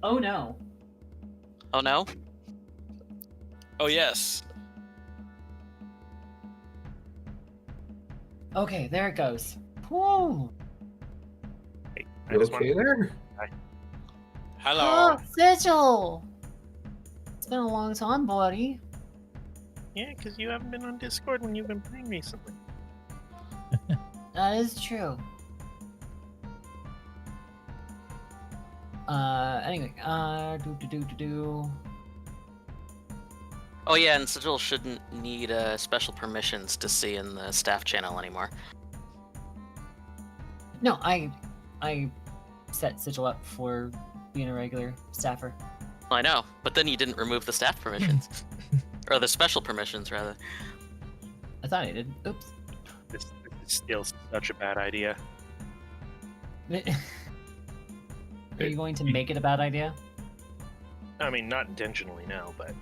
Oh no. Oh no? Oh yes. Okay, there it goes. Whoa. Hey, You okay there? Hello. Oh, Sigil! It's been a long time, buddy. Yeah, because you haven't been on Discord when you've been playing recently. That is true. Anyway, Oh yeah, and Sigil shouldn't need special permissions to see in the staff channel anymore. No, I set Sigil up for being a regular staffer. Well, I know, but then you didn't remove the staff permissions. Or the special permissions, rather. I thought I did. Oops. This is still such a bad idea. Are you going to make it a bad idea? I mean, not intentionally, no, but...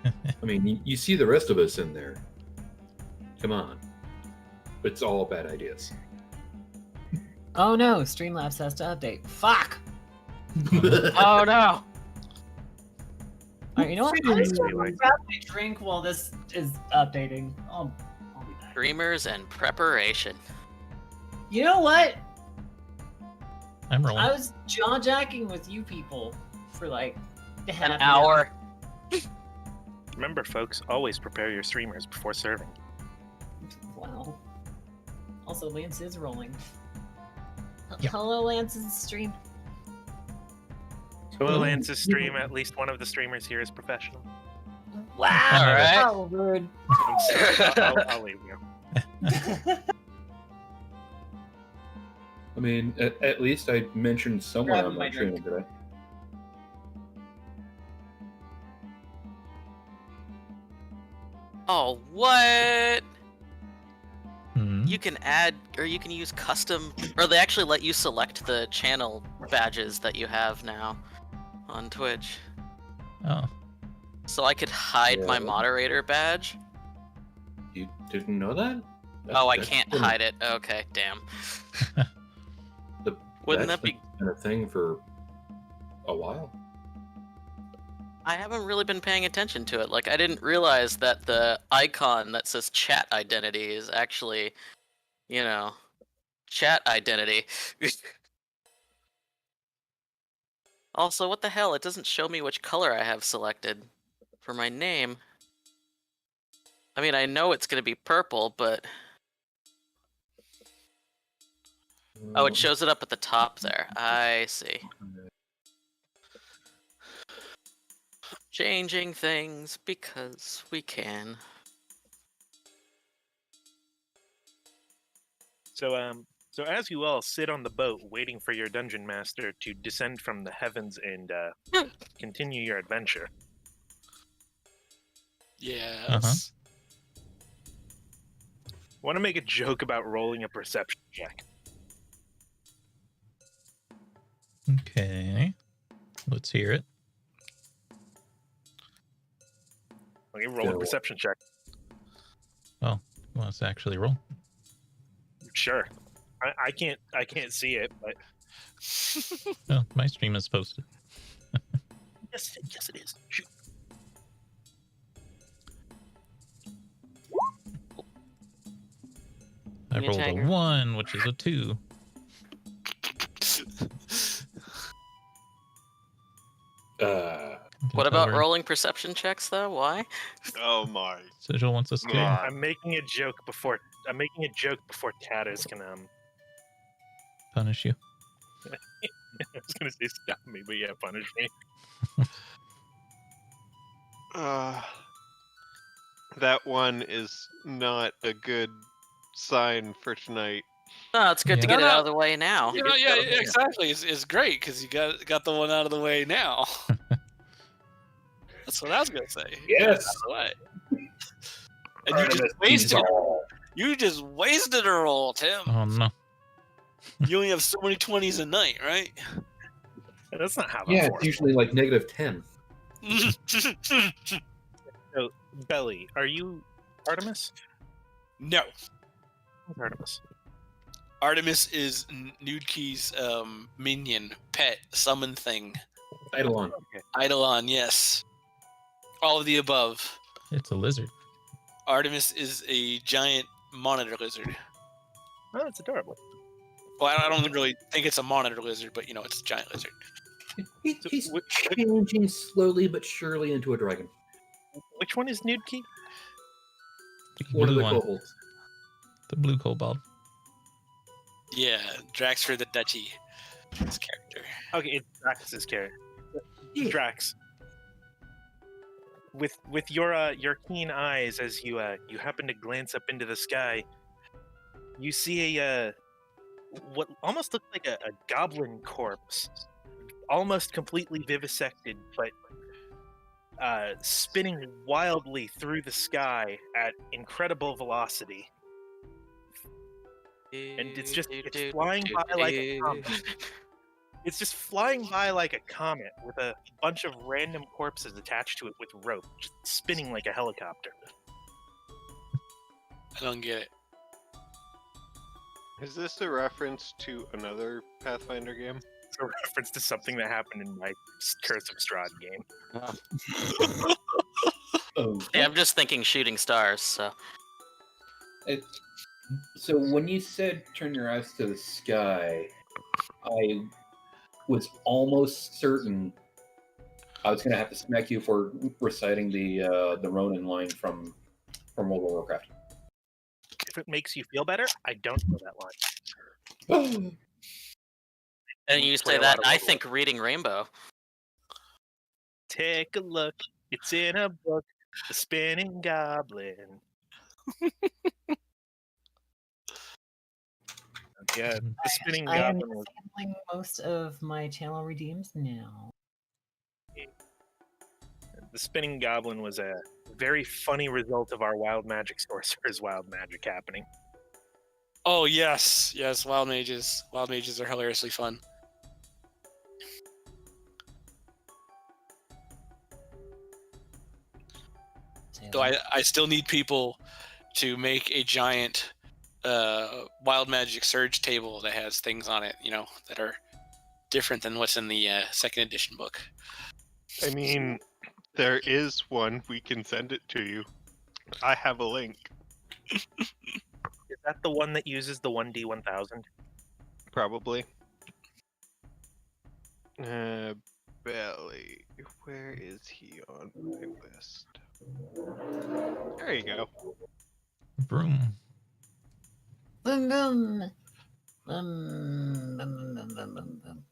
I mean, you see the rest of us in there. Come on. It's all bad ideas. Oh no, Streamlabs has to update. Fuck! Oh no! Alright, you know what? I'm just gonna grab my drink while this is updating. I'll be back. Dreamers and preparation. You know what? I'm rolling. I was jaw-jacking with you people for like half An hour. Remember, folks, always prepare your streamers before serving. Wow. Also, Lance is rolling. Yep. Hello, Lance's stream. So Lance's stream, at least one of the streamers here is professional. Wow. All right. How rude. I'm sorry, I'll leave you. I mean, at least I mentioned someone Grab on my my stream drink. today. Oh, what? Hmm. You can add, or you can use custom, or they actually let you select the channel badges that you have now on Twitch. Oh. So I could hide my Yeah. moderator badge. You didn't know that? Oh, I That's can't been- hide it. Okay, damn. the- Wouldn't that's that be... been a thing for a while. I haven't really been paying attention to it. Like, I didn't realize that the icon that says chat identity is actually, you know, chat identity. Also, what the hell? It doesn't show me which color I have selected for my name. I mean, I know it's going to be purple, but... Oh, it shows it up at the top there. I see. Changing things because we can. So as you all sit on the boat waiting for your dungeon master to descend from the heavens and continue your adventure, Yes. I want to make a joke about rolling a perception check. Okay. Let's hear it. Okay, roll a Yeah. perception check. Oh, let's actually roll. Sure. I can't see it, but Oh, my stream is posted. yes it is. Shoot. I Me rolled tagger. a 1, which is a 2. What about Over. rolling perception checks, though? Why? Oh my. Sigil wants us to. Yeah. I'm making a joke before Tatters can Punish you. I was gonna say stop me, but yeah, punish me. That one is not a good sign for tonight. Oh, it's good to Yeah. get No, it no. out of the way now. You know, yeah, exactly. It's great because you got the one out of the way now. That's what I was gonna say. Yes. Out of the way. And you just wasted a roll, Tim. Oh no. You only have so many 20s a night, right? That's not how that Yeah, works. it's usually like -10. So, Belly, are you Artemis? No. Who's Artemis? Artemis is Nude Key's minion, pet, summon thing. Eidolon. Eidolon, yes. All of the above. It's a lizard. Artemis is a giant monitor lizard. Oh, that's adorable. Well, I don't really think it's a monitor lizard, but it's a giant lizard. He's changing slowly but surely into a dragon. Which one is Nude Key? The One of blue the one. kobolds. The blue kobold. Yeah, Draxford the Duchy. His character. Okay, it's Drax's character. Yeah. Drax. With your keen eyes, as you happen to glance up into the sky, you see a what almost looks like a goblin corpse, almost completely vivisected, but spinning wildly through the sky at incredible velocity. And it's flying by like a comet. It's just flying by like a comet with a bunch of random corpses attached to it with rope, just spinning like a helicopter. I don't get it. Is this a reference to another Pathfinder game? It's a reference to something that happened in my Curse of Strahd game. Oh, Yeah, I'm just thinking shooting stars. So so when you said turn your eyes to the sky, I was almost certain I was going to have to smack you for reciting the Ronin line from World of Warcraft. If it makes you feel better, I don't know that line. and you Play say a that, lot of I World of think reading Rainbow. Take a look, it's in a book, The Spinning Goblin. Yeah, The Spinning I am Goblin was disabling most of my channel redeems now. The Spinning Goblin was a very funny result of our Wild Magic Sorcerer's Wild Magic happening. Oh yes, Wild mages. Wild mages are hilariously fun. So I still need people to make a giant Wild Magic Surge table that has things on it, that are different than what's in the second edition book. I mean, there is one. We can send it to you. I have a link. Is that the one that uses the 1D1000? Probably. Belly. Where is he on my list? There you go. Vroom. Boom, boom. Boom, boom, boom, boom, boom, boom.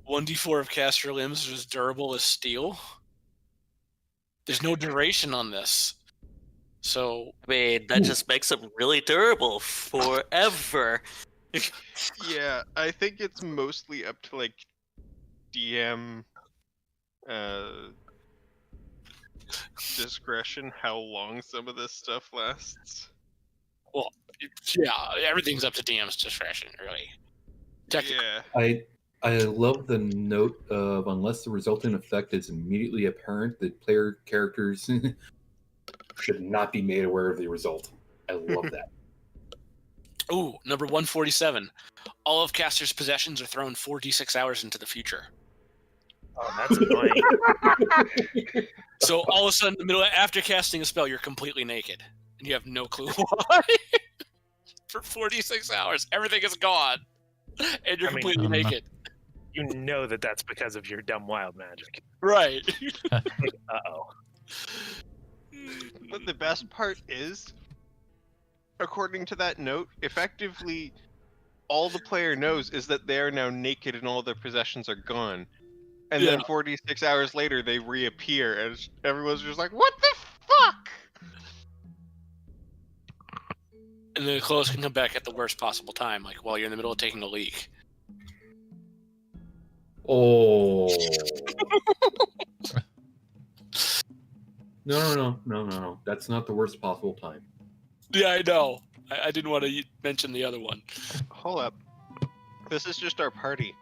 1d4 of caster limbs is as durable as steel. There's no duration on this. So I mean, that just makes them really durable forever. Yeah, I think it's mostly up to like DM discretion how long some of this stuff lasts. yeah, everything's up to DM's discretion, really. Technically. Yeah. I love the note of unless the resulting effect is immediately apparent, the player characters should not be made aware of the result. I love that. Ooh, number 147. All of caster's possessions are thrown 4d6 hours into the future. Oh, that's annoying. So all of a sudden, in the middle after casting a spell, you're completely naked, and you have no clue why. For 46 hours, everything is gone, and you're I mean, completely naked. You know that that's because of your dumb wild magic. Right. Like, uh-oh. But the best part is, according to that note, effectively, all the player knows is that they are now naked and all their possessions are gone. And then 46 hours later, they reappear, and everyone's just like, "What the fuck?" And the clothes can come back at the worst possible time, like while you're in the middle of taking a leak. Oh. No. That's not the worst possible time. Yeah, I know. I didn't want to mention the other one. Hold up. This is just our party.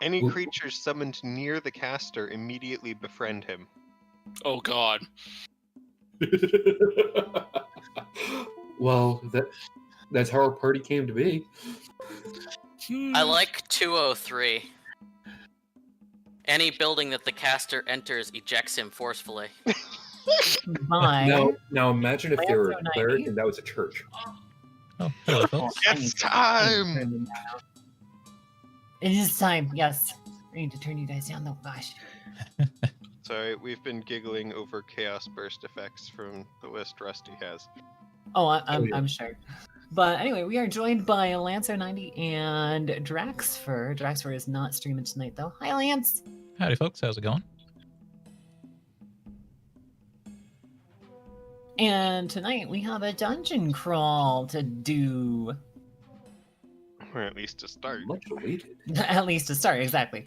Any creatures summoned near the caster immediately befriend him. Oh, God. Well, that's how our party came to be. I like 203. Any building that the caster enters ejects him forcefully. Mine. Now imagine if they were a Lancer cleric 90. and that was a church. Oh, hello, folks. It's time! It is time, yes. I need to turn you guys down though, gosh. Sorry, we've been giggling over Chaos Burst effects from the list Rusty has. Oh, yeah. I'm sure. But anyway, we are joined by Lancer 90 and Draxfer. Draxfer is not streaming tonight though. Hi, Lance. Howdy, folks. How's it going? And tonight we have a dungeon crawl to do. Or at least to start. Much awaited. At least to start, exactly.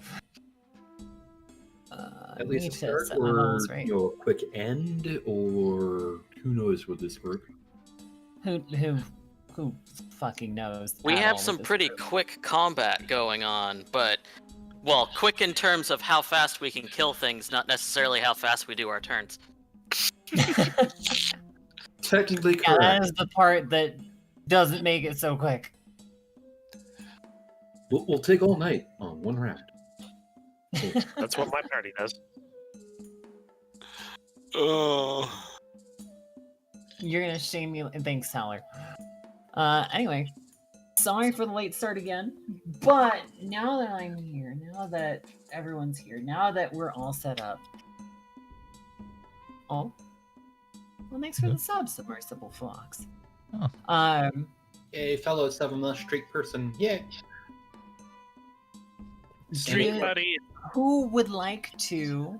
At least need to to start, set my or balls right. a quick end, or who knows with this group. Who fucking knows? We at all have with some this pretty group? quick combat going on, but, well, quick in terms of how fast we can kill things, not necessarily how fast we do our turns. Technically Yeah, correct. that is the part that doesn't make it so quick. We'll take all night on one round. That's what my party does. Oh. You're gonna shame me. Thanks, Tyler. Anyway, sorry for the late start again, but now that I'm here, now that everyone's here, now that we're all set up. Oh, well, thanks for the sub, Submersible Fox. Oh. Yay, fellow 7 month straight person. Yeah. Street do- buddy. Who would like to?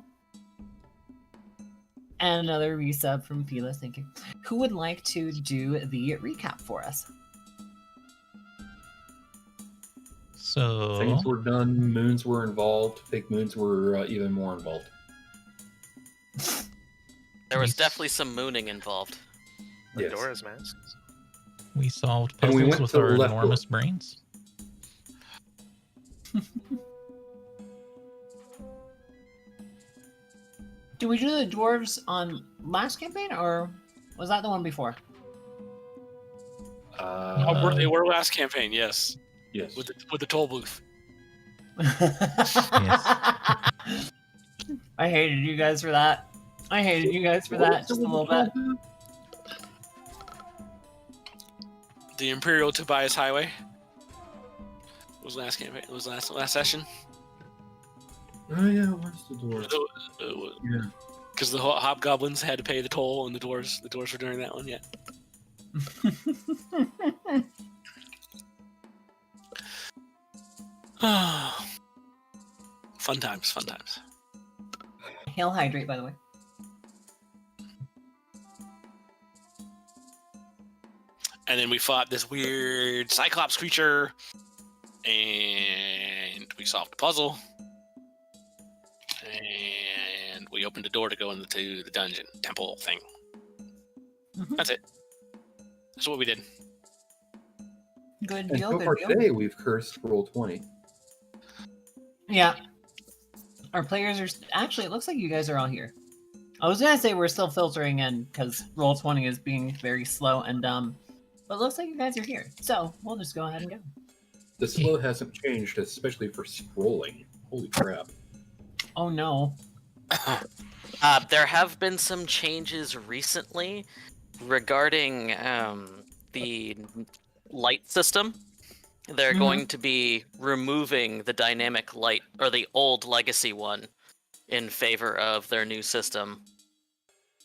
And another resub from Fila, thank you. Who would like to do the recap for us? So, Things were done, moons were involved, fake moons were even more involved. There was Nice. definitely some mooning involved. Yes. Fedora's mask. we solved And puzzles we went with to the our left enormous brains. Did we do the dwarves on last campaign, or was that the one before? They were last campaign, yes. Yes. With the toll booth. I hated you guys for that. I hated you guys for that just a little bit. The Imperial Tobias Highway was last campaign. It was last session. Oh yeah, where's the door? Yeah. Because the hobgoblins had to pay the toll, and the dwarves were doing that one. Yeah. Fun times, fun times. Hail hydrate, by the way. And then we fought this weird Cyclops creature, and we solved a puzzle, and we opened a door to go into the dungeon temple thing. Mhm. That's it. That's what we did. Good And deal, so good far deal. today, we've cursed Roll20. Yeah. Our players are... Actually, it looks like you guys are all here. I was going to say we're still filtering in because Roll20 is being very slow and dumb. But it looks like you guys are here. So, we'll just go ahead and go. The slow hasn't changed, especially for scrolling. Holy crap. Oh, no. There have been some changes recently regarding the light system. They're Mhm. going to be removing the dynamic light, or the old legacy one, in favor of their new system.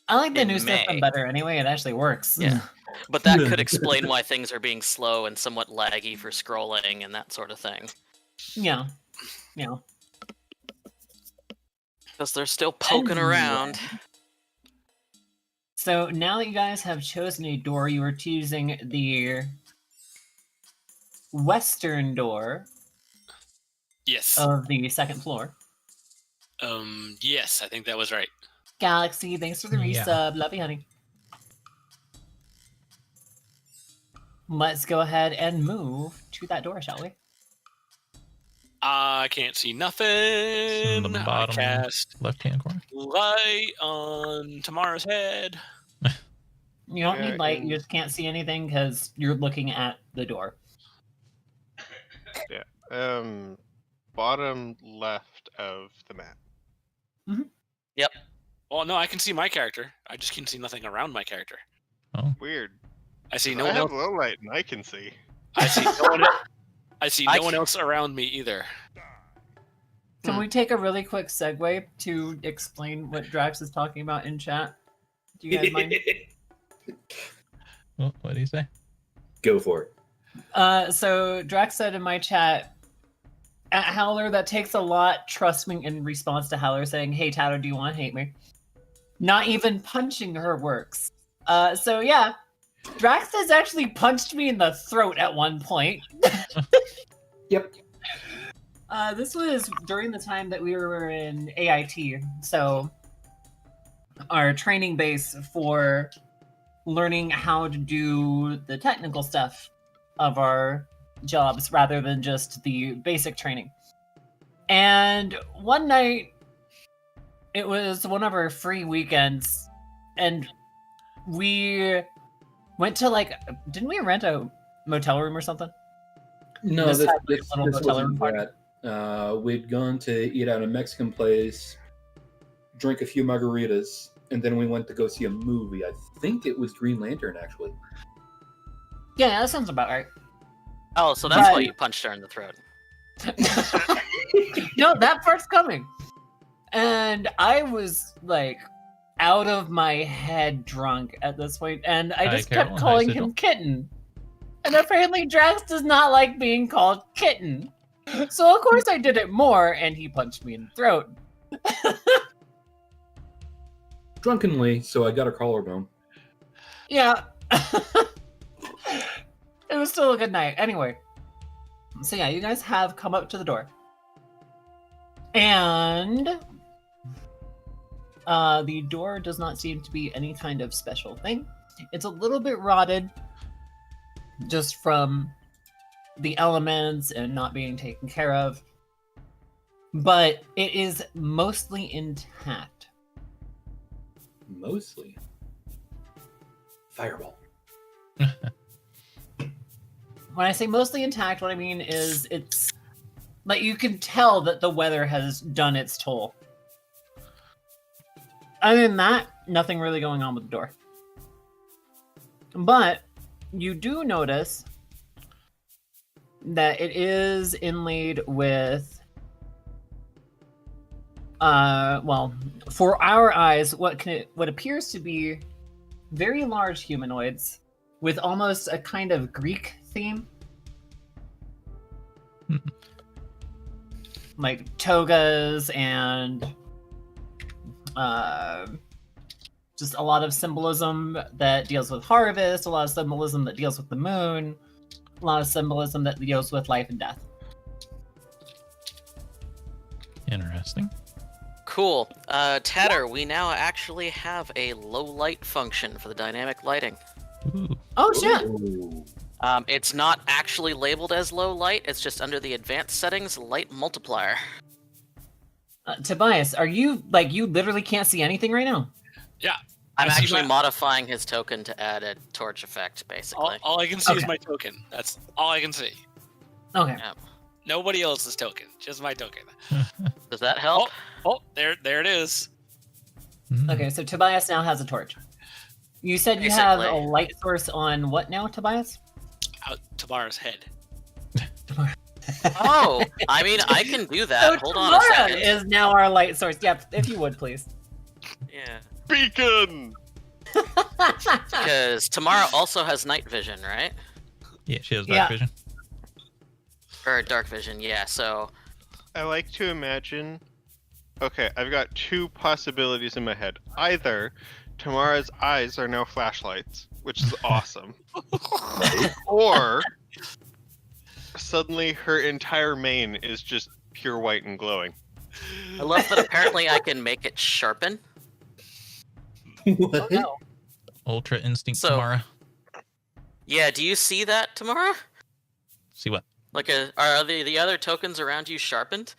I like the In new system May. better anyway. It actually works. Yeah. But that could explain why things are being slow and somewhat laggy for scrolling and that sort of thing. Yeah. Yeah. Because they're still poking around. So now that you guys have chosen a door, you are choosing the western door Yes. of the second floor. Yes, I think that was right. Galaxy, thanks for the Yeah. resub. Love you, honey. Let's go ahead and move to that door, shall we? I can't see nothing. in the I bottom cast left-hand corner. light on Tammara's head. You don't Yeah, need light, and- you just can't see anything because you're looking at the door. Bottom left of the map. Well, no, I can see my character. I just can see nothing around my character. Weird. I see 'Cause no I one have else. low light and I can see. I see no one. I see I no one can- else around me either. Can we take a really quick segue to explain what Drax is talking about in chat? Do you guys mind? What did he say? Go for it. So Drax said in my chat, at Howler, that takes a lot. Trust me, in response to Howler saying, "Hey Tyler, do you want to hate me?" Not even punching her works. So yeah, Drax has actually punched me in the throat at one point. Yep. This was during the time that we were in AIT, so our training base for learning how to do the technical stuff of our jobs rather than just the basic training. And one night, it was one of our free weekends, and we went to didn't we rent a motel room or something? No, This this, had, like, this, a little this motel room wasn't party. that. We'd gone to eat at a Mexican place, drink a few margaritas, and then we went to go see a movie. I think it was Green Lantern, actually. Yeah, that sounds about right. Oh, so that's why But- you punched her in the throat. No, that part's coming. And I was out of my head drunk at this point, and I Hi, just Carol. kept Hi, calling Sigil. him Kitten. And apparently Drax does not like being called Kitten. So of course I did it more, and he punched me in the throat. Drunkenly, so I got a collarbone. Yeah. It was still a good night. Anyway. So yeah, you guys have come up to the door. And the door does not seem to be any kind of special thing. It's a little bit rotted just from the elements and not being taken care of. But it is mostly intact. Mostly. Fireball. When I say mostly intact, what I mean is it's you can tell that the weather has done its toll. Other than that, nothing really going on with the door. But you do notice that it is inlaid with for our eyes, what appears to be very large humanoids with almost a kind of Greek theme. like togas and just a lot of symbolism that deals with harvest, a lot of symbolism that deals with the moon, a lot of symbolism that deals with life and death. Interesting. Cool. Tatter, we now actually have a low light function for the dynamic lighting. Ooh. Oh shit! Ooh. It's not actually labeled as low light, it's just under the advanced settings, light multiplier. Tobias, are you you literally can't see anything right now? Yeah. I'm I see actually my- modifying his token to add a torch effect, basically. All I can see is Okay. my token. That's all I can see. Okay. Nobody else's token, just my token. Does that help? Oh, there it is. Mm. Okay, so Tobias now has a torch. You said you have a Basically. light source on what now, Tobias? Out Tammara's head. Oh, I mean, I can do that. Hold on a Tammara second. is now our light source. Yep, if you would, please. Yeah. Beacon! Because Tammara also has night vision, right? Yeah, she has dark Yeah. vision. Or dark vision, yeah, so... I like to imagine. Okay, I've got two possibilities in my head. Either Tammara's eyes are now flashlights, which is awesome. Or suddenly her entire mane is just pure white and glowing. I love that apparently I can make it sharpen. Oh, no. Ultra instinct So- Tammara. Yeah, do you see that, Tammara? See what? Like, are the other tokens around you sharpened?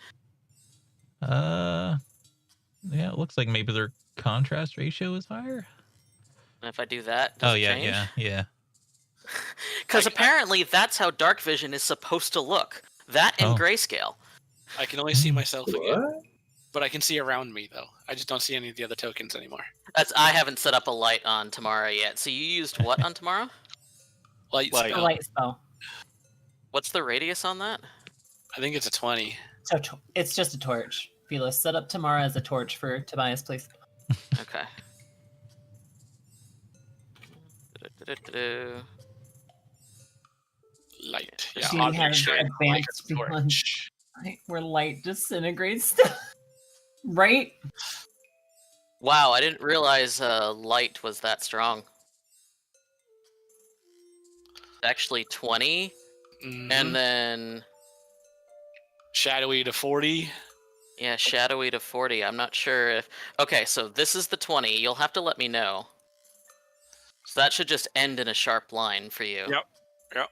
Yeah, it looks like maybe their contrast ratio is higher. And if I do that, does Oh it yeah, change? yeah. Because Like, apparently that's how dark vision is supposed to look. That in Oh. grayscale. I can only see myself again, What? but I can see around me though. I just don't see any of the other tokens anymore. I haven't set up a light on Tammara yet. So you used what on Tammara? Light Light. A spell. light spell. What's the radius on that? I think it's a 20. So it's just a torch. Phyllis, set up Tammara as a torch for Tobias, please. Okay. Du-du-du-du-du. Light. She Yeah, object has shine like advanced a torch. Where light disintegrates stuff. Right? Wow, I didn't realize light was that strong. Actually 20, Mhm. and then Shadowy to 40. yeah, shadowy to 40. I'm not sure if okay, so this is the 20. You'll have to let me know. So that should just end in a sharp line for you. Yep. Yep.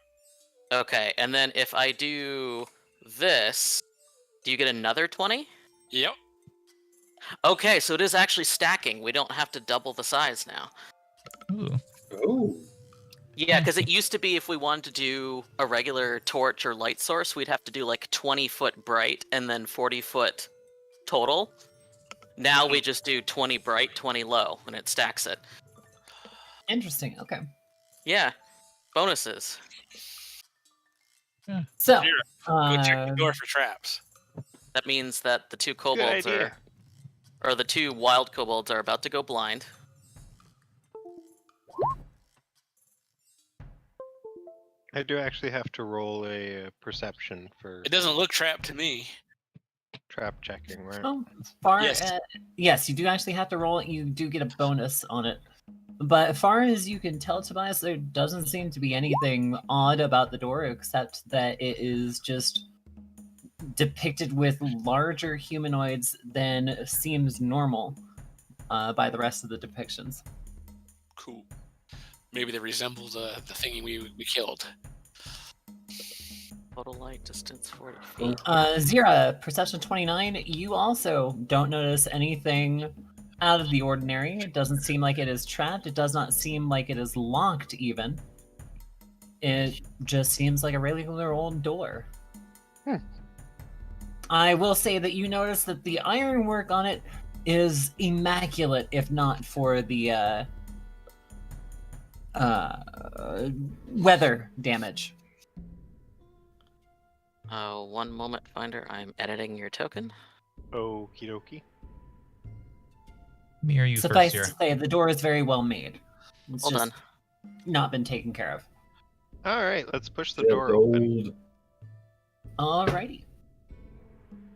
Okay, and then if I do this, do you get another 20? Yep. Okay, so it is actually stacking. We don't have to double the size now. Ooh. Oh. Yeah, because it used to be if we wanted to do a regular torch or light source, we'd have to do like 20-foot bright and then 40-foot total. Now we just do 20 bright, 20 low, and it stacks it. Interesting. Okay. Yeah, bonuses. So, Here, Go check the uh, door for traps. That means that the two kobolds idea. or the two wild kobolds are about to go blind. I do actually have to roll a perception for It doesn't look trapped to me. trap checking, right? oh, far Yes. yes, you do actually have to roll it. You do get a bonus on it. But as far as you can tell, Tobias, there doesn't seem to be anything odd about the door except that it is just depicted with larger humanoids than seems normal by the rest of the depictions. Cool. Maybe they resemble the thingy we killed. Total light distance 40 feet. Zira, perception 29, you also don't notice anything out of the ordinary. It doesn't seem like it is trapped. It does not seem like it is locked, even. It just seems like a regular old door. I will say that you notice that the ironwork on it is immaculate, if not for the weather damage. One moment, Finder. I'm editing your token. Okie dokie. Me or you Suffice first, to Zira? say, the door is very well made. It's Hold just on. not been taken care of. All right, let's push the Yeah, door open. gold. Alrighty.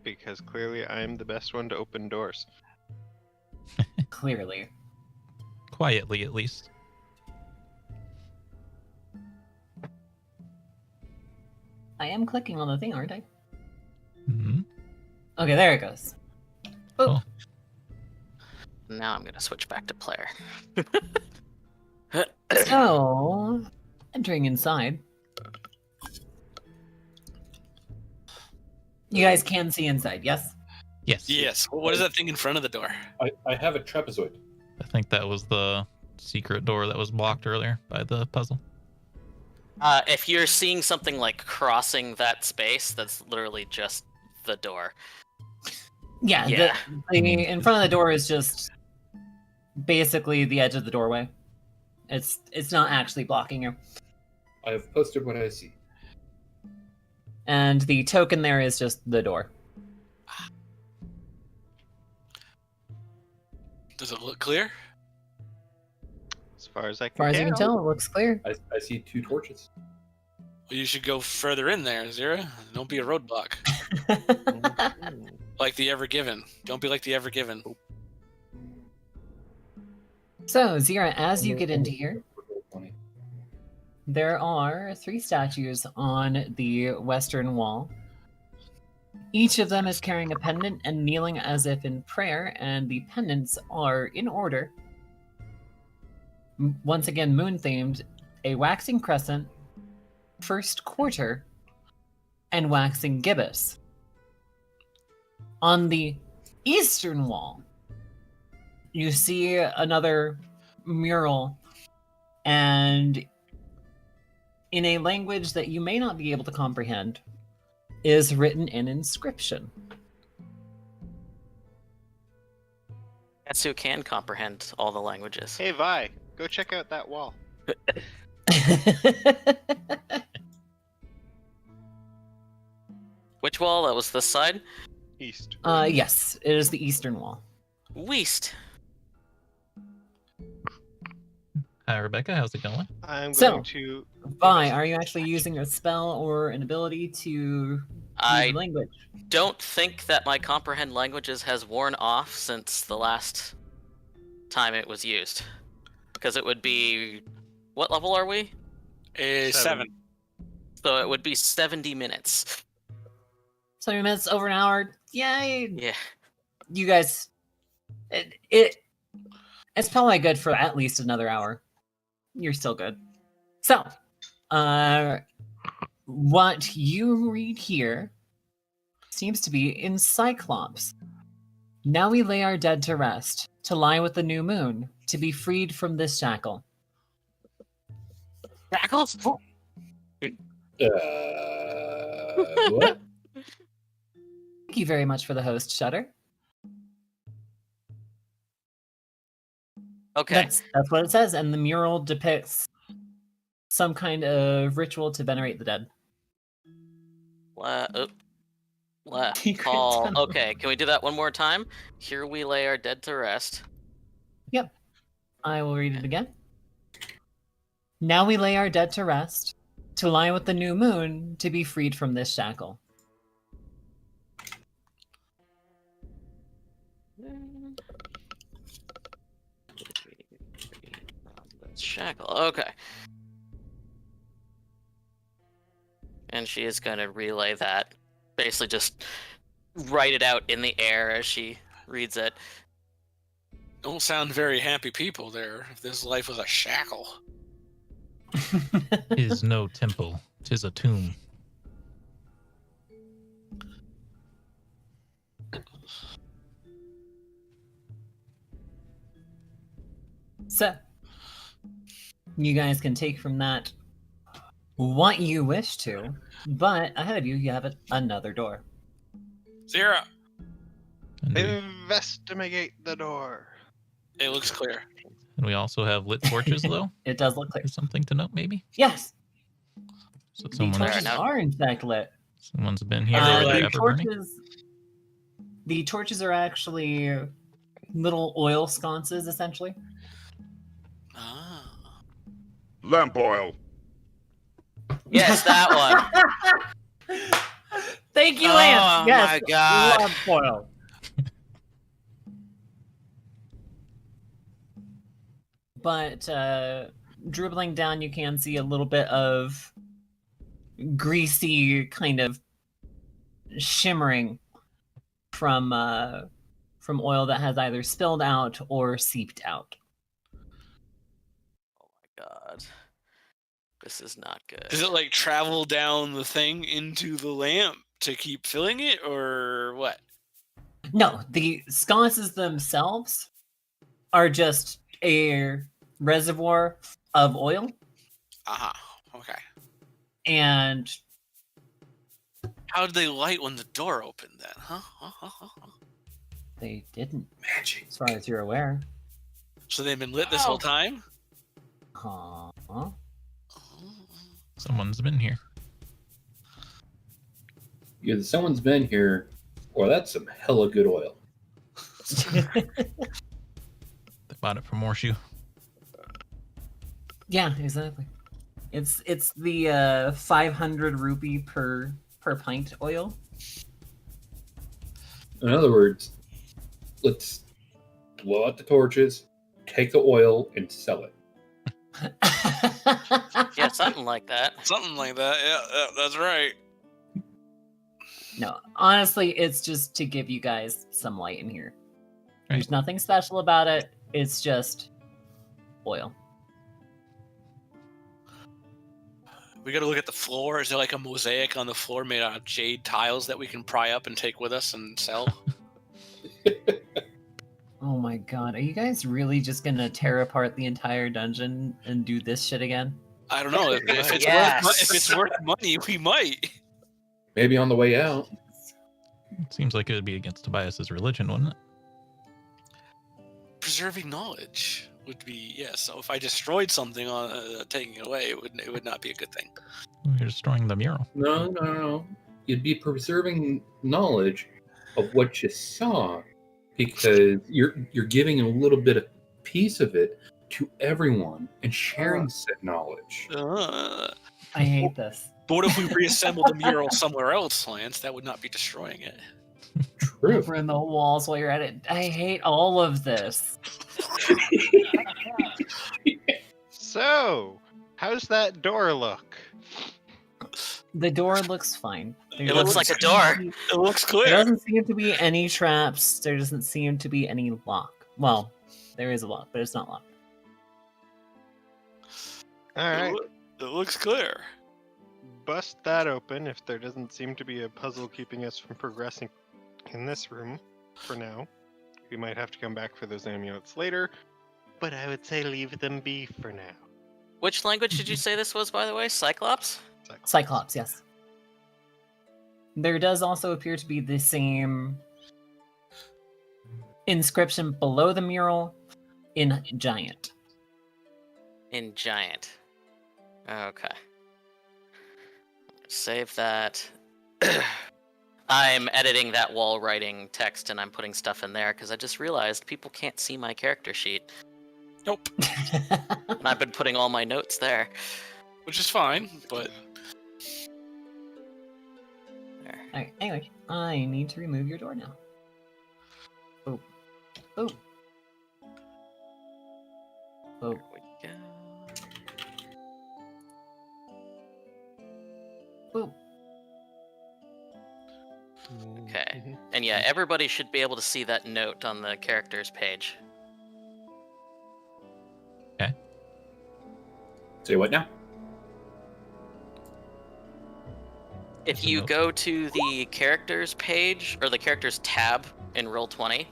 because clearly I'm the best one to open doors. Clearly. Quietly, at least. I am clicking on the thing, aren't I? Hmm. Okay, there it goes. Oh, Now I'm gonna switch back to player. so entering inside. You guys can see inside, yes? Yes. Yes. What is that thing in front of the door? I have a trapezoid. I think that was the secret door that was blocked earlier by the puzzle. If you're seeing something like crossing that space, that's literally just the door. Yeah, Yeah. the in front of the door is just basically the edge of the doorway. It's not actually blocking you. I have posted what I see. And the token there is just the door. Does it look clear? As far as I As far as you can tell, it looks clear. I see 2 torches. Well, you should go further in there, Zira. Don't be a roadblock. Like the Ever Given. Don't be like the Ever Given. So, Zira, as you get into here, there are 3 statues on the western wall. Each of them is carrying a pendant and kneeling as if in prayer, and the pendants are in order. Once again, moon-themed, a waxing crescent, first quarter, and waxing gibbous. On the eastern wall, you see another mural, and in a language that you may not be able to comprehend, is written an inscription. That's who can comprehend all the languages. Hey Vi, go check out that wall. Which wall? That was this side? East. Yes, it is the eastern wall. West. Hi, Rebecca. How's it going? I'm So, going to. Vi, are you actually using a spell or an ability to I use language? don't think that my comprehend languages has worn off since the last time it was used. Because it would be... What level are we? 7. So it would be 70 minutes. 70 minutes, over an hour. Yay! Yeah. You guys, it's probably good for at least another hour. You're still good. So, what you read here seems to be in Cyclops. Now we lay our dead to rest, to lie with the new moon, to be freed from this shackle. Shackles? What? Thank you very much for the host, Shutter. Okay. That's what it says, and the mural depicts some kind of ritual to venerate the dead. Secret Call. tunnel. Okay, can we do that one more time? Here we lay our dead to rest. Yep. I will read it again. Now we lay our dead to rest, to lie with the new moon, to be freed from this shackle. Shackle. Okay. And she is going to relay that. Basically just write it out in the air as she reads it. Don't sound very happy people there. If this life was a shackle. Is no temple, 'tis a tomb. So, you guys can take from that what you wish to, but ahead of you, you have another door. Zira! And we, Investigate the door. It looks clear. and we also have lit torches, though. It does look clear. Is something to note, maybe? Yes, So the someone's, torches now- are in fact lit. someone's been here. Are they Are they like ever burning? The torches are actually little oil sconces, essentially. Ah. Lamp oil. Yes, that one. Thank you, Lance. Oh Yes, my God. love foil. But dribbling down, you can see a little bit of greasy kind of shimmering from oil that has either spilled out or seeped out. Oh my God. This is not good. Does it like travel down the thing into the lamp to keep filling it, or what? No, the sconces themselves are just a reservoir of oil, Okay. and How did they light when the door opened then? Huh? they didn't, Magic. as far as you're aware. So they've been lit this whole time? Huh? Someone's been here. Yeah, someone's been here. Well, that's some hella good oil. They bought it from Horseshoe. Yeah, exactly. It's the 500 rupee per pint oil. In other words, let's blow out the torches, take the oil, and sell it. Yeah, something like that. Something like that. Yeah, that's right. No, honestly, it's just to give you guys some light in here. Right. There's nothing special about it. It's just oil. We gotta look at the floor. Is there like a mosaic on the floor made out of jade tiles that we can pry up and take with us and sell? Oh my god, are you guys really just gonna tear apart the entire dungeon and do this shit again? I don't know. If it's Yes. if it's worth money, we might. Maybe on the way out. Seems like it would be against Tobias's religion, wouldn't it? Preserving knowledge would be So if I destroyed something on taking it away, it would not be a good thing. You're destroying the mural. No. You'd be preserving knowledge of what you saw, because you're giving a little bit of piece of it to everyone and sharing said knowledge. I hate this. But what if we reassembled the mural somewhere else, Lance? That would not be destroying it. True. Over in the walls while you're at it. I hate all of this. So, how's that door look? The door looks fine. There It looks doesn't like a seem door. to be- It looks There clear. doesn't seem to be any traps. There doesn't seem to be any lock. Well, there is a lock, but it's not locked. Alright, It looks clear. bust that open if there doesn't seem to be a puzzle keeping us from progressing in this room for now. We might have to come back for those amulets later, but I would say leave them be for now. Which language did you say this was, by the way? Cyclops? Cyclops, yes. There does also appear to be the same inscription below the mural in giant. In giant. Okay. Save that. I'm editing that wall writing text and I'm putting stuff in there because I just realized people can't see my character sheet. Nope. And I've been putting all my notes there. Which is fine, but There. Alright, anyway, I need to remove your door now. Oh. Oh. Oh. There we go. Oh. Okay. And yeah, everybody should be able to see that note on the characters page. Say what now? If you go to the characters page, or the characters tab in Roll20,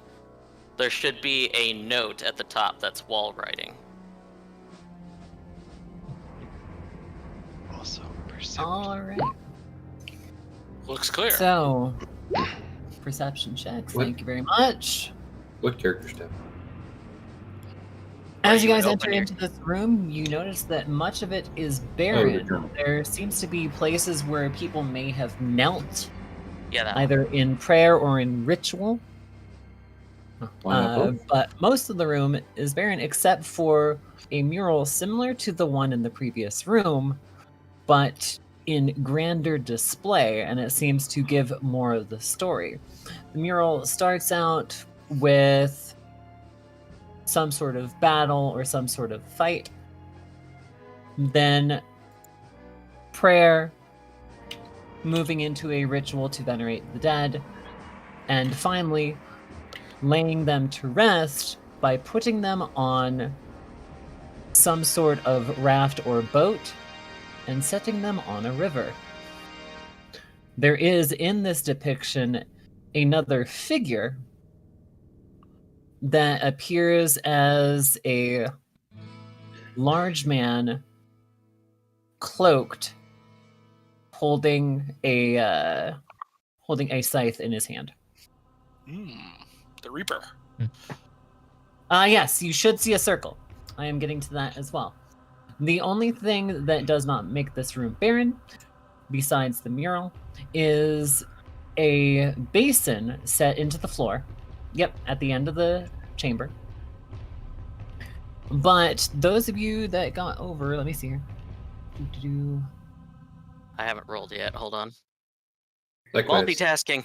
there should be a note at the top that's wall writing. Also, perception. Alright. looks clear. So, perception checks. What? Thank you very much. What character step? As you you guys would enter open your- into this room, you notice that much of it is Oh, the barren. journal. There seems to be places where people may have knelt, Yeah, that either in prayer or in ritual. Why not both? But most of the room is barren except for a mural similar to the one in the previous room, but in grander display, and it seems to give more of the story. The mural starts out with some sort of battle or some sort of fight, then prayer, moving into a ritual to venerate the dead, and finally laying them to rest by putting them on some sort of raft or boat and setting them on a river. There is in this depiction another figure that appears as a large man cloaked, holding a scythe in his hand. The Reaper. Yes, you should see a circle. I am getting to that as well. The only thing that does not make this room barren, besides the mural, is a basin set into the floor. Yep, at the end of the chamber. But those of you that got over, let me see here. I haven't rolled yet. Hold on. Likewise. Multitasking.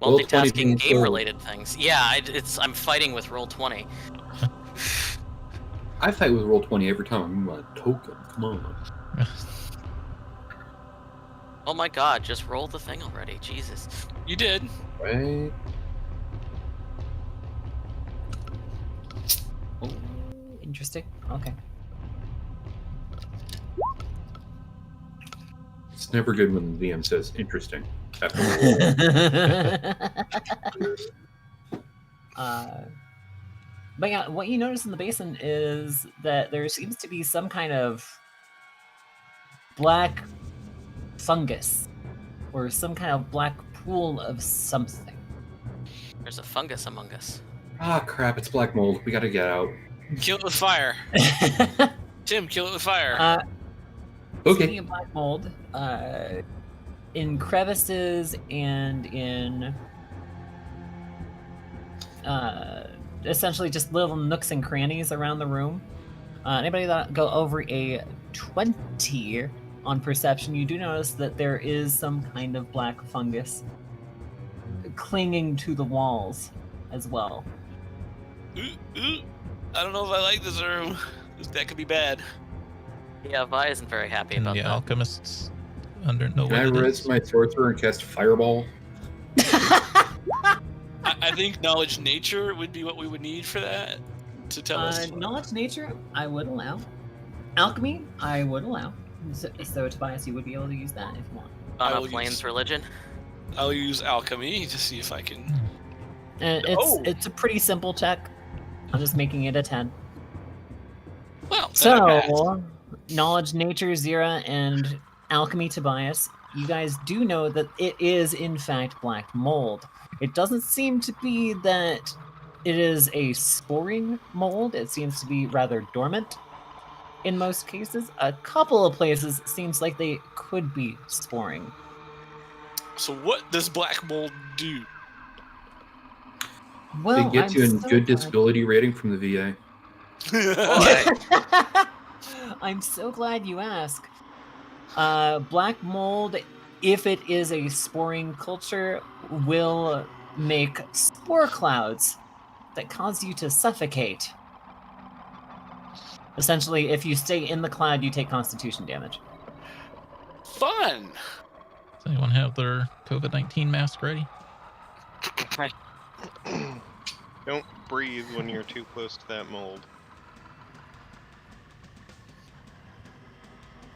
Roll 20 Multitasking being game-related things. Yeah, I'm fighting with Roll20. I fight with Roll20 every time I'm a token. Come on. Oh my god, just roll the thing already. Jesus. You did. Right? Oh, interesting. Okay. It's never good when the DM says interesting. After But yeah, what you notice in the basin is that there seems to be some kind of black fungus or some kind of black pool of something. There's a fungus among us. Ah, crap, it's black mold. We gotta get out. Kill it with fire. Tim, kill it with fire. Speaking of black mold, in crevices and in essentially just little nooks and crannies around the room. Anybody that go over a 20 on perception, you do notice that there is some kind of black fungus clinging to the walls as well. I don't know if I like this room. That could be bad. Yeah, Vi isn't very happy And about the that. alchemists under no Can I what it res is. my sorcerer and cast Fireball? I think knowledge nature would be what we would need for that to tell us. Knowledge nature, I would allow. Alchemy, I would allow. So Tobias, you would be able to use that if you want. I On a will plane's use- religion. I'll use alchemy to see if I can. And it's a pretty simple check. I'm just making it a 10. Well, then I passed. So, knowledge nature, Zira, and alchemy, Tobias, you guys do know that it is in fact black mold. It doesn't seem to be that it is a sporing mold. It seems to be rather dormant in most cases. A couple of places it seems like they could be sporing. So what does black mold do? Well, It gets you a so good glad- disability rating from the VA. I'm so glad you ask. Black mold, if it is a sporing culture, will make spore clouds that cause you to suffocate. Essentially, if you stay in the cloud, you take constitution damage. Fun. Does anyone have their COVID-19 mask ready? Don't breathe when you're too close to that mold.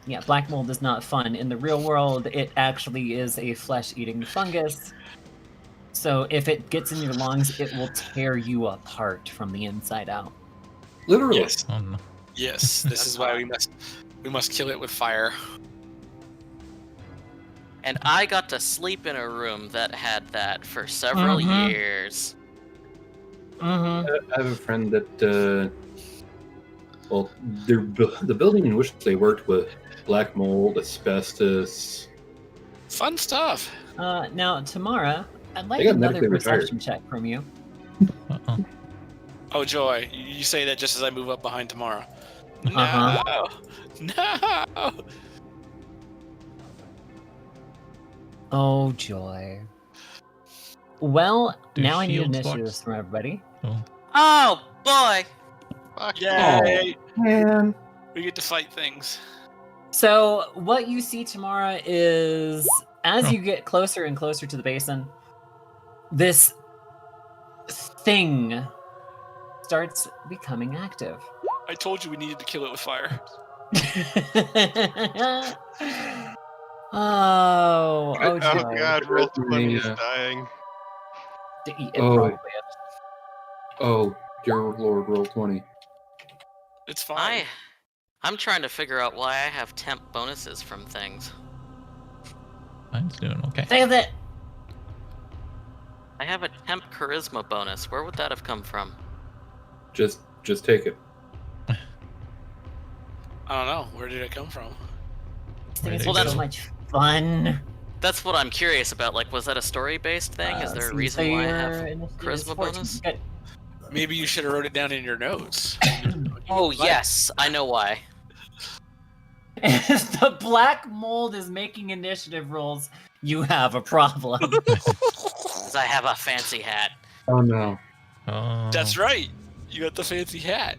Yeah, black mold is not fun. In the real world, it actually is a flesh-eating fungus. So if it gets in your lungs, it will tear you apart from the inside out. Literally. Yes. Oh, no. Yes. This is why we must kill it with fire. And I got to sleep in a room that had that for several Mhm. years. Mm-hmm. I have a friend that, well, the building in which they worked with black mold, asbestos. Fun stuff. Now, Tammara, I'd like They got another medically retired. perception check from you. Uh-oh. Oh, Joy, you say that just as I move up behind tomorrow. No. Uh-huh. No. Oh joy. Well, Do now I need shields initiatives box? from everybody. Oh, Oh boy! Fuck Yay! Man. We get to fight things. So what you see, Tammara, is as Oh. you get closer and closer to the basin, this thing starts becoming active. I told you we needed to kill it with fire. Oh Oh joy. god, roll 20 is Yeah. dying. It Oh. probably is. Oh, dear Lord, roll 20. It's fine. I'm trying to figure out why I have temp bonuses from things. mine's doing okay. Save it. I have a temp charisma bonus. Where would that have come from? Just take it. I don't know. Where did it come from? Things Well, are so that's- much fun. That's what I'm curious about. Like, was that a story-based thing? Is there a reason why I have charisma bonus? Maybe you should have wrote it down in your notes. Oh yes, I know why. If the black mold is making initiative rolls, you have a problem. 'Cause I have a fancy hat. Oh no. Oh, That's right. You got the fancy hat.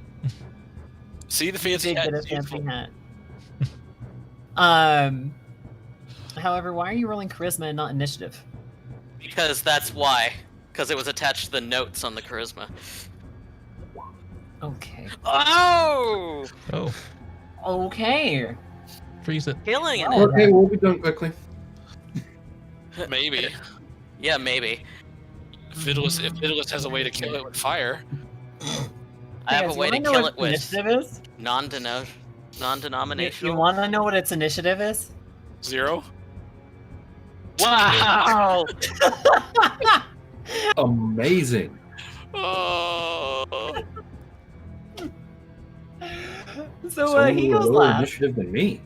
See, the fancy Big hat bit is of fancy useful. hat. However, why are you rolling charisma and not initiative? Because that's why. Because it was attached to the notes on the charisma. Okay. Oh! oh, Okay. freeze it. Killing it. Oh. Okay, we'll be done quickly. Maybe. Yeah, maybe. If Fiddless has a way to kill it with fire. I have Guys, a way you to wanna know kill what it with initiative is? You non-denominational. want to know what its initiative is? 0. Wow! Amazing. Oh. So Someone he with a goes lower last. initiative than me.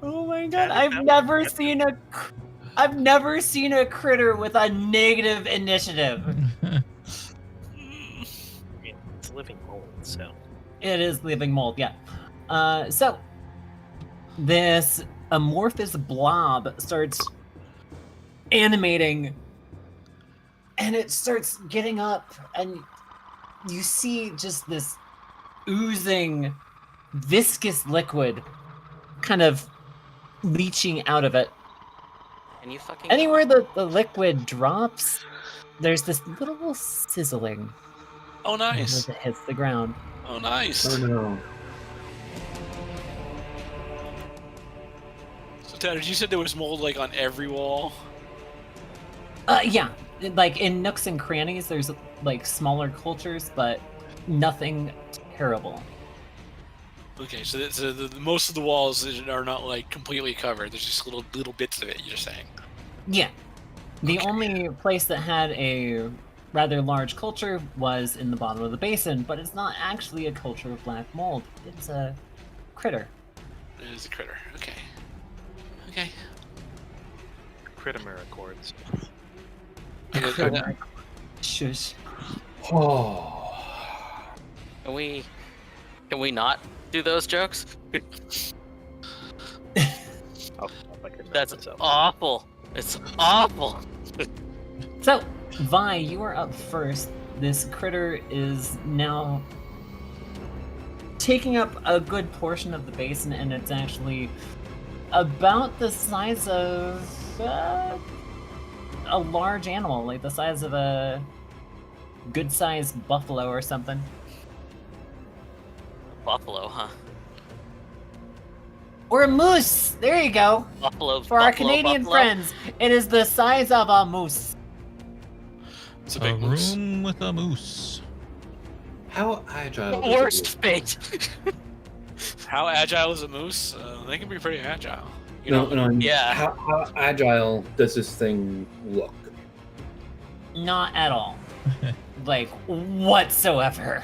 Oh my god! I've never seen a critter with a negative initiative. I mean, it's living mold, so. It is living mold, yeah. So this amorphous blob starts animating, and it starts getting up, and you see just this oozing, viscous liquid kind of leaching out of it. Can you fucking Anywhere the liquid drops, there's this little sizzling Oh, nice. as it hits the ground. Oh, nice. Oh no. So, Tanner, you said there was mold like on every wall. Yeah, like in nooks and crannies, there's like smaller cultures, but nothing terrible. Okay, so the most of the walls are not like completely covered. There's just little bits of it. You're saying. Yeah, the Okay. only place that had a rather large culture was in the bottom of the basin, but it's not actually a culture of black mold. It's a critter. It is a critter. Okay. Okay. Critamera chords. Okay. Shush. Oh. Can we not do those jokes? Oh, I can That's mess this up. awful. It's awful. So, Vi, you are up first. This critter is now taking up a good portion of the basin, and it's actually about the size of a large animal, like the size of a good-sized buffalo or something. Buffalo, huh? Or a moose! There you go! Buffalo. For our buffalo, Canadian buffalo. friends, it is the size of a moose. It's a A big moose. room with a moose. How agile The does it worst look? fate. How agile is a moose? They can be pretty agile. You No, know? no, I mean, Yeah. How agile does this thing look? Not at all. Like, whatsoever.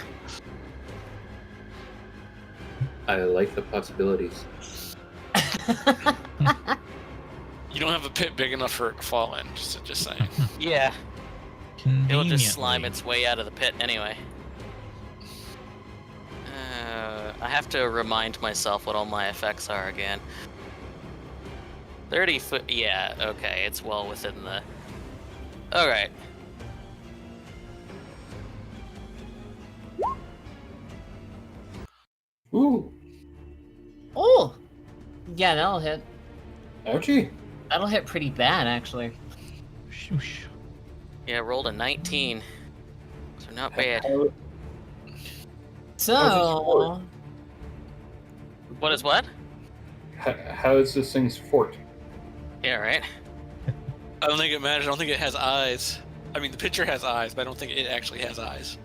I like the possibilities. You don't have a pit big enough for it to fall in. Just saying. Yeah, it'll just Conveniently. slime its way out of the pit anyway. I have to remind myself what all my effects are again. 30 foot. Yeah, okay, it's well within the. Alright. Ooh, Oh! Yeah, that'll hit. ouchie. That'll hit pretty bad, actually. Shoosh. Yeah, rolled a 19. So not bad. So, What is what? How is this thing's fort? Yeah, right. I don't think it matters. I don't think it has eyes. I mean, the picture has eyes, but I don't think it actually has eyes.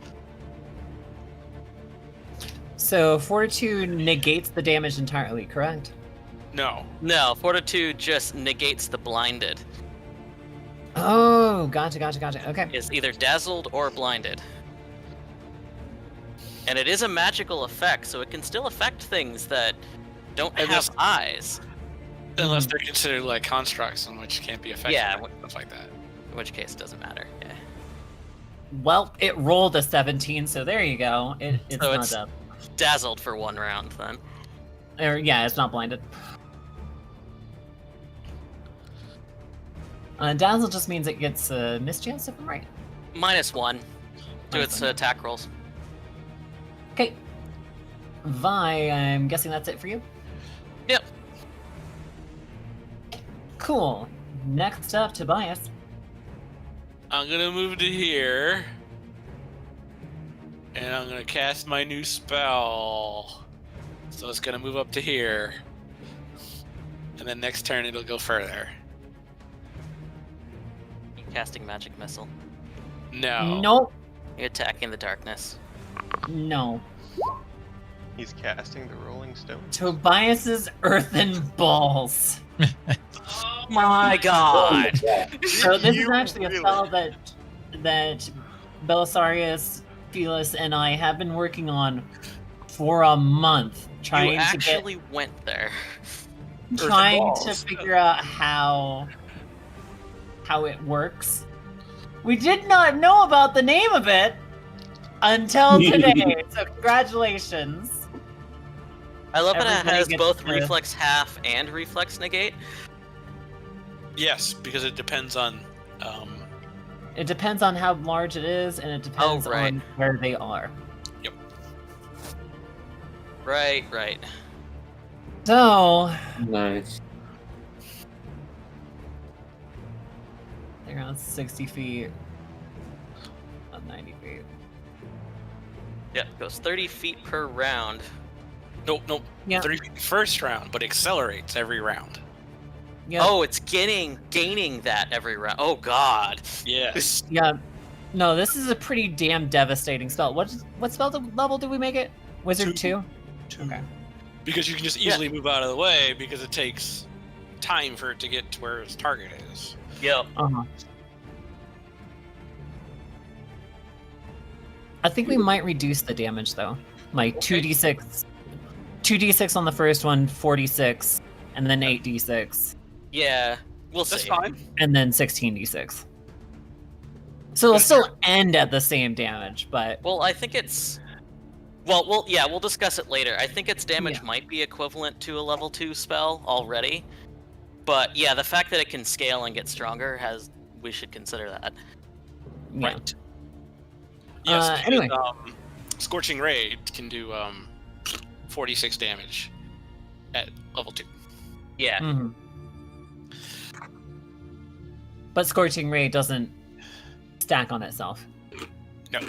so Fortitude negates the damage entirely, correct? No. No, Fortitude just negates the blinded. Oh, gotcha. Okay. Is either dazzled or blinded. And it is a magical effect, so it can still affect things that don't Unless- have eyes. Unless they're considered like constructs, in which can't be affected Yeah. by stuff like that. In which case, it doesn't matter. Yeah. Well, it rolled a 17, so there you go. It's So not it's- up. Dazzled for 1 round, then. Or, yeah, it's not blinded. Dazzle just means it gets mischance, if I'm right. -1 to its -1. attack rolls. Okay. Vi, I'm guessing that's it for you? Yep. Cool. Next up, Tobias. I'm gonna move to here. And I'm gonna cast my new spell. So it's gonna move up to here. And then next turn it'll go further. Casting magic missile. No. Nope. You're attacking the darkness. No. He's casting the Rolling Stone. Tobias's earthen balls. Oh my god! So this is You actually a really- spell that Belisarius, Felis, and I have been working on for a month, You trying actually went there. to balls. figure out how it works. We did not know about the name of it until today. So congratulations. I love that it Everybody has gets both the- reflex half and reflex negate. Yes, because it depends on It depends on how large it is, and it depends right. on where they are. Right. So Nice. they're around 60 feet. 90 feet. Yeah, it goes 30 feet per round. nope. Yeah. 30 first round, but accelerates every round. Yeah. Oh, it's gaining that every round. Oh god. Yes. Yeah. No, this is a pretty damn devastating spell. What spell level did we make it? Wizard 2? Okay. Because you can just easily move out of the way because it takes time for it to get to where its target is. Yep. Uh-huh. I think we might reduce the damage though. Like Okay. 2d6 on the first one, 46, and then 8d6, Yeah. We'll That's see. fine. and then 16d6. So it'll still end at the same damage, but Well, I think it's. We'll discuss it later. I think its damage Yeah. might be equivalent to a level 2 spell already. But yeah, the fact that it can scale and get stronger we should consider that. yeah. Right. Yes. because, Anyway. Scorching Raid can do 46 damage at level 2. Yeah. Mhm. But Scorching Raid doesn't stack on itself. No.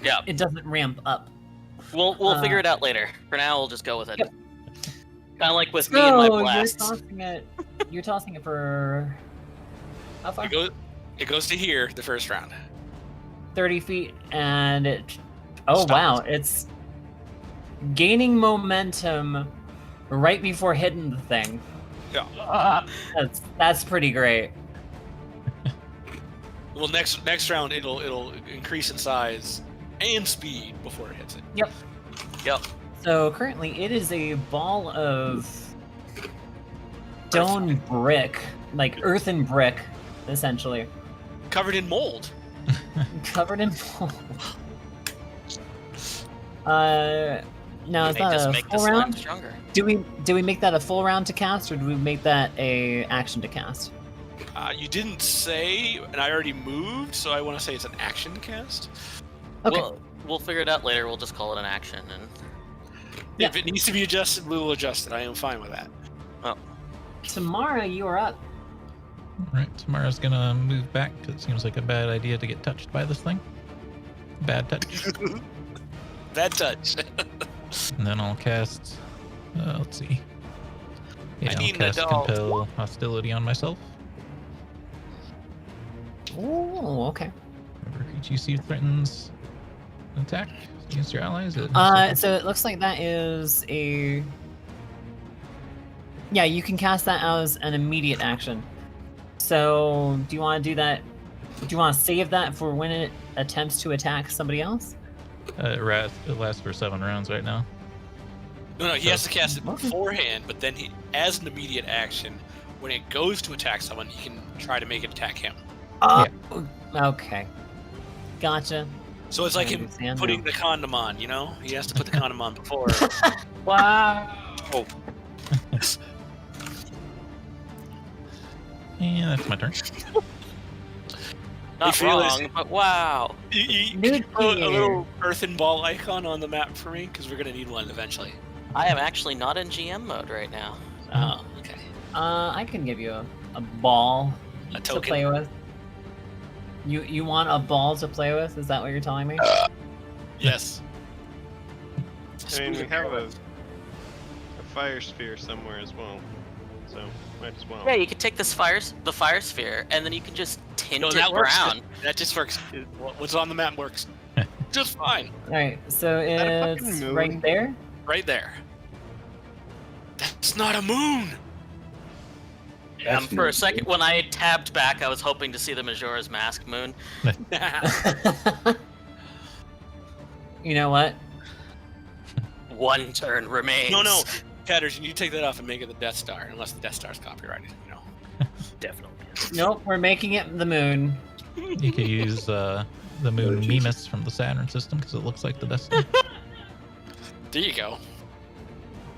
Yeah. It doesn't ramp up. We'll figure it out later. For now, we'll just go with it. Yep. Kind of like with me and my So blasts. you're tossing it for how far? It goes to here the first round. 30 feet, and it. Oh Stops. wow! It's gaining momentum right before hitting the thing. Yeah. That's pretty great. Well, next round it'll increase in size and speed before it hits it. Yep. So currently, it is a ball of stone brick, like earthen brick, essentially, Covered in mold. covered in mold. Now is They that just a make the full slime round? stronger. Do we make that a full round to cast, or do we make that a action to cast? You didn't say, and I already moved, so I want to say it's an action cast. Okay. We'll figure it out later. We'll just call it an action. And Yeah. If it needs to be adjusted, we will adjust it. I am fine with that. Tammara, you are up. Alright, Tammara's gonna move back because it seems like a bad idea to get touched by this thing. Bad touch. Bad touch. And then I'll cast. Let's see. Yeah, I I'll need an cast adult. Compel Hostility on myself. Ooh, okay. Whenever creature you see threatens an attack against your allies. So it looks like that is a. Yeah, you can cast that as an immediate action. So, do you want to do that? Do you want to save that for when it attempts to attack somebody else? It lasts for 7 rounds right now. No, he has to cast it Okay. beforehand, but then as an immediate action, when it goes to attack someone, he can try to make it attack him. Okay. Gotcha. So it's like I him understand putting now. the condom on, you know? He has to put the condom on before. Wow. Yeah, that's my turn. not feel this- wrong, but wow. You Nude put a gear. little earthen ball icon on the map for me, because we're going to need one eventually. I am actually not in GM mode right now. Oh, okay. I can give you a ball A to token. play with. You want a ball to play with? Is that what you're telling me? Yes. I mean, we have a fire sphere somewhere as well, so might as well. Yeah, you could take the fire sphere, and then you can just tint No, it that works. brown. That just works. What's on the map works just fine. All right, so that a fucking it's moon? right there. Right there. That's not a moon! That's For a not second, good. when I tabbed back, I was hoping to see the Majora's Mask moon. You know what? One turn remains. No. Catters, you need to take that off and make it the Death Star, unless the Death Star's copyrighted, you know. Definitely. Nope, we're making it the moon. You could use the moon Oh, Jesus. Mimas from the Saturn system because it looks like the Death Star. There you go.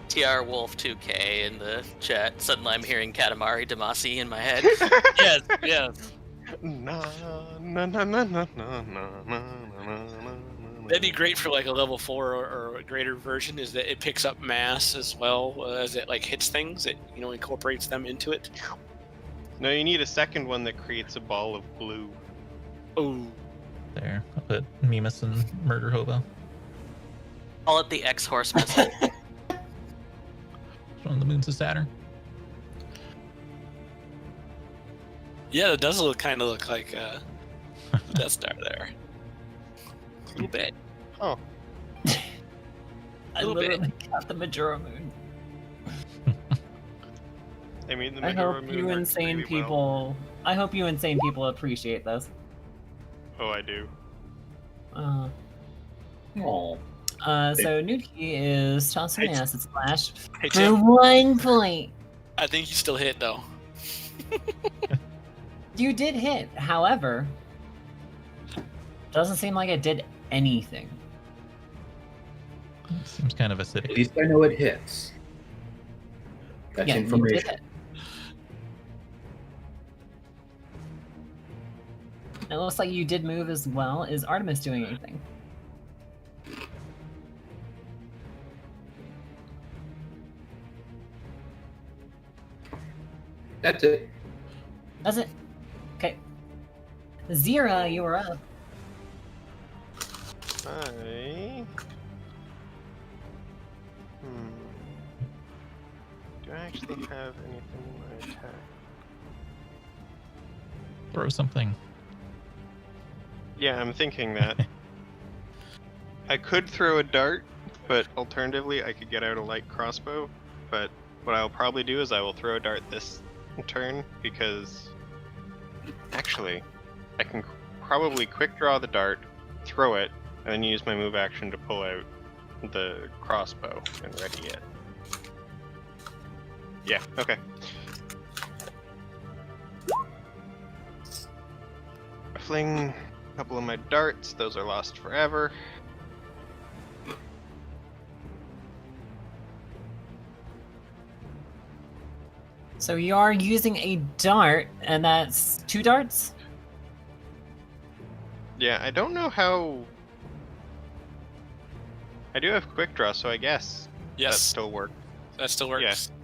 TR Wolf 2K in the chat. Suddenly I'm hearing Katamari Damacy in my head. Yes. Na, na, na, na, na, na, na, na, na. That'd be great for like a level 4 or a greater version, is that it picks up mass as well as it like hits things. It, you know, incorporates them into it. No, you need a second one that creates a ball of blue. Oh. There, I'll put Mimas and Murder Hobo. Call it the X-Horse missile. From the moons of Saturn. Yeah, it does kind of look like the Death Star there. A little bit. Oh, I Little bit. literally got the Majora moon. I mean, the I Majora hope Moon you works insane really well. people. I hope you insane people appreciate this. Oh, I do. Uh, Aw. so Nuki is tossing an acid splash Hey, for Tim, 1 point. I think you still hit though. You did hit, however, doesn't seem like it did anything. It seems kind of At acidic. least I know it hits. That's Yeah, you did information. hit. It looks like you did move as well. Is Artemis doing anything? That's it. That's it. Okay. Zira, you are up. I. Do I actually have anything in my attack? Throw something. Yeah, I'm thinking that. I could throw a dart, but alternatively, I could get out a light crossbow. But what I'll probably do is I will throw a dart this turn because actually, I can probably quick draw the dart, throw it, and then use my move action to pull out the crossbow and ready it. Yeah, okay. I fling a couple of my darts, those are lost forever. So you are using a dart, and that's 2 darts? Yeah, I don't know how. I do have quick draw, so I guess that Yes, still works. that still works. Yeah.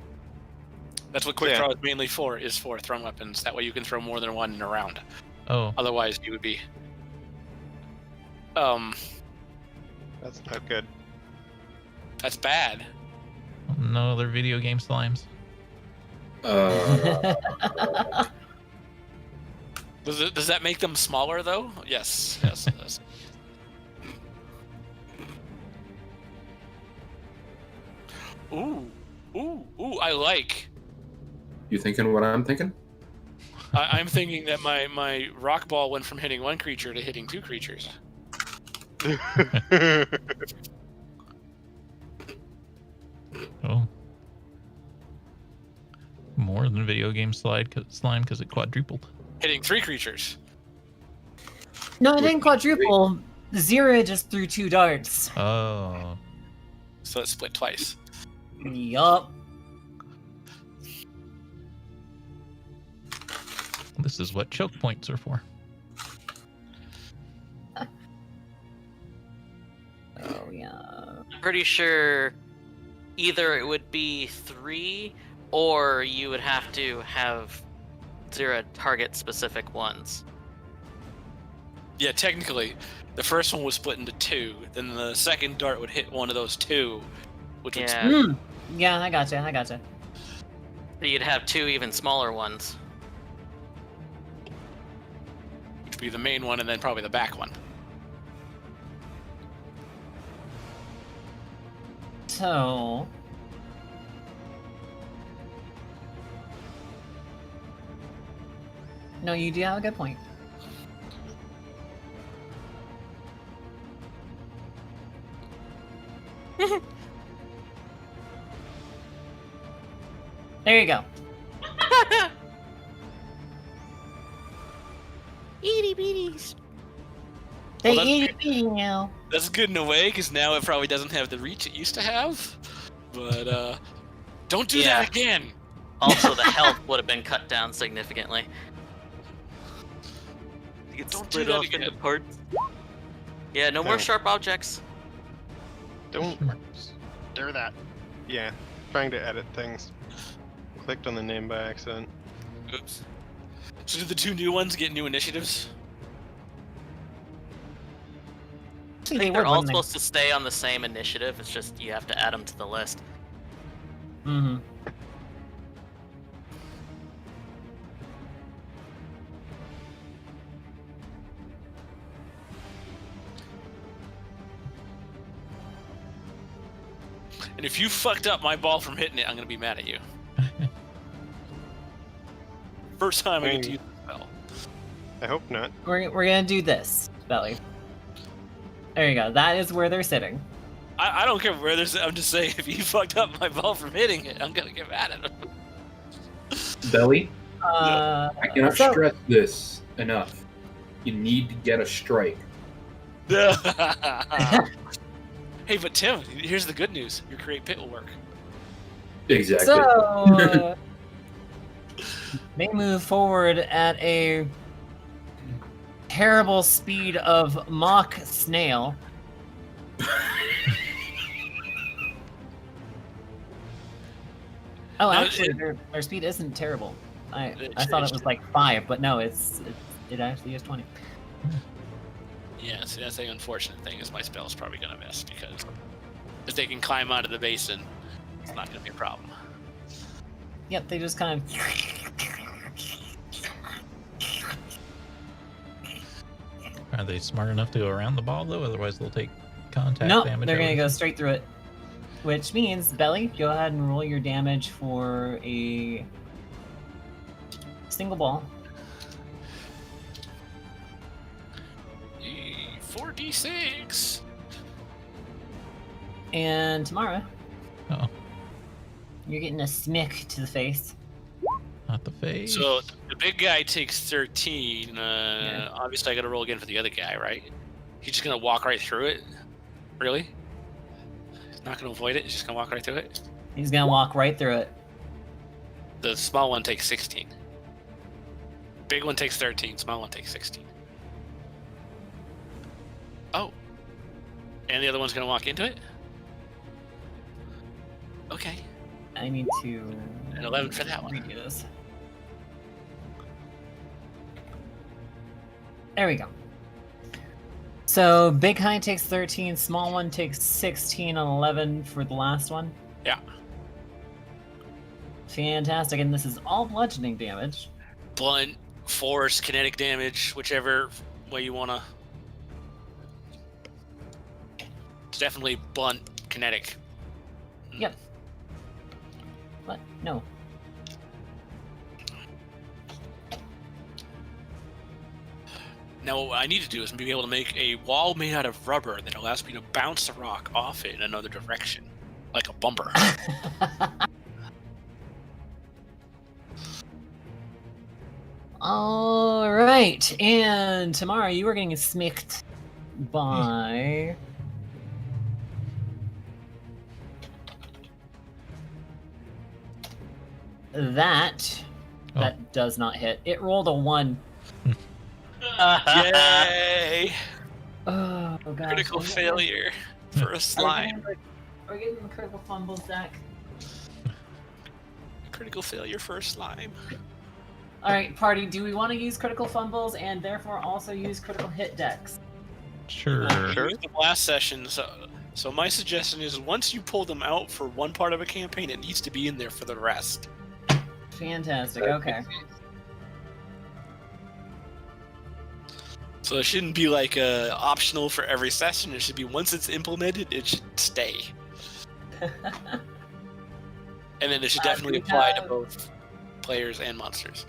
That's what quick Yeah. draw is mainly for, is for throwing weapons. That way you can throw more than one in a round. Oh, Otherwise, you would be. That's not good. That's bad. no other video game slimes. Does that make them smaller though? Yes. Yes. It does. Ooh. I like. You thinking what I'm thinking? I'm thinking that my rock ball went from hitting 1 creature to hitting 2 creatures. Oh. More than video game slime because it quadrupled. Hitting 3 creatures. No, it didn't quadruple. Zero just threw 2 darts. Oh. So it's split twice. Yup. This is what choke points are for. Oh, yeah. I'm pretty sure either it would be 3 or you would have to have 0 target specific ones. Yeah, technically, the first one was split into 2. Then the second dart would hit one of those 2, which would Yeah. Yeah, I gotcha. So you'd have 2 even smaller ones. be the main one and then probably the back one. So... No, you do have a good point. There you go. Itty bitties. They Well, eat it now. That's good in a way, because now it probably doesn't have the reach it used to have. But, don't do Yeah. that again! Also, the health would have been cut down significantly. You get Don't do split that off again. into parts. Yeah, no more No. sharp objects. Don't Smarts. do that. Yeah, trying to edit things. Clicked on the name by accident. Oops. So did the 2 new ones get new initiatives? Actually, I they think were they're all when they- supposed to stay on the same initiative. It's just you have to add them to the list. Mm-hmm. And if you fucked up my ball from hitting it, I'm gonna be mad at you. First time I get to use the spell. I hope not. We're gonna do this, Belly. There you go. That is where they're sitting. I don't care where there's. I'm just saying, if you fucked up my ball from hitting it, I'm gonna get mad at him. Belly, Uh, I cannot so- stress this enough. You need to get a strike. Hey, but Tim, here's the good news: your create pit will work. Exactly. So they move forward at a terrible speed of mock snail. Oh, No, actually, their speed isn't terrible. I It thought it changed. was like 5, but no, it actually is 20. Yeah, see, that's the unfortunate thing is my spell's probably gonna miss because if they can climb out of the basin, it's not gonna be a problem. Yep, they just kind of. Are they smart enough to go around the ball though? Otherwise, they'll take contact Nope, damage. they're I gonna would go assume. straight through it. Which means, Belly, go ahead and roll your damage for a single ball. 4d6. And Tammara, Oh, you're getting a smick to the face. not the face. So the big guy takes 13. Obviously, I got to roll again for the other guy, right? He's just gonna walk right through it. Really? He's not gonna avoid it. He's just gonna walk right through it. He's gonna walk right through it. The small one takes 16. Big one takes 13. Small one takes 16. Oh. And the other one's going to walk into it? Okay. I need to. An 11 for that one. Redo this. There we go. So big high takes 13, small one takes 16 and 11 for the last one. Yeah. Fantastic, and this is all bludgeoning damage. Blunt, force, kinetic damage, whichever way you want to. It's definitely blunt, kinetic. Yep. What? No. Now what I need to do is be able to make a wall made out of rubber that allows me to bounce the rock off it in another direction, like a bumper. All right, and Tammara, you are getting smicked by that. Oh. That does not hit. It rolled a 1. Yay! Oh gosh. Critical failure for a slime. Are we getting the critical fumbles, Zach? Critical failure for a slime. All right, party. Do we want to use critical fumbles and therefore also use critical hit decks? Sure. Sure. The last session. So my suggestion is once you pull them out for one part of a campaign, it needs to be in there for the rest. Fantastic. Okay. So it shouldn't be like optional for every session. It should be once it's implemented, it should stay. And then it should definitely apply to both players and monsters.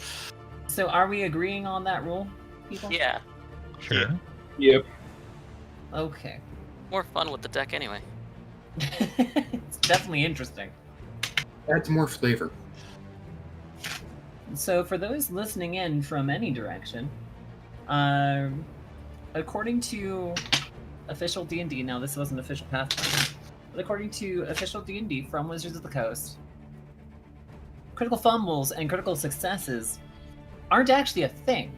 So are we agreeing on that rule, people? Yeah. Sure. Yep. Okay. More fun with the deck anyway. It's definitely interesting. Adds more flavor. So for those listening in from any direction, according to official D&D, now this wasn't official Pathfinder, but according to official D&D from Wizards of the Coast, critical fumbles and critical successes aren't actually a thing.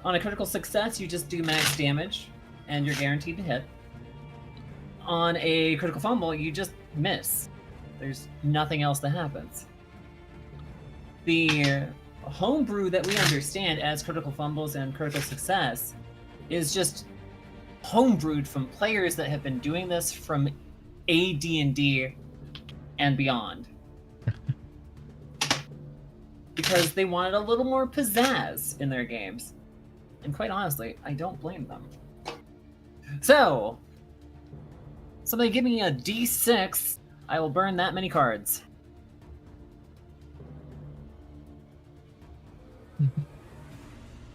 On a critical success, you just do max damage, and you're guaranteed to hit. On a critical fumble, you just miss. There's nothing else that happens. The homebrew that we understand as critical fumbles and critical success is just homebrewed from players that have been doing this from AD&D and beyond. Because they wanted a little more pizzazz in their games. And quite honestly, I don't blame them. So, somebody give me a D6. I will burn that many cards.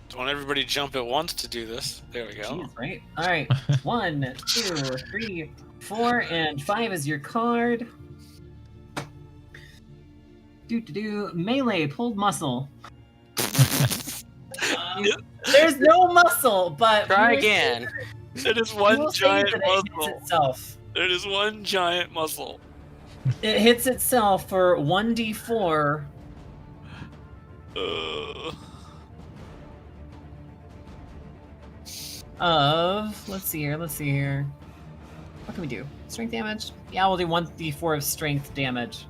Don't want everybody to jump at once to do this. There we go. Jeez, right? All right. 1, 2, 3, 4, and 5 is your card. Melee, pulled muscle. There's no muscle, but Try again. It is one giant It muscle. hits itself. It is one giant muscle. It hits itself for 1d4. Of let's see here. What can we do? Strength damage? Yeah, we'll do 1d4 of strength damage.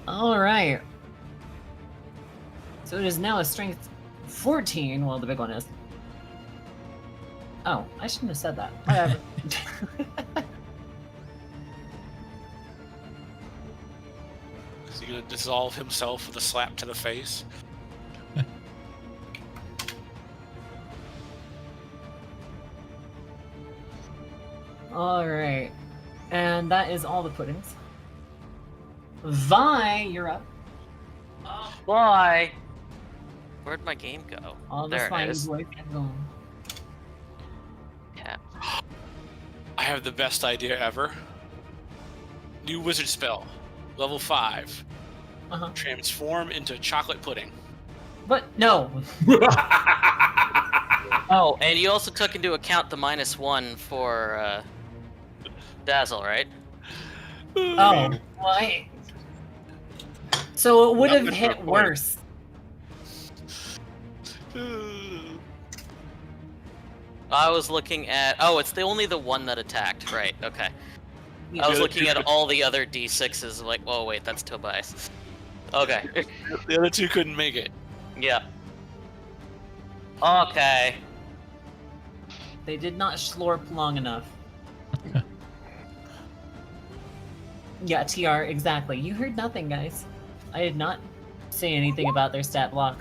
All right. So it is now a strength 14. Well, the big one is. Oh, I shouldn't have said that. Whatever. Is he gonna dissolve himself with a slap to the face? All right, and that is all the puddings. Vi, you're up. Why? Where'd my game go? All the There it fine is. voice is gone. Yeah. I have the best idea ever. New wizard spell, level 5. Uh-huh. Transform into chocolate pudding. But no. Oh, and you also took into account the -1 for Dazzle, right? Oh, why? So it would Not have much hit of a point. worse. I was looking at. Oh, it's only the one that attacked, right? Okay. I was Yeah, looking at all the other D6s, like, oh wait, that's Tobias. Okay. The other two couldn't make it. Yeah. Okay. They did not slurp long enough. Yeah, TR, exactly. You heard nothing, guys. I did not say anything about their stat block.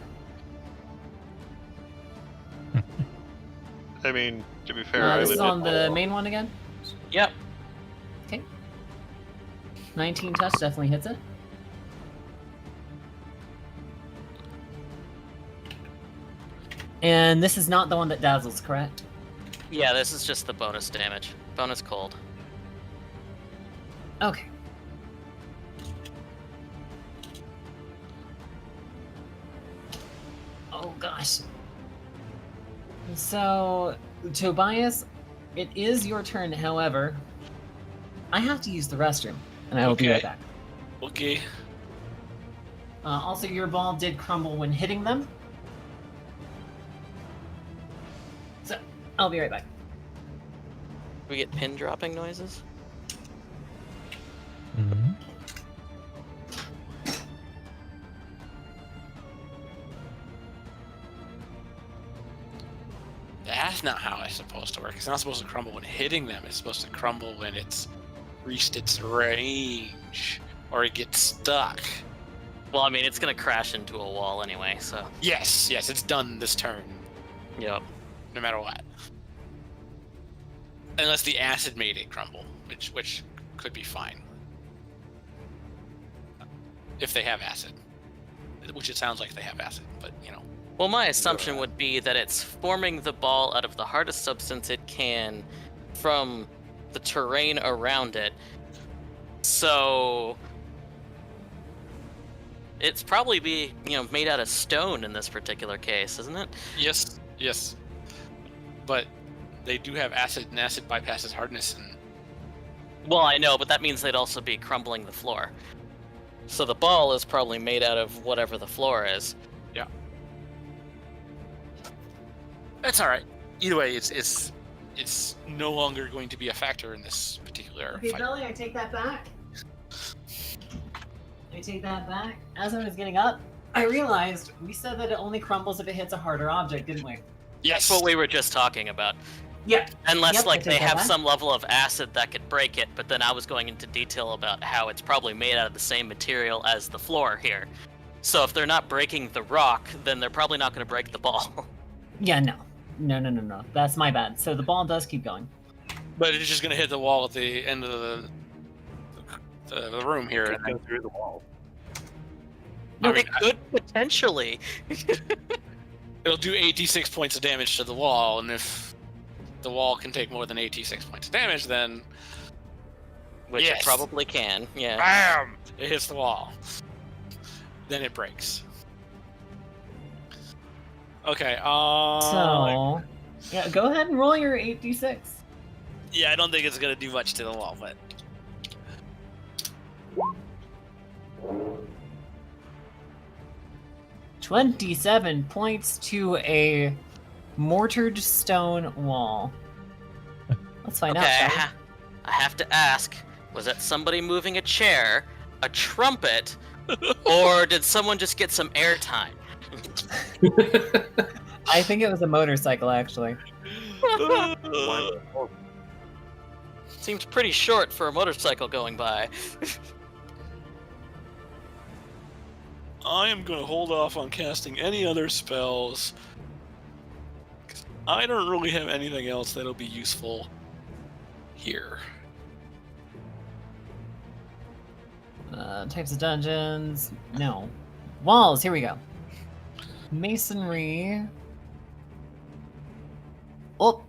I mean, to be fair, I This would. is on the main one again. Yep. 19 touch definitely hits it. And this is not the one that dazzles, correct? Yeah, this is just the bonus damage. Bonus cold. Okay. Oh gosh. So, Tobias, it is your turn. However, I have to use the restroom, and I will be right Okay. back. Okay. Also, your ball did crumble when hitting them. So, I'll be right back. We get pin dropping noises? Mhm. That's not how it's supposed to work. It's not supposed to crumble when hitting them. It's supposed to crumble when it's reached its range, or it gets stuck. Well, I mean, it's gonna crash into a wall anyway, so. Yes, it's done this turn, Yep. no matter what. Unless the acid made it crumble, which could be fine. If they have acid. Which it sounds like they have acid, but you know. Well, my assumption would be that it's forming the ball out of the hardest substance it can from the terrain around it. So it's probably made out of stone in this particular case, isn't it? Yes. But they do have acid, and acid bypasses hardness, and Well, I know, but that means they'd also be crumbling the floor. So the ball is probably made out of whatever the floor is. that's all right. Either way, it's no longer going to be a factor in this particular Okay, fight. Billy, I take that back. I take that back. As I was getting up, I realized we said that it only crumbles if it hits a harder object, didn't we? Yes. That's what we were just talking about. Yeah. Unless, Yep, I like, take they that have back. some level of acid that could break it, but then I was going into detail about how it's probably made out of the same material as the floor here. So if they're not breaking the rock, then they're probably not going to break the ball. Yeah, no. That's my bad. So the ball does keep going. But it's just going to hit the wall at the end of the room here. Could And then, go through the wall. I mean, It could potentially. it'll do 86 points of damage to the wall, and if the wall can take more than 86 points of damage, then Which Yes. it probably can, yeah. BAM! It hits the wall. Then it breaks. Okay, So, yeah, go ahead and roll your 8d6. yeah, I don't think it's gonna do much to the wall, but 27 points to a mortared stone wall. Let's find Okay, out. shall I have to ask, was that somebody moving a chair, a trumpet, or did someone just get some airtime? we? I think it was a motorcycle, actually. Wonderful. Seems pretty short for a motorcycle going by. I am gonna hold off on casting any other spells. 'Cause I don't really have anything else that'll be useful here. Types of dungeons. No. Walls, here we go. Masonry. Oh,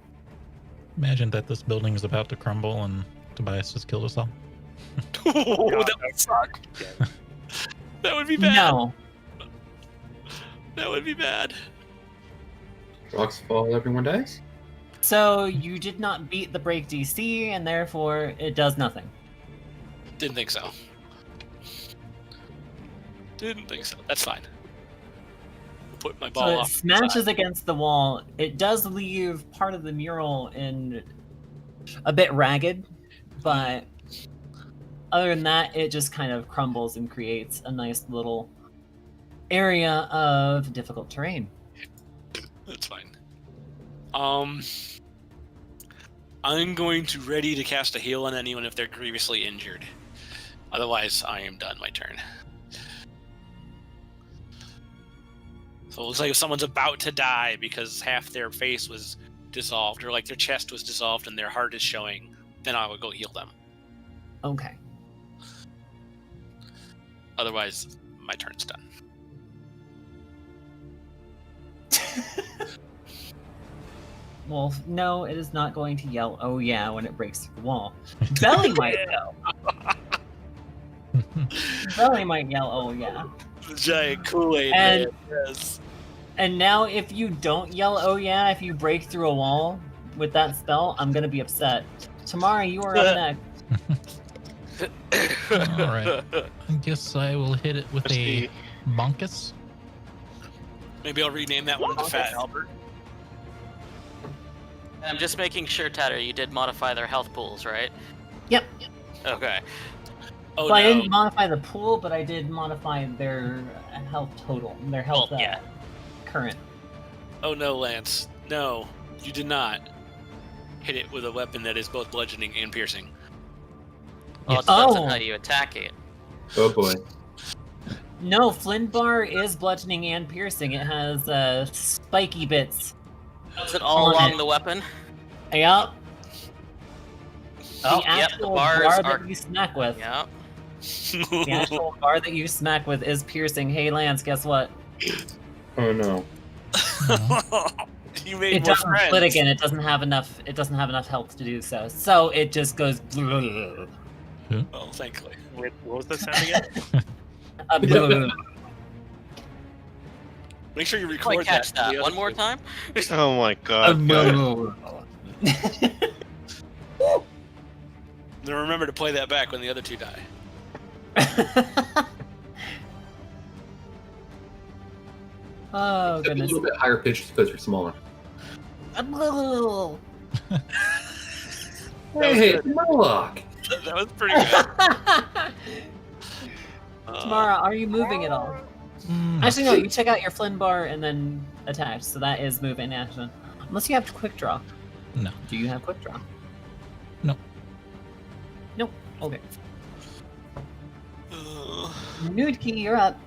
Imagine that this building is about to crumble and Tobias just killed us all. Oh, God, that would suck. That would be bad. no. That would be bad. Rocks fall, everyone dies. So you did not beat the break DC, and therefore it does nothing. Didn't think so. Didn't think so. That's fine. Put my ball So it off. smashes against the wall. It does leave part of the mural in a bit ragged, but other than that, it just kind of crumbles and creates a nice little area of difficult terrain. That's fine. I'm going to ready to cast a heal on anyone if they're grievously injured. Otherwise, I am done my turn. So it looks like if someone's about to die because half their face was dissolved, or like their chest was dissolved and their heart is showing, then I would go heal them. Okay. Otherwise, my turn's done. Well, no, it is not going to yell, oh yeah, when it breaks through the wall. Belly might though. Belly might yell, oh yeah. The giant Kool-Aid And- man, yes. And now if you don't yell, oh yeah, if you break through a wall with that spell, I'm gonna be upset. Tammara, you are up next. Alright. I guess I will hit it with a bonkus. Maybe I'll rename that one to Fat Albert. I'm just making sure, Tatter, you did modify their health pools, right? Yep. Okay. Oh Well, I no. didn't modify the pool, but I did modify their health total, their health Well, yeah. current. Oh no, Lance. No, you did not hit it with a weapon that is both bludgeoning and piercing. Well, it depends Oh. on how you attack it. Oh boy. No, Flint Bar is bludgeoning and piercing. It has spiky bits. Is it all On along it. the weapon? Yep. Oh, The yep, the actual bars bar are... that you smack with. Yeah. The actual bar that you smack with is piercing. Hey, Lance, guess what? Oh no. You made It more doesn't friends. split again. It doesn't have enough. It doesn't have enough health to do so. So it just goes. Oh, thankfully. Wait, what was the sound again? Make sure you Can record I catch that. that one more time? Oh my god. guys. Then remember to play that back when the other two die. Oh Except a goodness. little bit higher pitched because you're smaller. Hey, it's Murloc! That was pretty good. Tamara, are you moving at all? Actually, no. You check out your Flynn bar and then attach. So that is move in action. Unless you have quick draw. No. Do you have quick draw? No. Nope. Okay. Uh, Nude Key, you're up.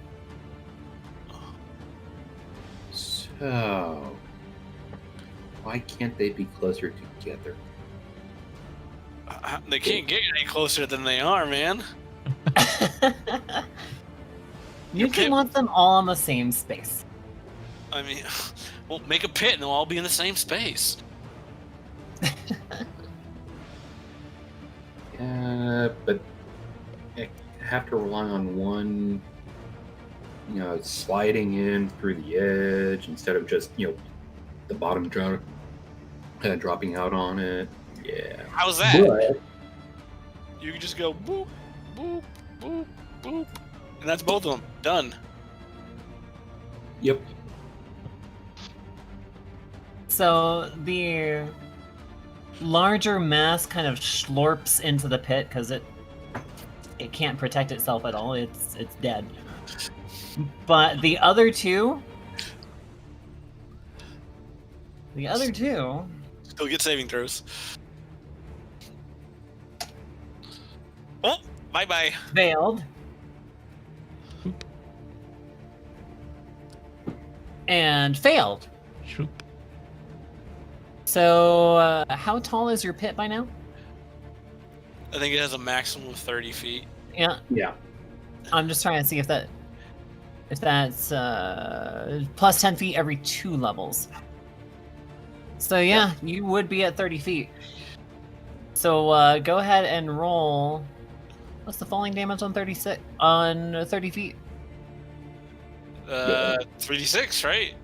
So, why can't they be closer together? they can't get any closer than they are, man. Nude Key Okay. wants them all in the same space. I mean, well, make a pit and they'll all be in the same space. Yeah, but I have to rely on one, sliding in through the edge instead of just, the bottom dropping out on it. Yeah. How's that? But, You can just go boop, boop, boop, boop. And that's both of them. Done. yep. So the larger mass kind of slurps into the pit because it can't protect itself at all. It's dead. But the other two Still get saving throws. Oh, bye-bye. failed. And failed. Shoop. So, how tall is your pit by now? I think it has a maximum of 30 feet. Yeah, Yeah. I'm just trying to see if that's plus 10 feet every 2 levels. So yeah, you would be at 30 feet. So go ahead and roll. What's the falling damage on 30 feet? 3d6, right?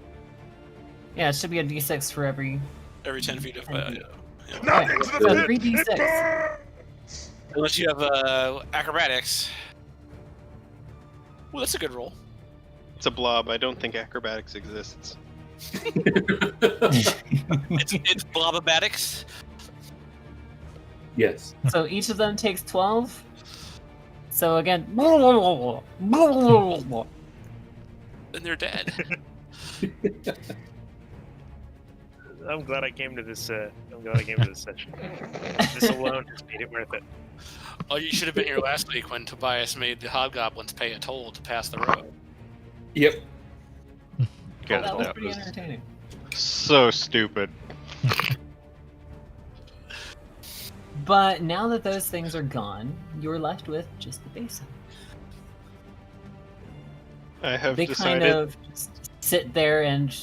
Yeah, it should be a d6 for every Every 10 feet of. 10 feet. Yeah. Alright, so 3d6. Unless you have acrobatics. Well, that's a good roll. It's a blob. I don't think acrobatics exists. It's blobabatics. Yes. So each of them takes 12. So again, Then they're dead. I'm glad I came to this. I'm glad I came to this session. This alone has made it worth it. Oh, you should have been here last week when Tobias made the hobgoblins pay a toll to pass the road. Yep. God, that was that pretty was entertaining. so stupid. But now that those things are gone, you're left with just the basin. I have They decided. kind of just sit there and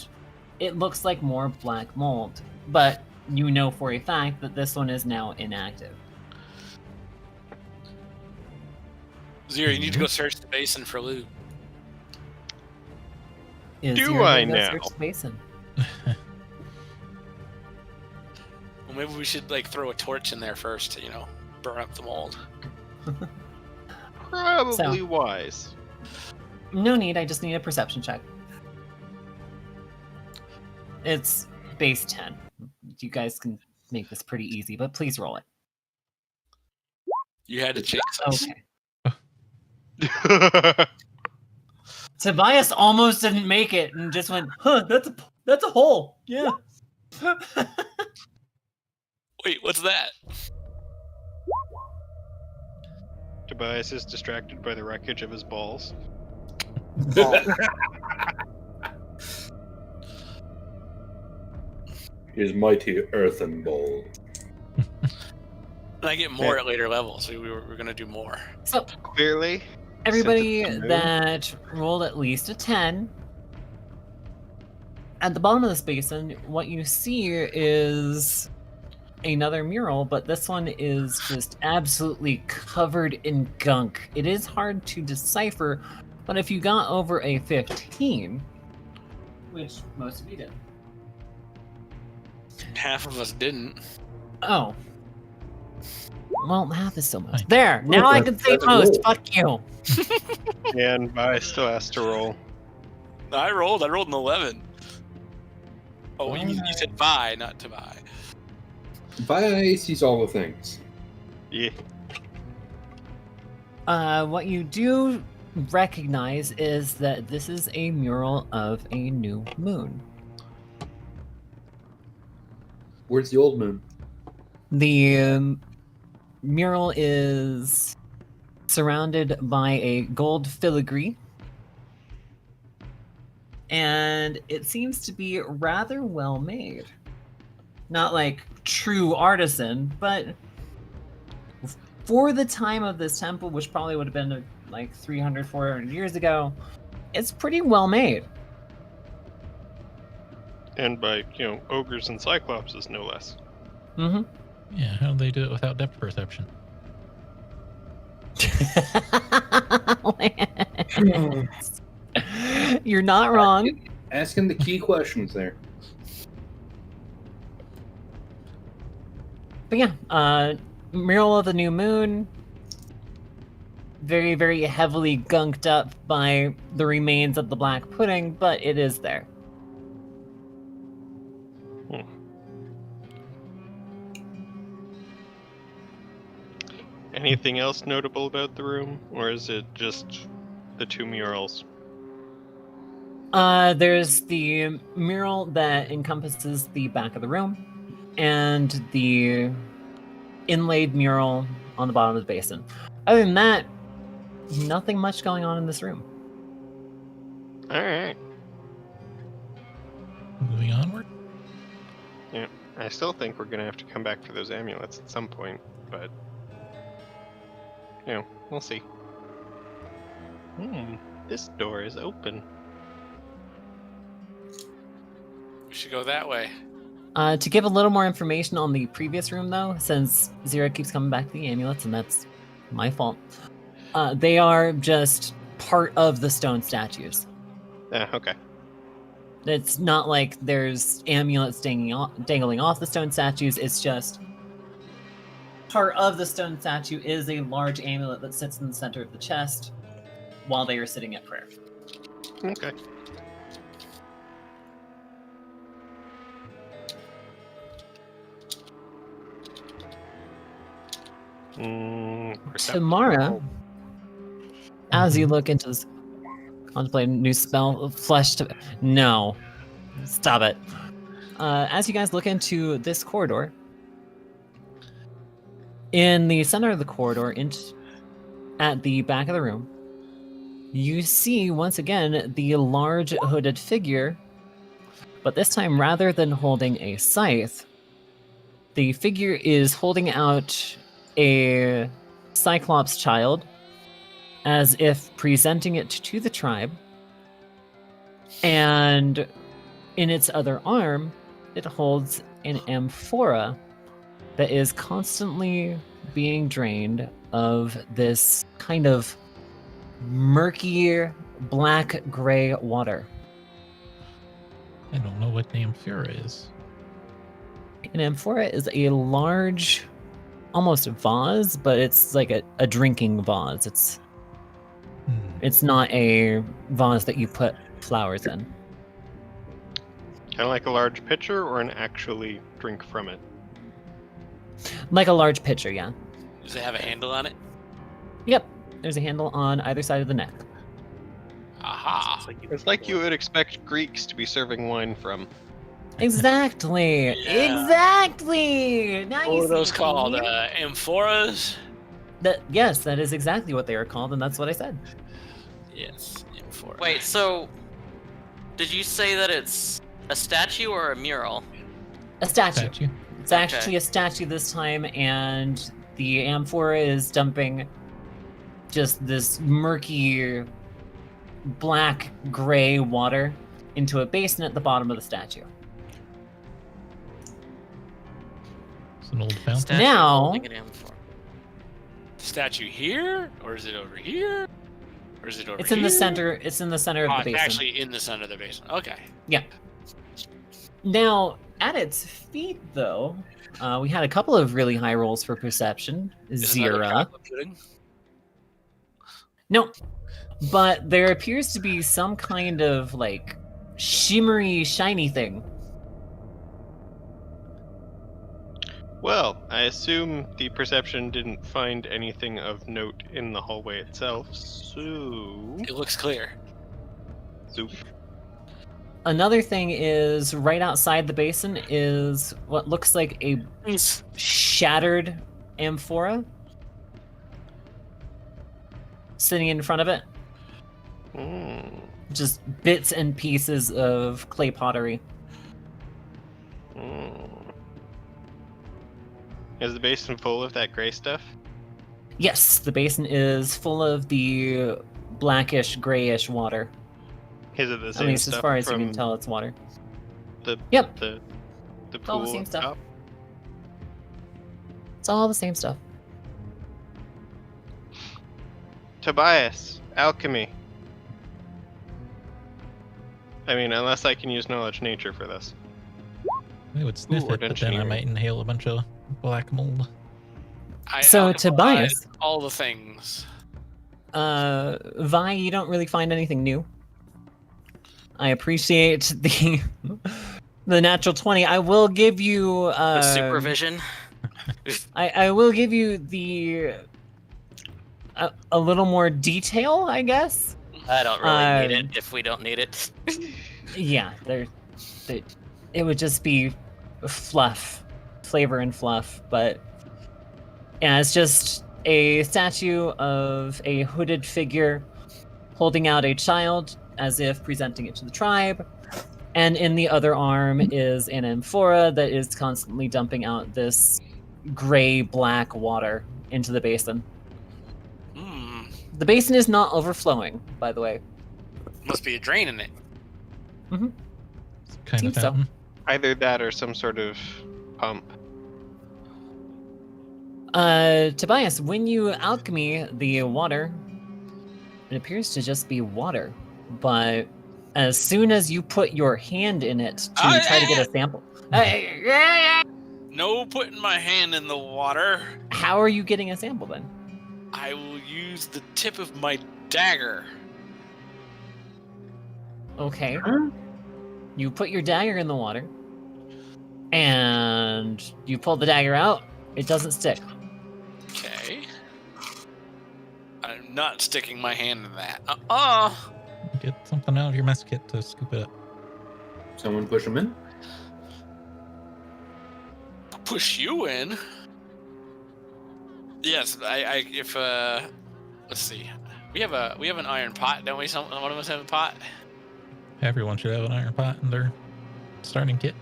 it looks like more black mold. But you know for a fact that this one is now inactive. Zero, you need to go search the basin for loot. Is Do your I go now? search the basin? Well, maybe we should like throw a torch in there first to, burn up the mold. Probably So. wise. No need, I just need a perception check. It's base 10. You guys can make this pretty easy, but please roll it. You had to chase us. Okay. Tobias almost didn't make it and just went, huh, that's a hole. Yeah. Wait, what's that? Tobias is distracted by the wreckage of his balls. His mighty earthen ball. And I get more at later levels. We're going to do more. So Clearly, everybody Sent it to the moon. that rolled at least a 10, at the bottom of this basin, what you see is another mural, but this one is just absolutely covered in gunk. It is hard to decipher, but if you got over a 15, which most of you did. Half of us didn't. Oh. Well, half is so much. Fine. There! Now I can say That's a most. roll. Fuck you. and I still has to roll. I rolled an 11. Oh, you said buy, not to buy. Vi sees all the things. Yeah. What you do recognize is that this is a mural of a new moon. Where's the old moon? The mural is surrounded by a gold filigree, and it seems to be rather well made. Not like true artisan, but for the time of this temple, which probably would have been like 300, 400 years ago, it's pretty well made. And by, ogres and cyclopses, no less. Mm-hmm. Yeah, how do they do it without depth perception? You're not wrong. Asking the key questions there. But yeah, mural of the new moon. Very, very heavily gunked up by the remains of the black pudding, but it is there. Anything else notable about the room, or is it just the two murals? There's the mural that encompasses the back of the room, and the inlaid mural on the bottom of the basin. Other than that, nothing much going on in this room. All right. Moving onward. I still think we're gonna have to come back for those amulets at some point, but we'll see. This door is open. We should go that way. To give a little more information on the previous room, though, since Zero keeps coming back to the amulets, and that's my fault, they are just part of the stone statues. Okay. It's not like there's amulets dangling off the stone statues. It's just part of the stone statue is a large amulet that sits in the center of the chest while they are sitting at prayer. Okay. Perception. Tammara, as you look into this, contemplate a new spell, flesh to... No. Stop it. As you guys look into this corridor, in the center of the corridor, at the back of the room, you see once again the large hooded figure, but this time rather than holding a scythe, the figure is holding out a Cyclops child as if presenting it to the tribe, and in its other arm, it holds an amphora that is constantly being drained of this kind of murky, black-gray water. I don't know what the amphora is. An amphora is a large, almost vase, but it's like a drinking vase. It's not a vase that you put flowers in. Kind of like a large pitcher, or an actually drink from it. Like a large pitcher, yeah. Does it have a handle on it? Yep. There's a handle on either side of the neck. Aha! It's like you would expect Greeks to be serving wine from. Exactly. Yeah. Exactly. Now What you are those see called? me. Amphoras? Yes, that is exactly what they are called, and that's what I said. Yes, amphora. Wait, so did you say that it's a statue or a mural? A statue. Statue. It's actually a statue this time, and the amphora is dumping just this murky, black-gray water into a basin at the bottom of the statue. It's an old fountain. Statue Now- holding an amphora. Statue here? Or is it over here? Or is it over It's in the here? center. It's in the center of Oh, the it's basin. actually in the center of the basin. Okay. Now, at its feet, though, we had a couple of really high rolls for perception. Isn't that a Zira. chocolate pudding? No, but there appears to be some kind of like shimmery, shiny thing. Well, I assume the perception didn't find anything of note in the hallway itself, so... It looks clear. Zoop. Another thing is right outside the basin is what looks like a shattered amphora sitting in front of it. Mm. Just bits and pieces of clay pottery. Mm. Is the basin full of that gray stuff? Yes, the basin is full of the blackish, grayish water. Is it the At same least stuff as far as you from can tell, it's water. the Yep. the all the pool same up stuff. top? It's all the same stuff. Tobias, alchemy. I mean, unless I can use knowledge nature for this. I would sniff Ooh, or it, but then I engineering. might inhale a bunch of black mold. So, alchemize Tobias. all the things. Vi, you don't really find anything new. I appreciate the natural 20. I will give you The supervision. I will give you the a little more detail, I guess. I don't really need Um, it if we don't need it. Yeah, it would just be fluff, flavor and fluff, but yeah, it's just a statue of a hooded figure holding out a child as if presenting it to the tribe, and in the other arm is an amphora that is constantly dumping out this gray-black water into the basin. Hmm. The basin is not overflowing, by the way. Must be a drain in it. It's kind Seems of so. fountain. Either that or some sort of pump. Tobias, when you alchemy the water, it appears to just be water, but as soon as you put your hand in it to try to get a sample. No putting my hand in the water. How are you getting a sample then? I will use the tip of my dagger. Okay. Huh? You put your dagger in the water, and you pull the dagger out. It doesn't stick. Okay. I'm not sticking my hand in that. Get something out of your mess kit to scoop it up. Someone push him in. Push you in. Yes, if let's see. We have an iron pot, don't we? One of us have a pot. Everyone should have an iron pot in their starting kit.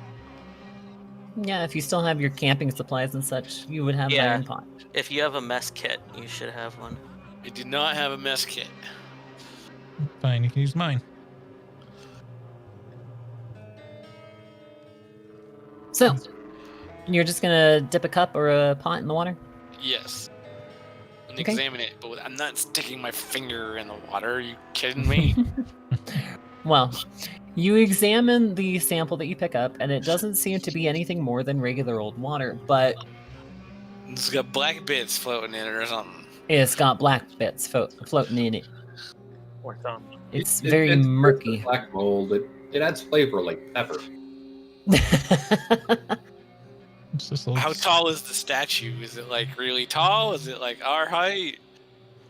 Yeah, if you still have your camping supplies and such, you would have an Yeah. iron pot. If you have a mess kit, you should have one. I do not have a mess kit. Fine, you can use mine. So, you're just gonna dip a cup or a pot in the water? Yes. And Okay. examine it, but I'm not sticking my finger in the water. Are you kidding me? Well, you examine the sample that you pick up, and it doesn't seem to be anything more than regular old water, but It's got black bits floating in it or something. it's got black bits floating in it. Or thumb. It's very murky. Black mold. It adds flavor like pepper. It's just a little... How tall is the statue? Is it like really tall? Is it like our height?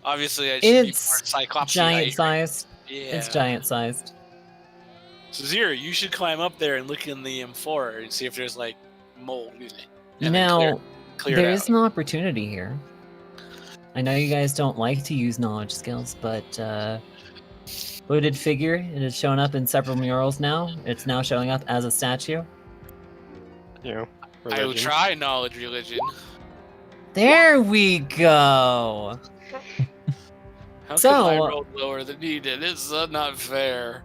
Obviously, I should be more It's Cyclops giant height. sized. Yeah. It's giant sized. So Zero, you should climb up there and look in the amphora and see if there's like mold in it. And then Now, clear there it is out. an opportunity here. I know you guys don't like to use knowledge skills, but hooded figure, it has shown up in several murals now. It's now showing up as a statue. You know, I will religion. try knowledge religion. There we go. How So- come I rolled lower than he did? It's not fair.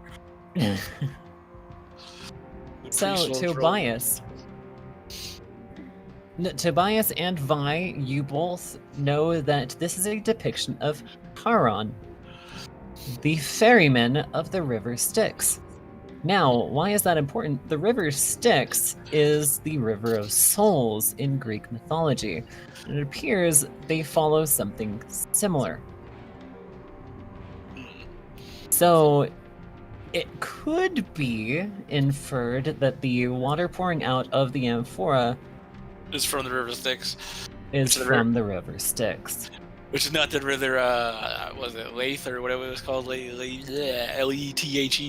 So, Priest rolls Tobias. Tobias and Vi, you both know that this is a depiction of Charon, the ferryman of the River Styx. Now, why is that important? The River Styx is the River of Souls in Greek mythology. And it appears they follow something similar. So, it could be inferred that the water pouring out of the amphora It's from the River Styx, is It's the from the River Styx. which is not the river. Was it Leith or whatever it was called? Lethe,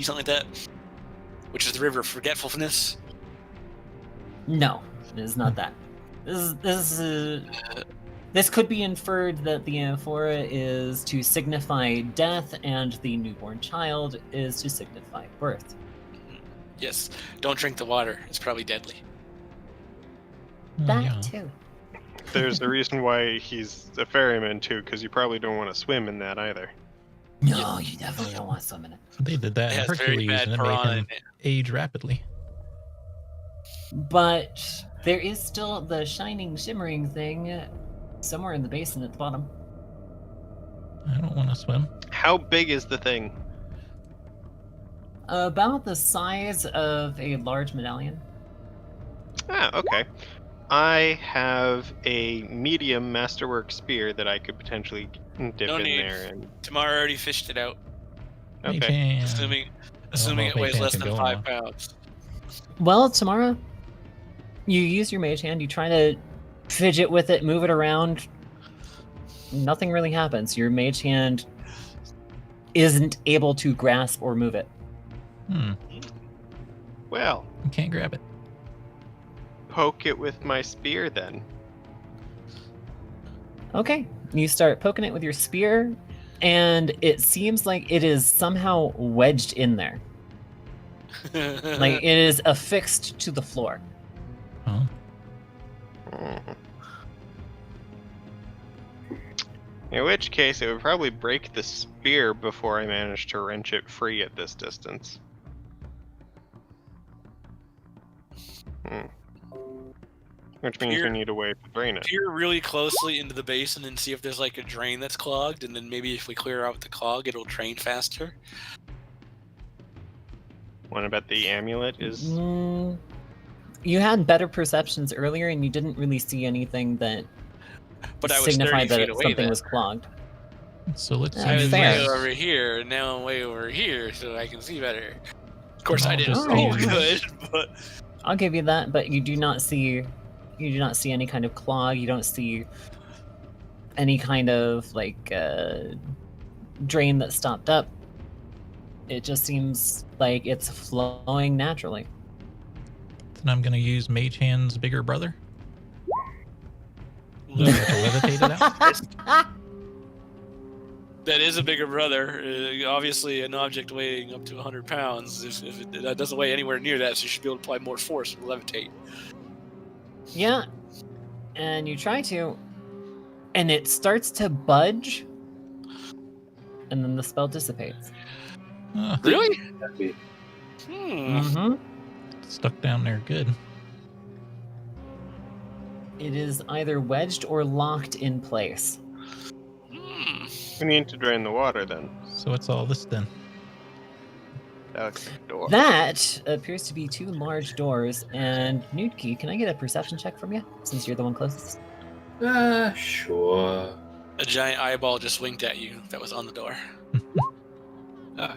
something like that. Which is the river of forgetfulness. No, it is not that. This could be inferred that the amphora is to signify death and the newborn child is to signify birth. Yes. Don't drink the water. It's probably deadly. That Yeah. too. There's a reason why he's a ferryman too, because you probably don't want to swim in that either. No, you definitely don't want to swim in it. They did that It in has very Hercules, bad and it made piranha him in it. age rapidly. But there is still the shining, shimmering thing somewhere in the basin at the bottom. I don't want to swim. How big is the thing? About the size of a large medallion. Ah, okay. I have a medium masterwork spear that I could potentially dip No in need. there and. Tamara already fished it out. Hey, Okay. Chan. Assuming know it if weighs Chan less can than go 5 on. pounds. Well, Tammara, you use your mage hand, you try to fidget with it, move it around. Nothing really happens. Your mage hand isn't able to grasp or move it. Well, You can't grab it. poke it with my spear then. Okay, you start poking it with your spear, and it seems like it is somehow wedged in there. Like it is affixed to the floor. Huh? Mhm. In which case, it would probably break the spear before I manage to wrench it free at this distance. Which means we Peer- need a way to drain it. Peer really closely into the basin and see if there's like a drain that's clogged, and then maybe if we clear out the clog, it'll drain faster. What about the amulet? Is You had better perceptions earlier, and you didn't really see anything that But I was 30 signified feet that away something then. was clogged. So let's I I was use... fair. way over here, and now I'm way over here, so I can see better. Of course, I I'll didn't just roll use- good, but I'll give you that, but you do not see any kind of clog. You don't see any kind of like drain that stopped up. It just seems like it's flowing naturally. Then I'm gonna use Mage Hand's bigger brother. To levitate it out. that is a bigger brother. Obviously, an object weighing up to 100 pounds. If that doesn't weigh anywhere near that, so you should be able to apply more force and levitate. Yeah, and you try to, and it starts to budge, and then the spell dissipates. Really? That'd be- Mm-hmm. Stuck down there good. It is either wedged or locked in place. we need to drain the water then? So what's all this then? That's the door. That appears to be 2 large doors, and Nutki, can I get a perception check from you, since you're the one closest? Sure. A giant eyeball just winked at you that was on the door.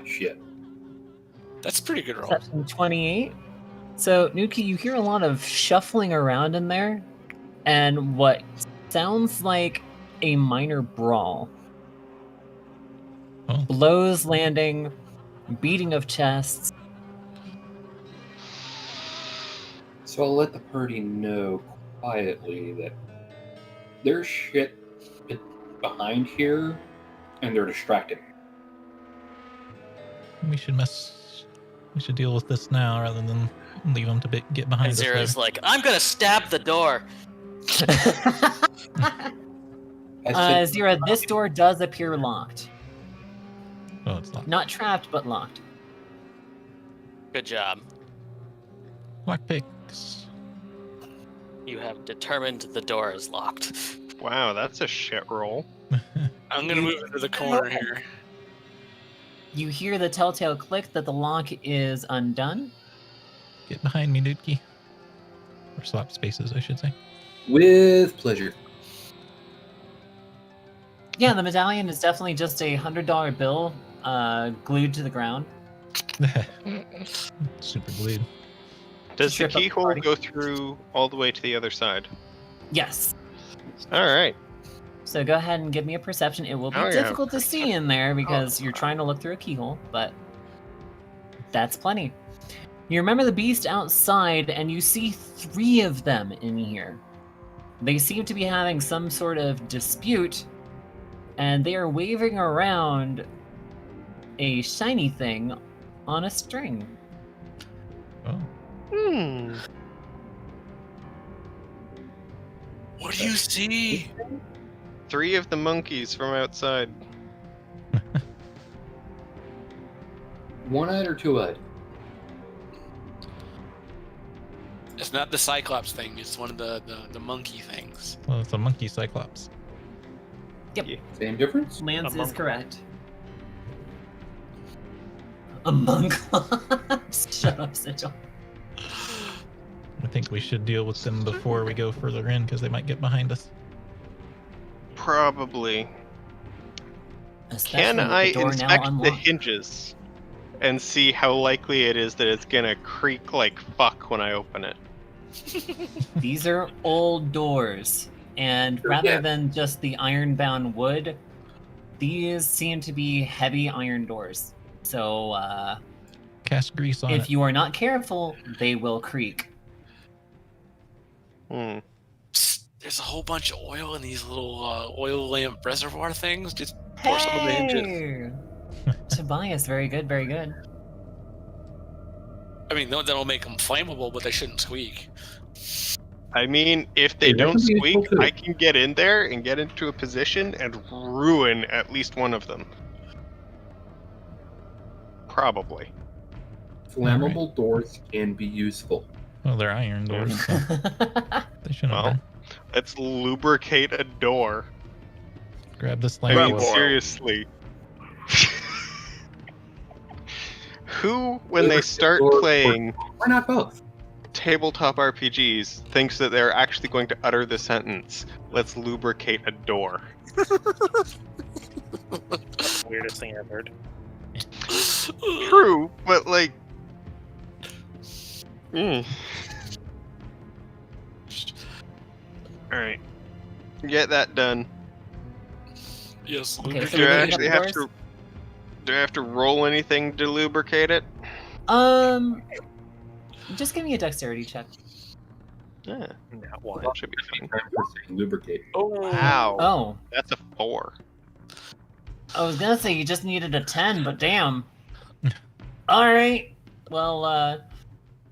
Shit. That's a pretty good roll. Perception 28. So, Nutki, you hear a lot of shuffling around in there, and what sounds like a minor brawl. Oh, Blows landing, beating of chests. So I'll let the party know quietly that there's shit behind here, and they're distracted. we should deal with this now rather than leave them to get behind And us. Zera's later. like, I'm gonna stab the door. I said, Zira, this door does appear locked. Oh, it's locked. Not trapped, but locked. Good job. Lockpicks. You have determined the door is locked. Wow, that's a shit roll. I'm gonna move into the corner here. You hear the telltale click that the lock is undone. Get behind me, Nutki. Or swap spaces, I should say. with pleasure. Yeah, the medallion is definitely just a $100 bill glued to the ground. Super glued. Does the Trip up the keyhole party. go through all the way to the other side? Yes. All right. So go ahead and give me a perception. It will be Oh, yeah. difficult to see in there because you're trying to look through a keyhole, but that's plenty. You remember the beast outside, and you see 3 of them in here. They seem to be having some sort of dispute, and they are waving around a shiny thing on a string. Oh. Hmm. What do you see? 3 of the monkeys from outside. One-eyed or two-eyed? It's not the Cyclops thing. It's one of the monkey things. Well, it's a monkey cyclops. Same difference? Lance is monk. correct. A monk. Shut up, Sigil. I think we should deal with them before we go further in because they might get behind us. Probably. Especially Can with the I door now inspect the unlocked. hinges and see how likely it is that it's gonna creak like fuck when I open it? These are old doors, and rather Yeah. than just the iron-bound wood, these seem to be heavy iron doors. So, Cast grease on if it. you are not careful, they will creak. Hmm. Psst, there's a whole bunch of oil in these little oil lamp reservoir things. Just pour some of the hinges. Hey! Tobias, very good, very good. I mean, that'll make them flammable, but they shouldn't squeak. I mean, if they Hey, that don't could be squeak, useful too. I can get in there and get into a position and ruin at least one of them. Probably. Flammable doors can be useful. Well, they're iron doors, so they shouldn't Well, burn. let's lubricate a door. Grab this I mean, lamp. seriously. Who, when they start playing Why not both? tabletop RPGs, thinks that they're actually going to utter the sentence, "Let's lubricate a door"? That's the weirdest thing I've heard. True, but like... Alright. Get that done. Yes. Okay, so Do I we're actually looking have at the to... Do I have to roll anything to lubricate it? Just give me a dexterity check. Yeah, Not one. that should be fine. Lubricate. Oh. Wow, Oh, that's a 4. I was gonna say you just needed a 10, but damn. All right. Well,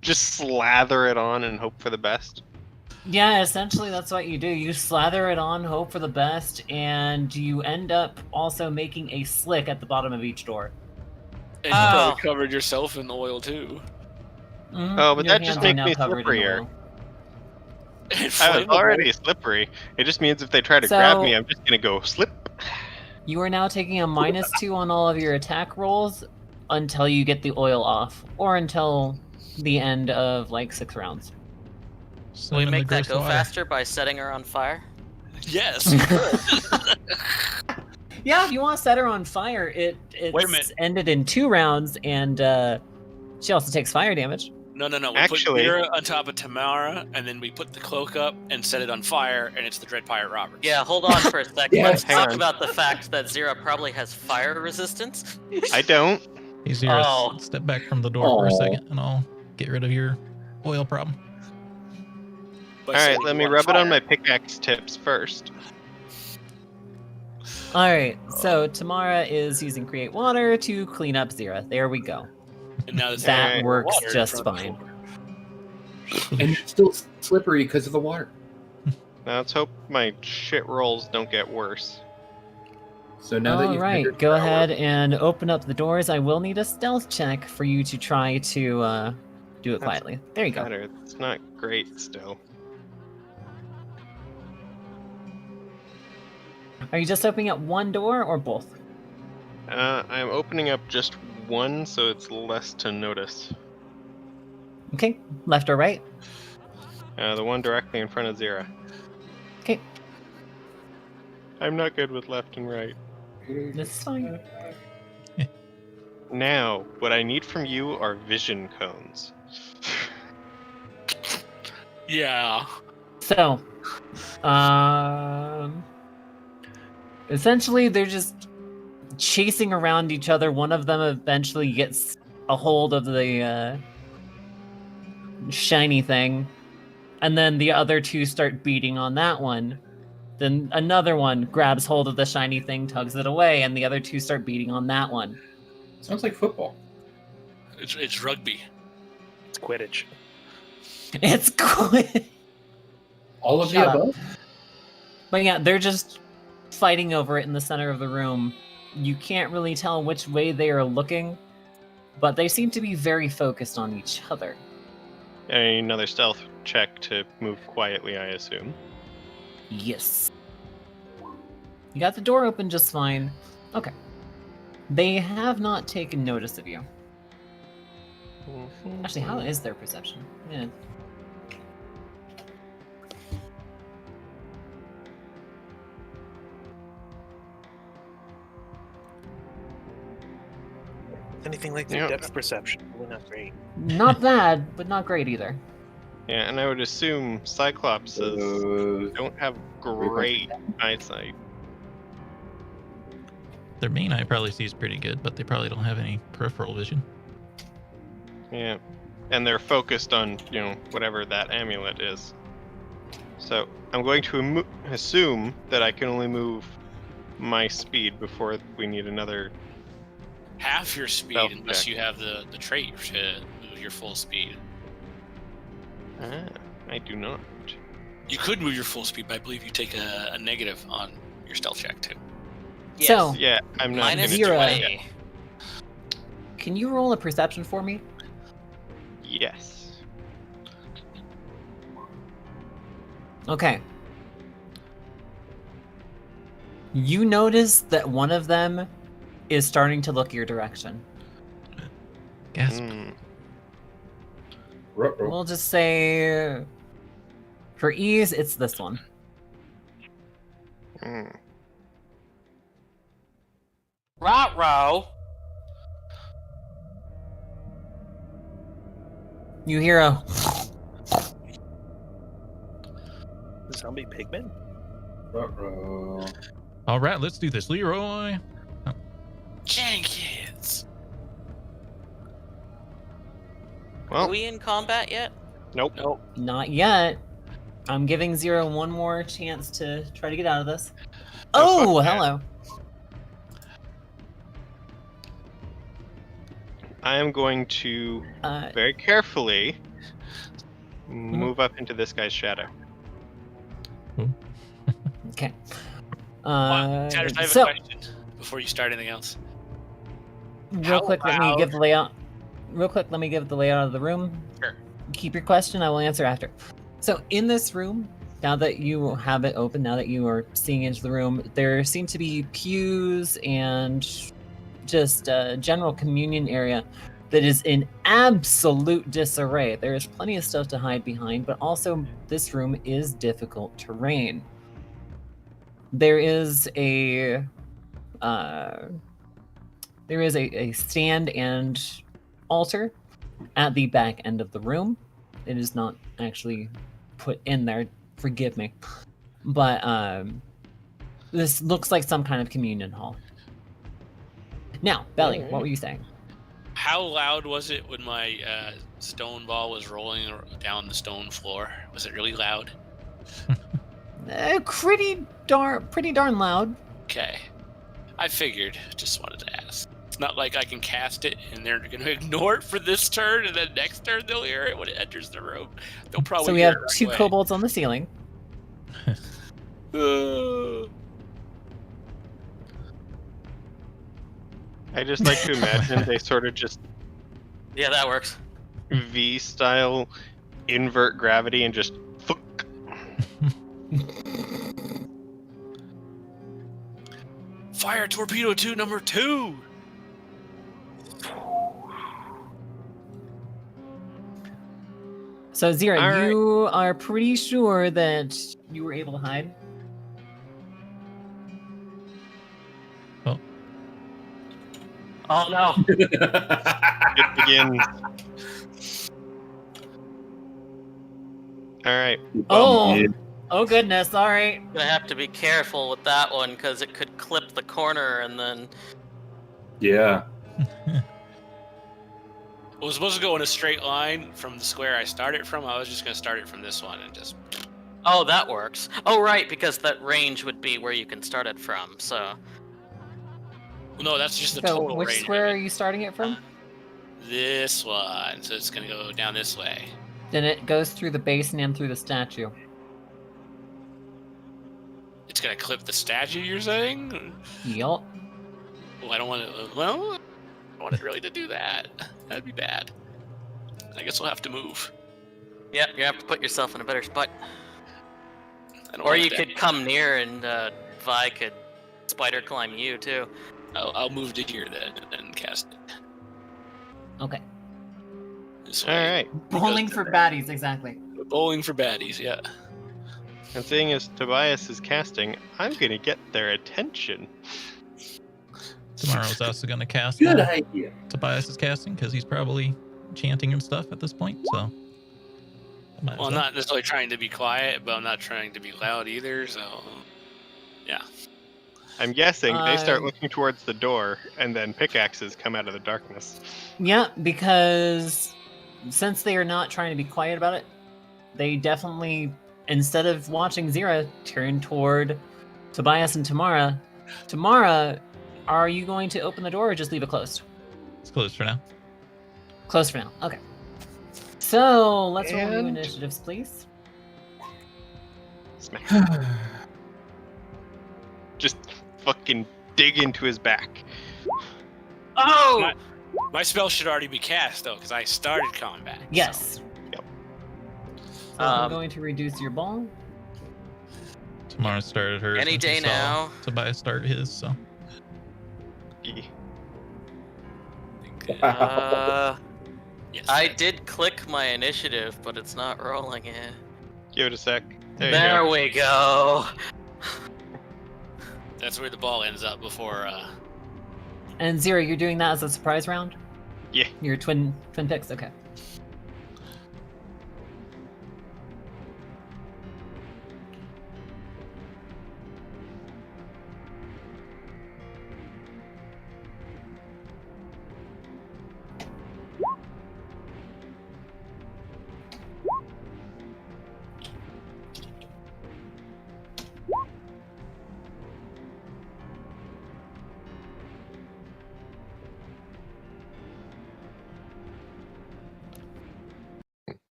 Just slather it on and hope for the best. yeah, essentially that's what you do. You slather it on, hope for the best, and you end up also making a slick at the bottom of each door. And you probably covered yourself in oil too. Mhm, Oh, but your that just hands are makes now me covered in slipperier. oil. I was Flammable. already slippery. It just means if they try to grab So- me, I'm just gonna go slip. You are now taking a -2 on all of your attack rolls until you get the oil off, or until the end of like 6 rounds. Can we Swim in the make that gross go water. faster by setting her on fire? Yes. Yeah, if you want to set her on fire, it's Wait a minute. ended in 2 rounds, and she also takes fire damage. No. We Actually- put Mira on top of Tammara, and then we put the cloak up and set it on fire, and it's the Dread Pirate Roberts. Yeah, hold on for a second. Yeah, Let's hang talk on. about the fact that Zira probably has fire resistance. I don't. He's here. Oh. Step back from the door for a Aw. second, and I'll get rid of your oil problem. By All right, setting let you me on rub it on fire. my pickaxe tips first. All right, so Tammara is using Create Water to clean up Zira. There we go. And now there's That more works water in just front of the fine. floor. And it's still slippery because of the water. Now let's hope my shit rolls don't get worse. So now that All you've right, measured go power- ahead and open up the doors. I will need a stealth check for you to try to do it That's quietly. There you go. Better. It's not great still. Are you just opening up one door or both? I'm opening up just one, so it's less to notice. Okay, left or right? The one directly in front of Zira. Okay, I'm not good with left and right. this is fine. Now, what I need from you are vision cones. Yeah. So, essentially they're just chasing around each other. One of them eventually gets a hold of the shiny thing, and then the other two start beating on that one. Then another one grabs hold of the shiny thing, tugs it away, and the other two start beating on that one. Sounds like football. It's rugby. It's Quidditch. It's quick. All of Shut the up. above? But yeah, they're just fighting over it in the center of the room. You can't really tell which way they are looking, but they seem to be very focused on each other. Another stealth check to move quietly, I assume. Yes. You got the door open just fine. Okay. They have not taken notice of you. Actually, how is their perception? Yeah. It's anything like their Yeah. depth perception. Really not great. Not bad, but not great either. Yeah, and I would assume Cyclopses don't have great eyesight. Their main eye probably sees pretty good, but they probably don't have any peripheral vision. Yeah, and they're focused on, whatever that amulet is. So I'm going to assume that I can only move my speed before we need another. Half your speed Stealth unless check. you have the trait to move your full speed. I do not. You could move your full speed, but I believe you take a negative on your stealth check too. So, Yeah, I'm not Minus gonna do Zira. that yet. 20. can you roll a perception for me? Yes. Okay. You notice that one of them is starting to look your direction. Gasp. Ruh-roh. We'll just say, for ease, it's this one. Row. You hear a Zombie pigmen? Ruh-roh. All right, let's do this, Leroy. Jenkins. Are Well, we in combat yet? nope. not yet. I'm giving Zero one more chance to try to get out of this. Oh, fuck that. hello. I am going to Uh, very carefully move up into this guy's shadow. okay. Tatters, I have So, a question before you start anything else. real How quick, let me loud- give the layout. Real quick, let me give the layout of the room. Sure. Keep your question. I will answer after. So, in this room, now that you have it open, now that you are seeing into the room, there seem to be pews and just a general communion area that is in absolute disarray. There is plenty of stuff to hide behind, but also this room is difficult terrain. There is a stand and altar at the back end of the room. It is not actually put in there, forgive me. But this looks like some kind of communion hall. Now, Belly, what were you saying? How loud was it when my stone ball was rolling down the stone floor? Was it really loud? Pretty darn loud. Okay. I figured. Just wanted to ask. It's not like I can cast it and they're going to ignore it for this turn, and then next turn they'll hear it when it enters the room. They'll probably So we hear have it right two away. kobolds on the ceiling. I just like to imagine they sort of just Yeah, that works. V-style invert gravity and just fuck. Fire torpedo 2 number 2. So Zira, All right. you are pretty sure that you were able to hide? Oh no. It begins. All right. Oh, Yeah. oh goodness! All right. Gonna have to be careful with that one because it could clip the corner and then. Yeah. It was supposed to go in a straight line from the square I started from. I was just going to start it from this one and just... Oh, that works. Oh, right, because that range would be where you can start it from. So. No, that's just the So total which range. square are you starting it from? This one. So it's going to go down this way. Then it goes through the basin and through the statue. It's going to clip the statue, you're saying? Yup. Well, I don't want to... Well, I wanted really to do that. That'd be bad. I guess we'll have to move. Yep, you have to put yourself in a better spot. I don't Or like you that. could come near and Vi could spider climb you too. I'll move to here then and cast it. Okay. This All way. right. Bowling for baddies, exactly. Bowling for baddies, yeah. And seeing as Tobias is casting, I'm gonna get their attention. Tomorrow's also going to cast. Good while idea. Tobias is casting because he's probably chanting and stuff at this point. So. Might as Well, I'm not necessarily trying to be quiet, but I'm not trying to be loud either, so... Yeah. I'm guessing they start Um, looking towards the door, and then pickaxes come out of the darkness. Yeah, because since they are not trying to be quiet about it, they definitely, instead of watching Zira, turn toward Tobias and Tammara. Tammara, are you going to open the door or just leave it closed? It's closed for now. Closed for now. Okay. So let's roll new And- initiatives, please. Smack. Just fucking dig into his back. Oh! My spell should already be cast, though, because I started combat. so- Yes. Yep. So I'm Um, going to reduce your ball. Tomorrow started hers. Any and she day saw now. Tobias started his, so. E. Yes. I did click my initiative, but it's not rolling it. Give it a sec. There you There go. we go. That's where the ball ends up before. And Zero, you're doing that as a surprise round? Yeah. Your twin picks? Okay.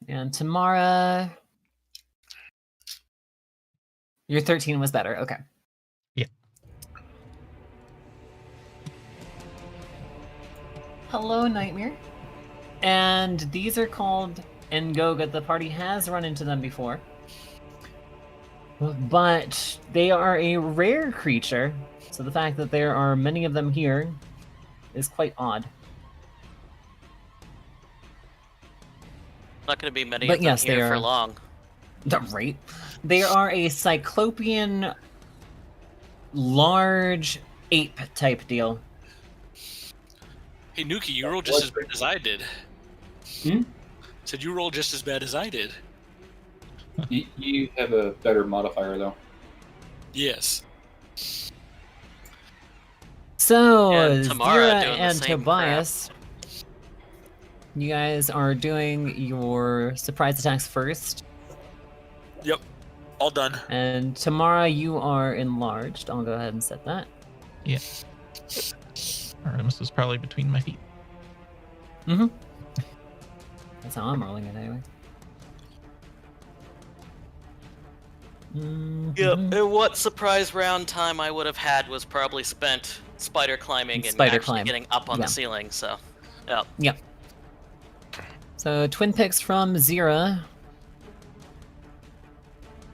And Tammara, your 13 was better. Okay. Yeah. Hello, Nightmare. And these are called Ngoga. The party has run into them before. But they are a rare creature, so the fact that there are many of them here is quite odd. Not going to be many But of them yes, they here for are. long. Right. They are a cyclopean, large ape type deal. Hey, Nuki, you rolled just as bad as I did. Hmm? Said you rolled just as bad as I did. You have a better modifier, though. Yes. So, And Tammara Zira doing the and same Tobias, you guys are doing your surprise attacks first. Yep. All done. And Tammara, you are enlarged. I'll go ahead and set that. Yeah. Artemis is probably between my feet. Mm-hmm. That's how I'm rolling it anyway. Yep. Mhm. And what surprise round time I would have had was probably spent spider climbing and Spider actually climb. getting up on Yeah. the ceiling. So, yeah. Yep. So, twin picks from Zira.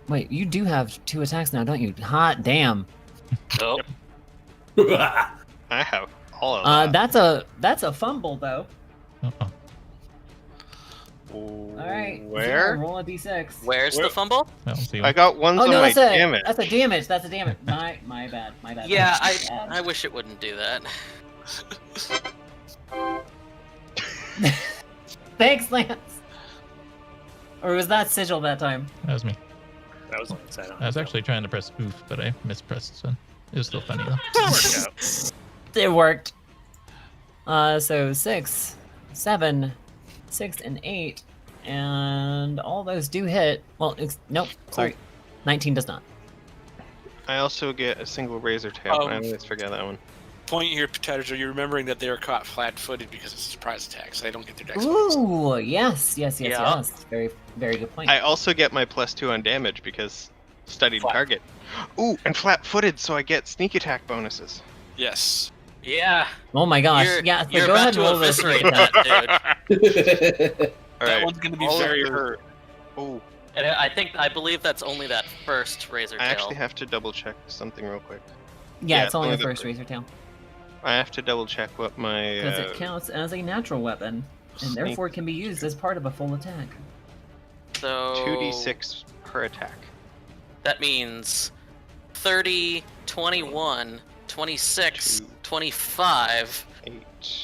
Wait, you do have 2 attacks now, don't you? Hot damn. Oh, I have all of that. That's a fumble though. Uh-oh. All right. Where? Zira, roll a d6. where's the fumble? Well, we'll see. I got ones Oh on no, my that's a damage. that's a damage. That's a damage. My bad. My bad. Yeah, My bad. I wish it wouldn't do that. Thanks, Lance. Or was that Sigil that time? That was me. That was Lance. I don't I was know. actually trying to press oof, but I mispressed, so it was still funny though. Worked out. It worked. So 6, 7, 6, and 8, and all those do hit. Well, nope. Sorry, 19 does not. I also get a single razor tail. I always forget that one. Point here, Potatoes, are you remembering that they are caught flat-footed because it's a surprise attack, so they don't get their dex bonus? Ooh, yes. Yeah. Very, very good point. I also get my +2 on damage because studied Flat. target. Ooh, and flat-footed, so I get sneak attack bonuses. Yes. Yeah. Oh my gosh. You're, Yeah. So you're go about ahead and to roll this. eviscerate that, dude. All That right. one's going to be all of very the- hurt. Ooh, And I believe that's only that first razor tail. I actually have to double check something real quick. Yeah, Yeah, it's only only the the first first. razor tail I have to double check what my. because it counts as a natural weapon, and Sneak. therefore can be used as part of a full attack. So 2d6 per attack. That means 30, 21, 26, 2, 25, 8.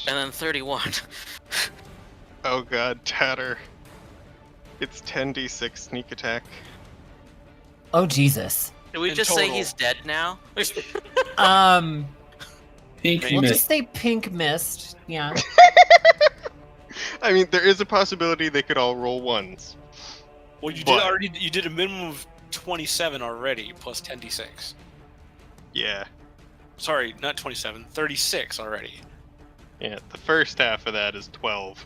and then 31. Oh god, Tatter. It's 10d6 sneak attack. Oh Jesus. Did we In just say total. he's dead now? Pink We'll mist. just say pink mist. Yeah. I mean, there is a possibility they could all roll ones. Well, you But- did a minimum of 27 already, plus 10d6. Yeah. Sorry, not 27, 36 already. Yeah, the first half of that is 12.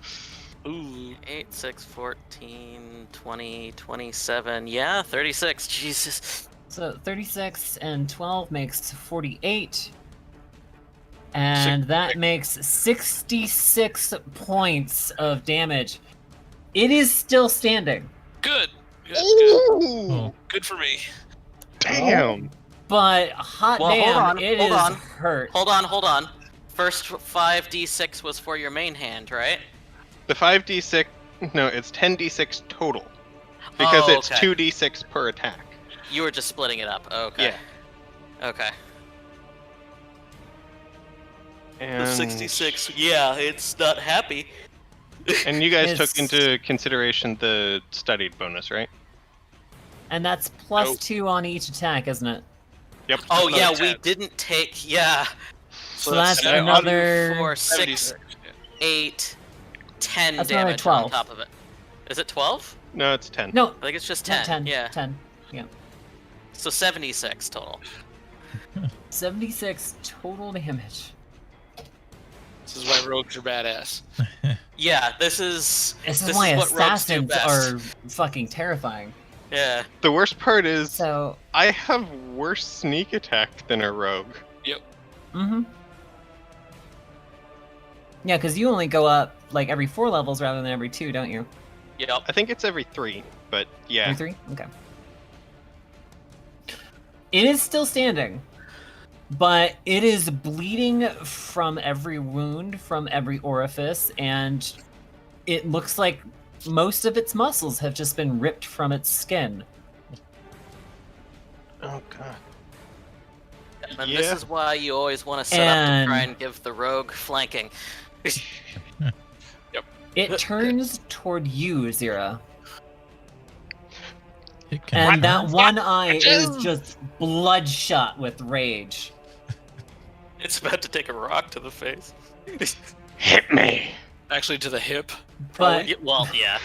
Ooh. 8, 6, 14, 20, 27. Yeah, 36. Jesus. So 36 and 12 makes 48. And that makes 66 points of damage. It is still standing. Good. Good, good. Ooh! Oh. Good for me. Damn! But hot Well, damn, hold on, it hold is on. hurt. Hold on. First 5d6 was for your main hand, right? The 5d6, no, it's 10d6 total. Because Oh, it's okay. 2d6 per attack. You were just splitting it up. Okay. Yeah. Okay. And, The 66, yeah, it's not happy. and you guys It's- took into consideration the studied bonus, right? And that's plus Nope. 2 on each attack, isn't it? Yep. Oh, yeah, Another we 10. didn't take, yeah. So that's seven- another... 4, 6, 76. 8, 10 That's another damage 12. on top of it. Is it 12? No, it's 10. No, I think it's just 10. 10. 10. Yeah. 10. So 76 total. 76 total damage. This is why rogues are badass. Yeah, this is This is This why is what rogues do assassins best. are fucking terrifying. yeah. The worst part is, So, I have worse sneak attack than a rogue. mm-hmm. Yeah, because you only go up, like, every 4 levels rather than every 2, don't you? Yep. I think it's every 3, but yeah. Every 3? Okay. It is still standing, but it is bleeding from every wound, from every orifice, and it looks like most of its muscles have just been ripped from its skin. Oh god. And Yeah. this is why you always want to set up to try And- and give the rogue flanking. It turns toward you, Zira. It can And that turn. one eye is just bloodshot with rage. It's about to take a rock to the face. Hit me! Actually, to the hip. But Well, yeah.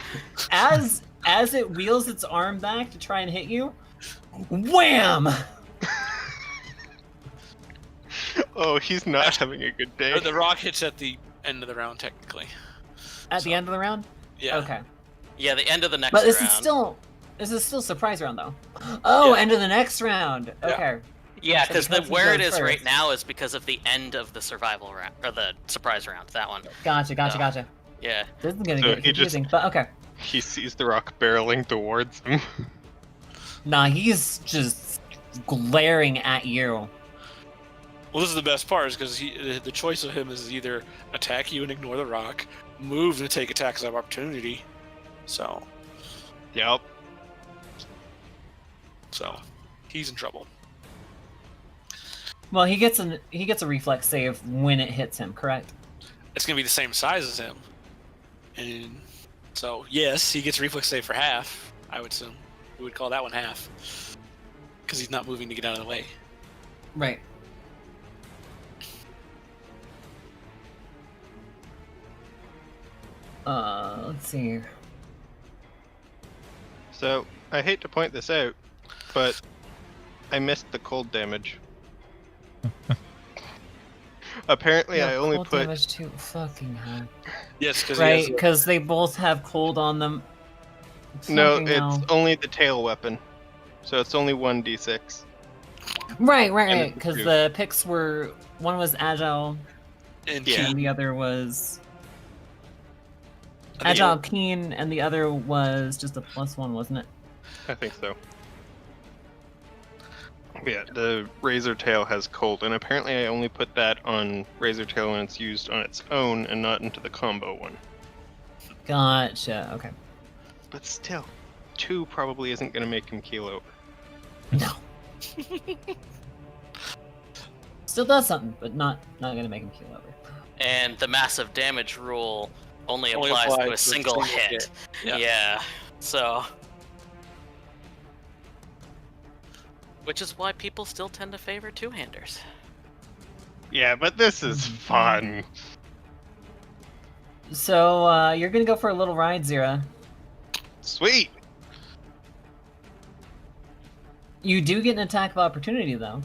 as it wheels its arm back to try and hit you, wham! Oh, he's not having a good day. Or the rock hits at the end of the round, technically. At the end of the round? Yeah. Okay. Yeah, the end of the next But this round. is still surprise round though. Oh, Yeah. end of the next round. Yeah. Okay. Yeah, So because because he where it goes is right first. now is because of the end of the survival round, or the surprise round, that one. Gotcha. No. Yeah. This is gonna So get he just- confusing, but okay. He sees the rock barreling towards him. Nah, he's just glaring at you. Well, this is the best part, is because the choice of him is either attack you and ignore the rock, move and take attacks of opportunity. So Yep. he's in trouble. Well, he gets a reflex save when it hits him, correct? It's gonna be the same size as him, and so yes, he gets a reflex save for half. I would assume we would call that one half, because he's not moving to get out of the way. Right. Let's see. So, I hate to point this out, but I missed the cold damage. Apparently, I only cold put damage too fucking high. Yes, because Right, because they both have cold on them. no. Fucking It's hell. only the tail weapon, so it's only 1d6. Right, and it's because improved. the picks were one was agile and Yeah. and the other was I think agile keen, and the other was just a +1, wasn't it? I think so. Yeah, the razor tail has cold, and apparently I only put that on razor tail when it's used on its own and not into the combo one. Gotcha. Okay. But still, 2 probably isn't going to make him keel over. No. Still does something, but not gonna make him keel over. And the massive damage rule only Only applies to applies a to a single single hit. hit. Yeah. Yeah. So. Which is why people still tend to favor two-handers. Yeah, but this is fun. So you're gonna go for a little ride, Zira. Sweet! You do get an attack of opportunity though,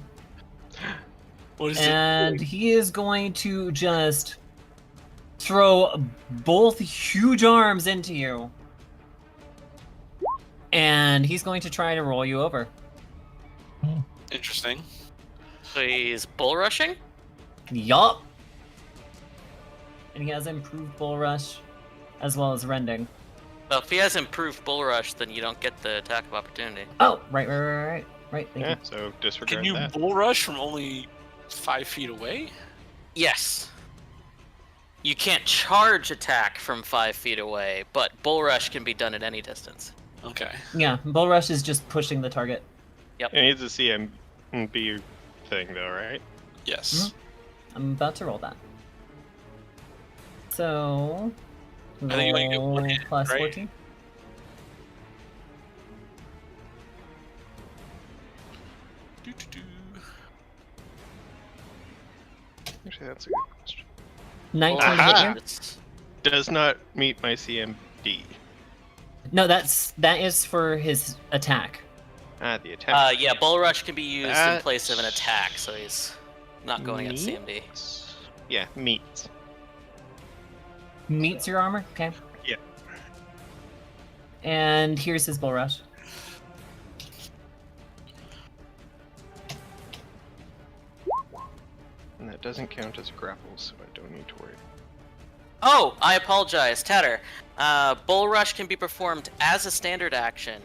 what is and it? he is going to just throw both huge arms into you, and he's going to try to roll you over. Interesting. So he's bull rushing? Yup. And he has improved bull rush, as well as rending. Well, if he has improved bull rush, then you don't get the attack of opportunity. Oh, right. Right. Thank Yeah, you. so disregard Can you that. bull rush from only 5 feet away? Yes. You can't charge attack from 5 feet away, but bull rush can be done at any distance. Okay. Yeah, Bulrush is just pushing the target. It needs a CMB thing, though, right? Yes. I'm about to roll that. So, I think you only get one roll hit, plus right? 14. Doo-doo-doo. Actually, that's a good question. 19 to Aha! hit you? It's- Does not meet my CMD. No, that is for his attack. Ah, the attack. yeah, bull rush can be used in That- place of an attack, so he's not going at CMD. Meets? Yeah, meets. Meets your armor? Okay. Yeah. And here's his Bulrush. And that doesn't count as grapples, so I don't need to worry. Oh, I apologize, Tatter. Bull rush can be performed as a standard action,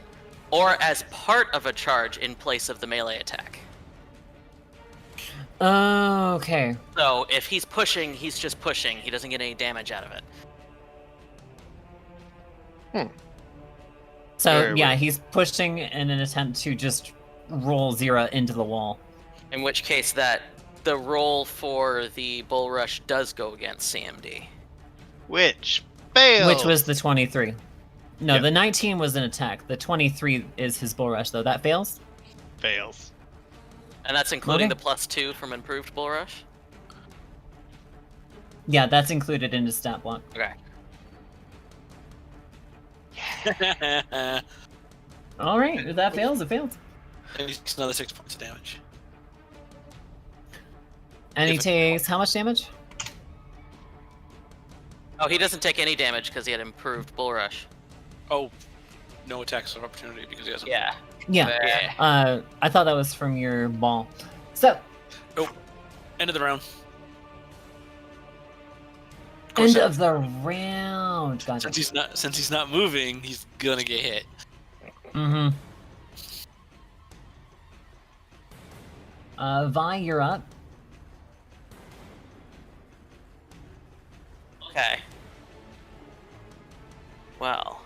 or as part of a charge in place of the melee attack. Okay. So if he's pushing, he's just pushing. He doesn't get any damage out of it. So, Very yeah, well. he's pushing in an attempt to just roll Zira into the wall. In which case, the roll for the bull rush does go against CMD. Which fails. Which was the 23. No, Yep. the 19 was an attack. The 23 is his Bulrush, though. That fails? fails. And that's including Okay. the +2 from improved bull rush? Yeah, that's included in his stat block. Okay. Alright, if that fails, it fails. And it's another 6 points of damage. And he If it- takes how much damage? Oh, he doesn't take any damage because he had improved bull rush. Oh, no attacks of opportunity because he hasn't. Yeah. Yeah. I thought that was from your ball. So, End of the round. Of course, end of the round. Gotcha. since he's not moving, he's gonna get hit. Mm-hmm. Vi, you're up. Okay. Well.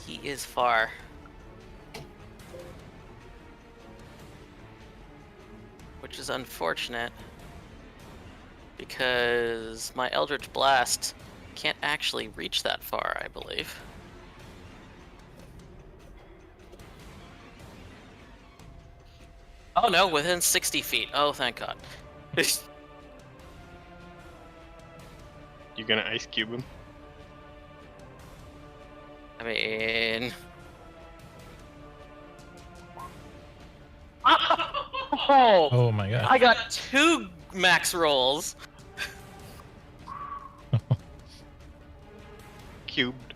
He is far. Which is unfortunate. Because my Eldritch Blast can't actually reach that far, I believe. Oh no, within 60 feet. Oh, thank God. You gonna ice cube him? I mean... Oh! Oh my god. I got 2 max rolls! Cubed.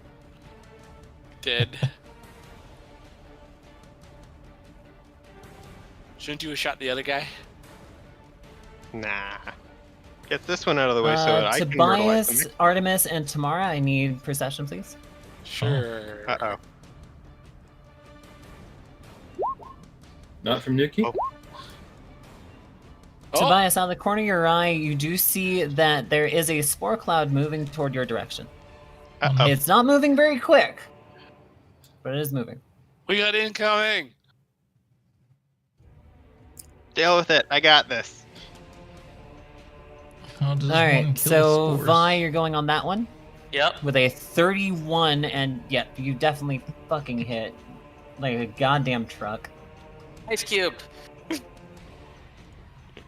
Dead. Shouldn't you have shot the other guy? Nah. Get this one out of the way so that I can Tobias, brutalize him. Artemis, and Tammara, I need perception, please. Sure. Uh-oh. Not from Nuki? Oh. Oh, Tobias, out of the corner of your eye, you do see that there is a spore cloud moving toward your direction. Uh-oh. It's not moving very quick, but it is moving. we got incoming. Deal with it. I got this. How does All one right, kill so spores? Vi, you're going on that one Yep. with a 31, and yep, you definitely fucking hit like a goddamn truck. Ice cubed.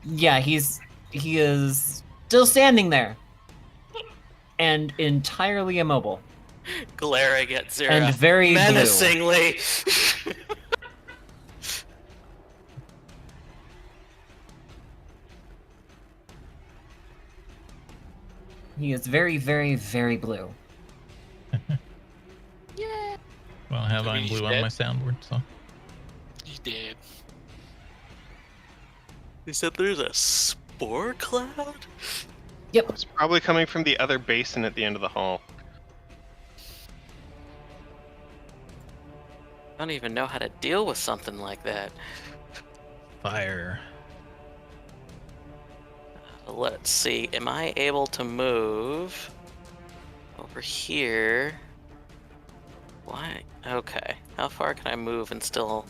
Yeah, he is still standing there and entirely immobile Glaring at Zera. and very blue. menacingly. He is very, very, very blue. Well, I have I mean, Iron he's Blue on dead. my soundboard, so. He's dead. He said there's a spore cloud? It's probably coming from the other basin at the end of the hall. I don't even know how to deal with something like that. Fire. Let's see. Am I able to move over here? Why? Okay. How far can I move and still?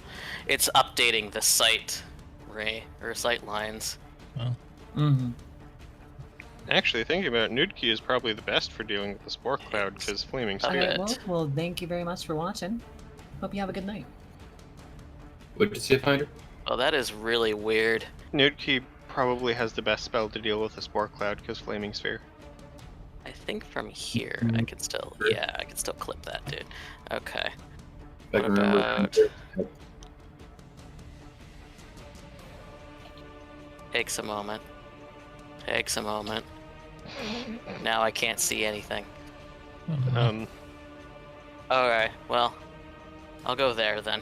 It's updating the sight ray or sight lines. Well, Mm-hmm. Actually, thinking about it, Nudkey is probably the best for dealing with the spore cloud because flaming All sphere. right. Well, thank you very much for watching. Hope you have a good night. What'd you say, Finder? Oh, that is really weird. Nudkey probably has the best spell to deal with the spore cloud because flaming sphere. I think from here I could still, yeah, I could still clip that, dude. Okay. If I What can remember. about- Takes a moment. Takes a moment. Now I can't see anything. Alright, well, I'll go there then.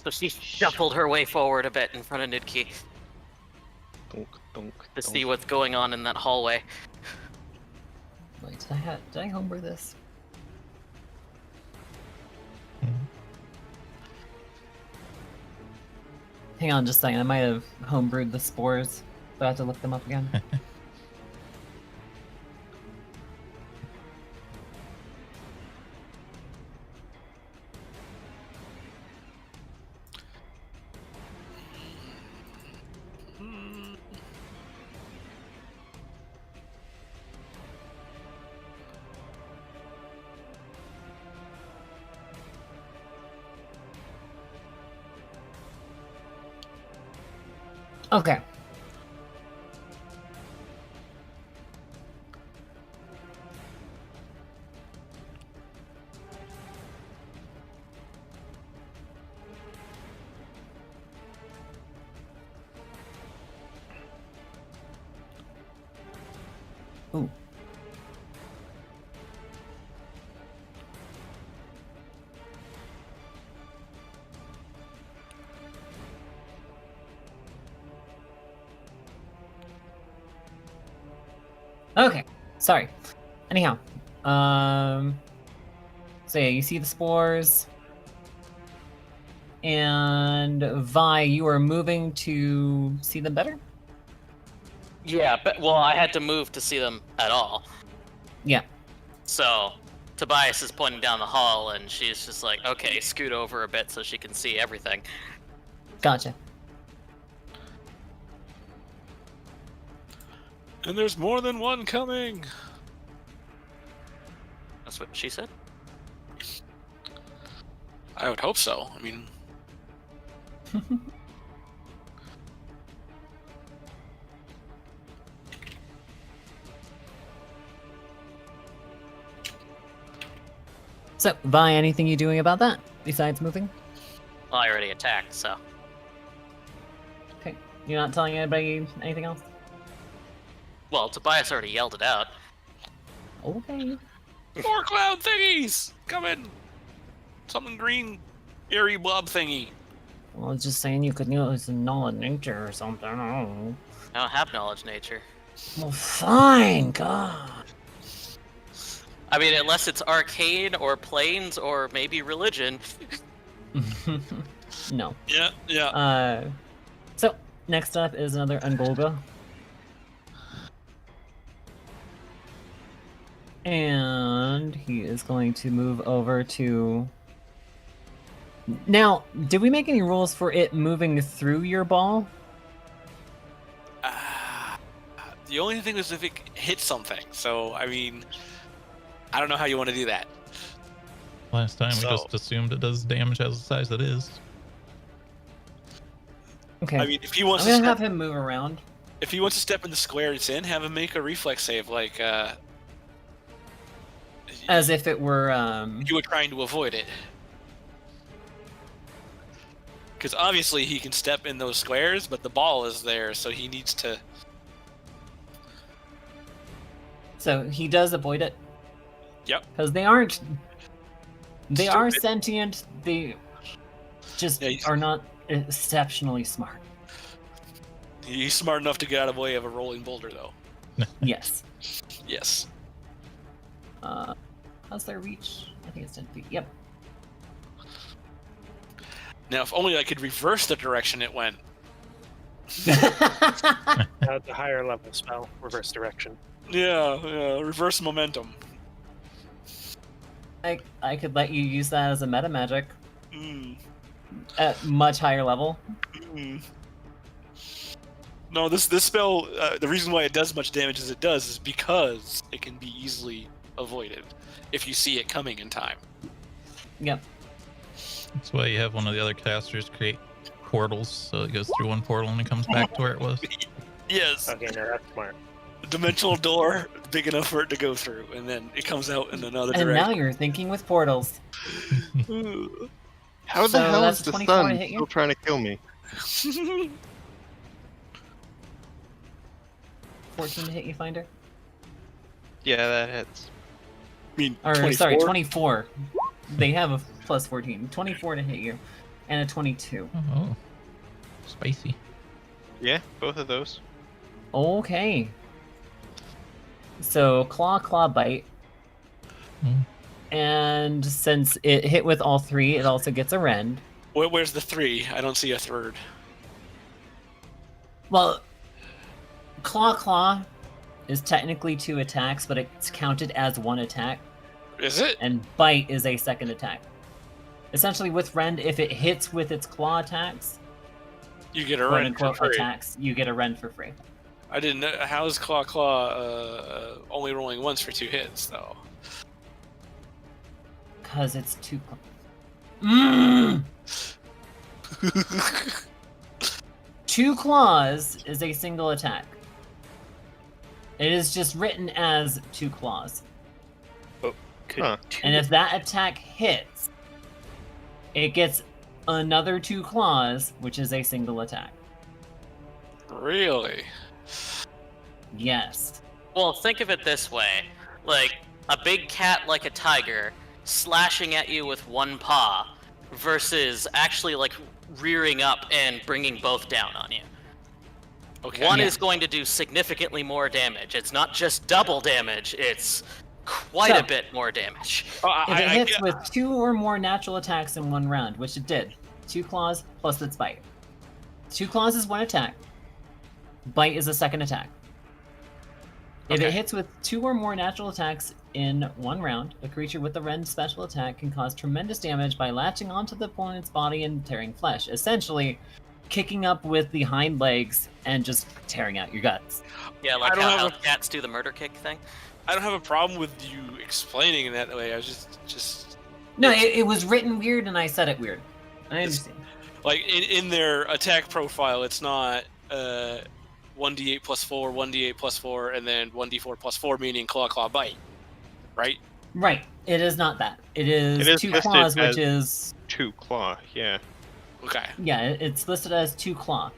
So she shuffled her way forward a bit in front of Nidki Dunk, dunk, to dunk. see what's going on in that hallway. Wait, did I homebrew this? Hang on just a second, I might have homebrewed the spores, but I have to look them up again. Okay. Ooh. Okay, sorry. Anyhow, so yeah, you see the spores, and Vi, you are moving to see them better? Yeah, but well, I had to move to see them at all. Yeah. So Tobias is pointing down the hall, and she's just like, "Okay, scoot over a bit so she can see everything." Gotcha. And there's more than one coming. That's what she said. I would hope so. I mean, So, Vi, anything you doing about that besides moving? Well, I already attacked, so. Okay. You're not telling anybody anything else? Well, Tobias already yelled it out. Okay. more cloud thingies coming. Something green, airy blob thingy. Well, I was just saying you could use a knowledge nature or something. I don't know. I don't have knowledge nature. Well, fine, God. I mean, unless it's arcane or planes or maybe religion. No. Yeah. So, next up is another Ungolga. And he is going to move over to... Now, did we make any rules for it moving through your ball? The only thing is if it hits something. So, I mean, I don't know how you want to do that. Last time we So- just assumed it does damage as the size it is. Okay. I mean, if he I'm wants gonna to have step, him move around. if he wants to step in the square it's in, have him make a reflex save, like As if it were, you were trying to avoid it. Because obviously he can step in those squares, but the ball is there, so he needs to. So he does avoid it. Yep. Because they aren't. They are Stupid. sentient. They just Yeah, he's- are not exceptionally smart. He's smart enough to get out of the way of a rolling boulder, though. Yes. Yes. How's their reach? I think it's 10 feet. Yep. Now, if only I could reverse the direction it went. It's a higher level spell, reverse direction. Yeah, reverse momentum. I could let you use that as a meta magic Mm. at much higher level. Mm. No, this spell, the reason why it does much damage as it does is because it can be easily avoided if you see it coming in time. Yep. That's why you have one of the other casters create portals, so it goes through one portal and it comes back to where it was. Yes. Okay, no, that's smart. A dimensional door big enough for it to go through, and then it comes out in another And now direction. you're thinking with portals. How the So hell that's is the 24 sun to hit you? still trying to kill me? 14 to hit you, Finder? Yeah, that hits. I mean, Or 24? sorry, 24. They have a plus 14. 24 to hit you. And a 22. Oh, spicy. Yeah, both of those. Okay. So claw, bite. Hmm. And since it hit with all three, it also gets a rend. Where's the 3? I don't see a third. Well, claw is technically 2 attacks, but it's counted as 1 attack. Is it? And bite is a second attack. Essentially, with rend, if it hits with its claw attacks, You get a quote rend for unquote free. attacks, you get a rend for free. I didn't know. How is Claw only rolling once for 2 hits, though? Because it's 2 claws. 2 claws is a single attack. It is just written as 2 claws. Could Huh. And if that attack hits, it gets another 2 claws, which is a single attack. Really? Yes. Well, think of it this way. Like, a big cat like a tiger slashing at you with one paw versus actually, like, rearing up and bringing both down on you. Okay. One Yeah. is going to do significantly more damage. It's not just double damage, it's quite So- a bit more damage. Oh, If it hits get- with 2 or more natural attacks in one round, which it did, 2 claws plus its bite. 2 claws is 1 attack. Bite is a second attack. If Okay. it hits with 2 or more natural attacks in one round, a creature with a rend special attack can cause tremendous damage by latching onto the opponent's body and tearing flesh. Essentially, kicking up with the hind legs and just tearing out your guts. Yeah, I like don't how have cats do the murder kick thing. I don't have a problem with you explaining it that way. I was just No, it was written weird and I said it weird. I It's- understand. like in their attack profile, it's not 1d8 plus 4, 1d8 plus 4, and then 1d4 plus 4, meaning claw, bite, right? Right. It is not that. It is It is 2 listed claws, as- which is... 2 claw, yeah. Okay. Yeah, it's listed as 2 claw,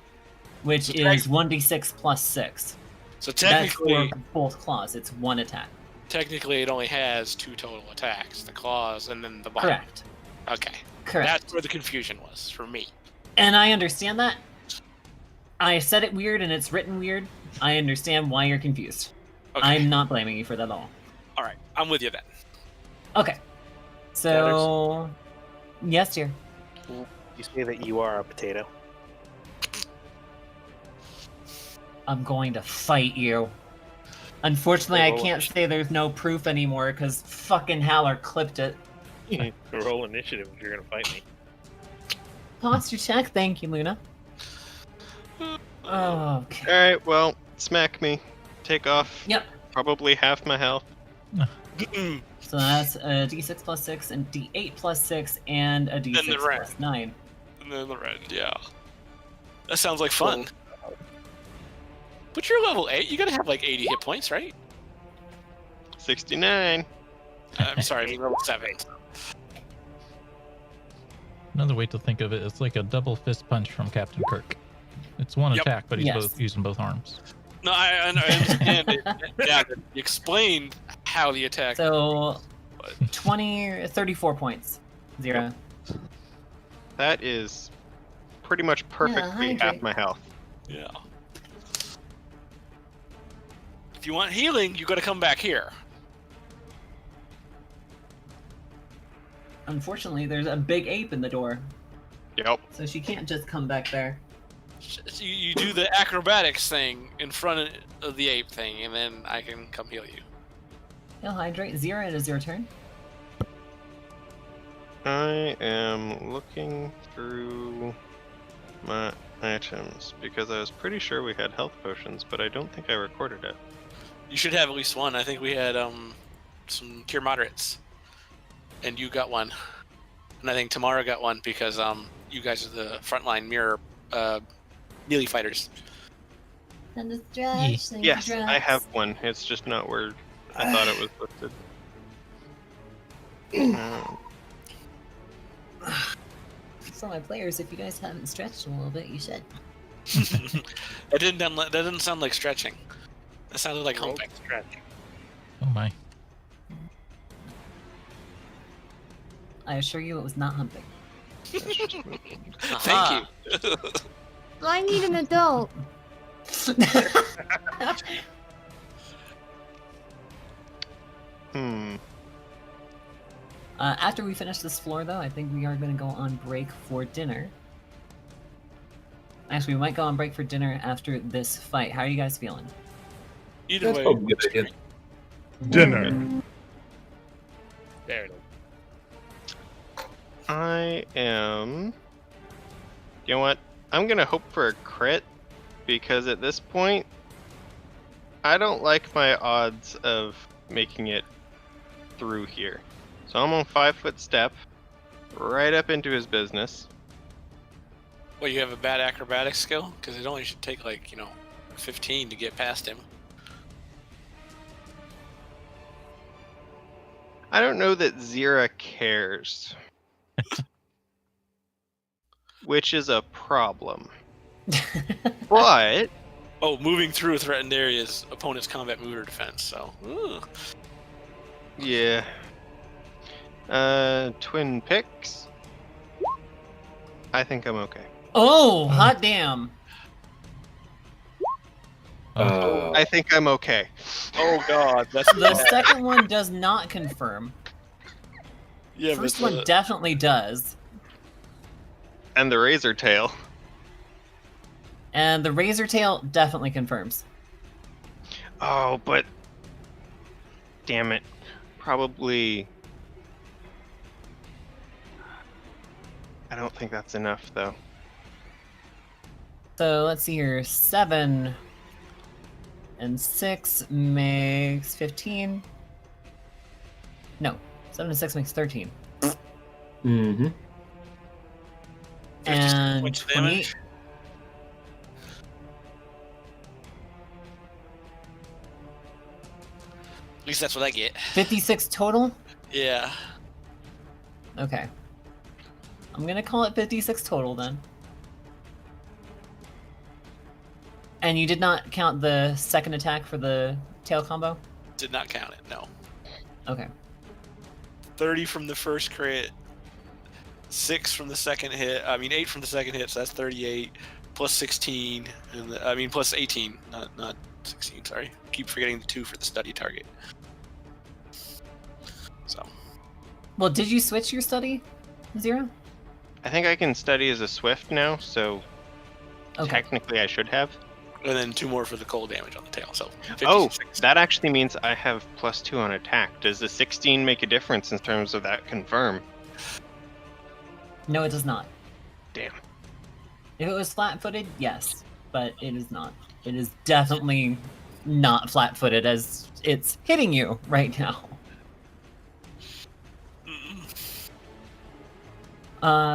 which So is 1d6 plus 6. So That's technically, for both claws. It's 1 attack. it only has 2 total attacks: the claws and then the bite. Correct. Okay. Correct. That's where the confusion was for me. And I understand that. I said it weird and it's written weird. I understand why you're confused. Okay. I'm not blaming you for that at all. All right. I'm with you then. Okay. So... Yes, dear. You say that you are a potato. I'm going to fight you. Unfortunately, I Roll can't say there's no proof anymore because fucking Haller clipped it. Roll initiative if you're gonna fight me. Posture check. Thank you, Luna. Oh, okay. Alright, well, smack me. Take off Yep. probably half my health. So that's a d6 plus 6 and d8 plus 6 and a d6 the red. plus 9. And then the red, yeah. That sounds like fun. But you're level 8. You gotta have like 80 hit points, right? 69. I'm sorry, I mean level 7. Another way to think of it, it's like a double fist punch from Captain Kirk. It's one Yep. attack, but he's Yes. using both arms. No, I understand it. Yeah, you explained how the attack. So 34 points. 0. That is pretty much perfectly half hydrate. my health. Yeah. If you want healing, you gotta come back here. Unfortunately, there's a big ape in the door. Yep. So she can't just come back there. You do the acrobatics thing in front of the ape thing, and then I can come heal you. He'll hydrate. Zero, it is your turn. I am looking through my items because I was pretty sure we had health potions, but I don't think I recorded it. You should have at least one. I think we had some cure moderates, and you got one, and I think Tammara got one because you guys are the frontline mirror melee fighters. And the stretch. and the Yes, I stretch. have one. It's just not where I thought it was listed. So my players, if you guys haven't stretched a little bit, you should. That didn't sound like stretching. That sounded like humping. Stretch. Oh my. I assure you, it was not humping. Thank you. I need an adult. After we finish this floor, though, I think we are going to go on break for dinner. Actually, we might go on break for dinner after this fight. How are you guys feeling? Either That's way, probably a good idea. Dinner. There it is. I am. You know what? I'm gonna hope for a crit because at this point, I don't like my odds of making it through here. So I'm on 5-foot step, right up into his business. well, you have a bad acrobatics skill because it only should take 15 to get past him. I don't know that Zira cares. Which is a problem. But Oh, moving through a threatened area is opponent's combat move or defense. So, yeah. Twin picks. I think I'm okay. Oh, hot damn. I think I'm okay. oh god, that's The second one does not confirm. yeah. First but one definitely does. And the razor tail. And the razor tail definitely confirms. Oh, but damn it. Probably I don't think that's enough though. So let's see here. 7 and 6 makes 15. No, 7 and 6 makes 13. Mm-hmm. 56 And points of 28. damage. At least that's what I get. 56 total? Yeah. Okay. I'm gonna call it 56 total then. And you did not count the second attack for the tail combo? Did not count it. No. Okay. 30 from the first crit. 6 from the second hit. I mean 8 from the second hit. So that's 38 plus 16. And plus 18. Not 16. Sorry. Keep forgetting the 2 for the study target. So. Well, did you switch your study, Zero? I think I can study as a swift now, so Okay. technically I should have. And then 2 more for the cold damage on the tail. So. Oh, 56. that actually means I have +2 on attack. Does the 16 make a difference in terms of that confirm? No, it does not. Damn. If it was flat-footed, yes, but it is not. It is definitely not flat-footed as it's hitting you right now.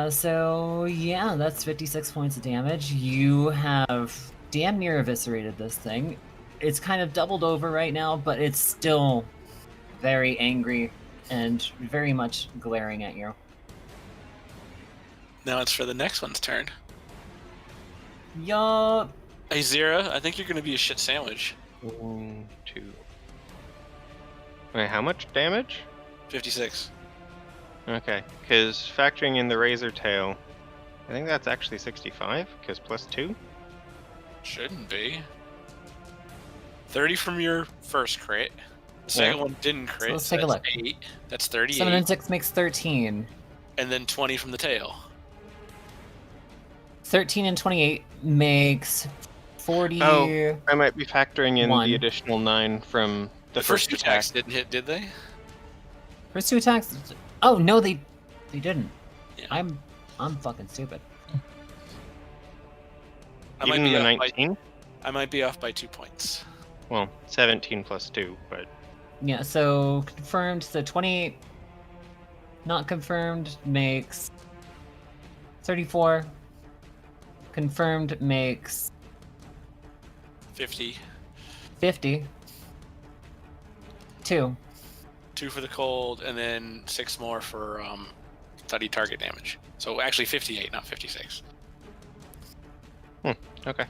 So yeah, that's 56 points of damage. You have damn near eviscerated this thing. It's kind of doubled over right now, but it's still very angry and very much glaring at you. Now it's for the next one's turn. Yup. Hey, Zira, I think you're going to be a shit sandwich. 1, 2. Wait, how much damage? 56. Okay, because factoring in the razor tail, I think that's actually 65, because +2. Shouldn't be. 30 from your first crit. The second one didn't crit. let's so take a that's look. 8. That's 38. 7 and 6 makes 13. And then 20 from the tail. 13 and 28 makes 40. Oh, I might be factoring in One. the additional 9 from the first two attack. attacks didn't hit, did they? First 2 attacks. Oh no, they didn't. Yeah. I'm fucking stupid. I might Even be the off 19? I might be off by 2 points. Well, 17 plus 2, but Yeah, so confirmed. So 28 not confirmed makes 34. Confirmed makes 50. 50. 2. 2 for the cold, and then 6 more for study target damage. So actually 58, not 56. okay.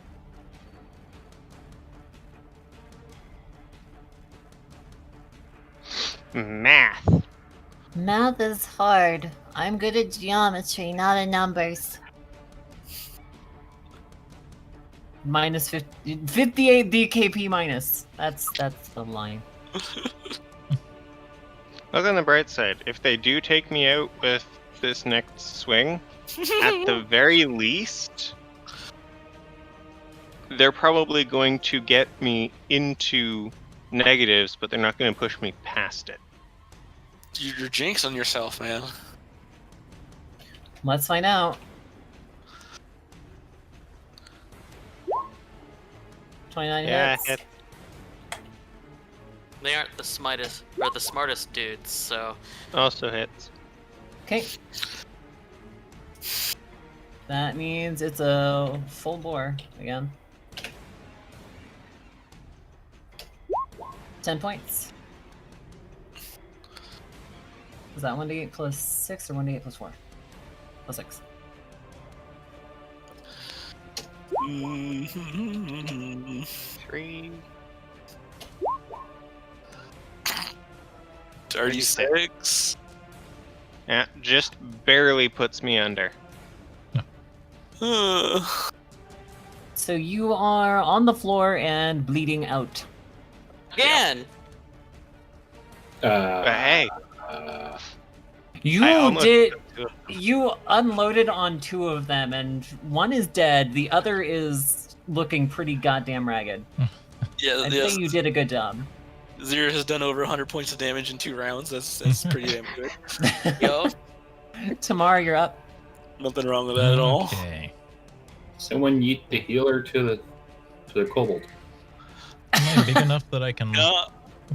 Math. Math is hard. I'm good at geometry, not at numbers. Minus 58 DKP minus. That's the line. Look on the bright side. If they do take me out with this next swing, at the very least, they're probably going to get me into negatives, but they're not going to push me past it. You're jinxing yourself, man. Let's find out. 29 Yeah, hits. They aren't the smartest dudes, so Also hits. Okay. That means it's a full bore again. 10 points. Is that 1d8 plus 6 or 1d8 plus 4? Plus 6. Three. 36. Yeah, just barely puts me under. So you are on the floor and bleeding out. again. But hey, I You almost did. took 2 of them. You unloaded on 2 of them, and one is dead. The other is looking pretty goddamn ragged. Yeah, I'd yes. say you did a good job. Zero has done over 100 points of damage in 2 rounds. That's pretty damn good. Yo, Tamara, you're up. Nothing wrong with that at all. Okay. Someone yeet the healer to the kobold. Am I big enough that I can No,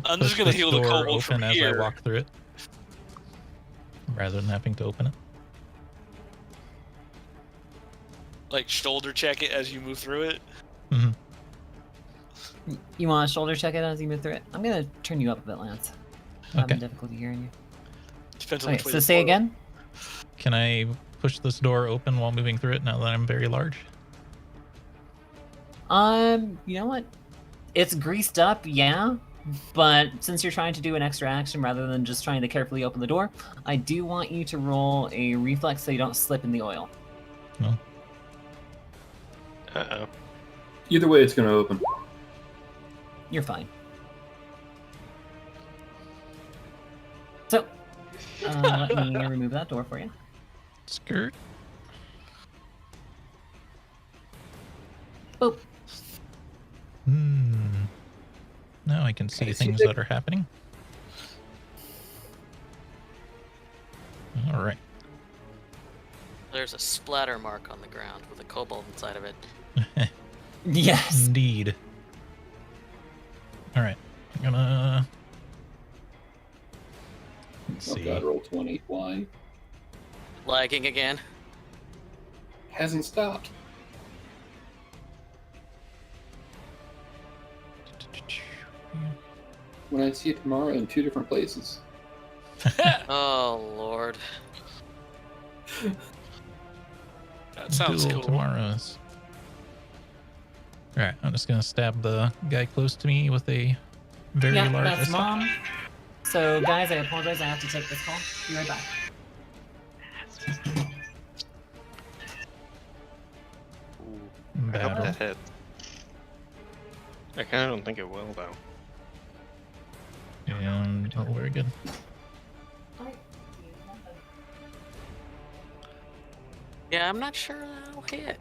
I'm just push gonna this heal the door kobold open from as here. I walk through it? Rather than having to open it? Like shoulder check it as you move through it. Mm-hmm. You want to shoulder check it as you move through it? I'm gonna turn you up a bit, Lance. I'm having Okay. difficulty hearing you. Depends on Okay, which way so the say door- again. Can I push this door open while moving through it now that I'm very large? You know what? It's greased up, yeah. But since you're trying to do an extra action rather than just trying to carefully open the door, I do want you to roll a reflex so you don't slip in the oil. No. Uh-oh. Either way, it's going to open. You're fine. So, let me remove that door for you. Skirt. Boop. Now I can see I see things the- that are happening. All right. there's a splatter mark on the ground with a kobold inside of it. Yes. Indeed. All right. I'm gonna. Let's Oh see. god, roll 20. Why? Lagging again. Hasn't stopped. When I see it tomorrow in 2 different places. Oh lord. That sounds Duel cool. tomorrow's. All right. I'm just gonna stab the guy close to me with a very Yeah, large. that's assault. Mom. So, guys, I apologize. I have to take this call. Be right back. I hope Battle. that hits. I kind of don't think it will, though. And oh, very good. Yeah, I'm not sure that'll hit.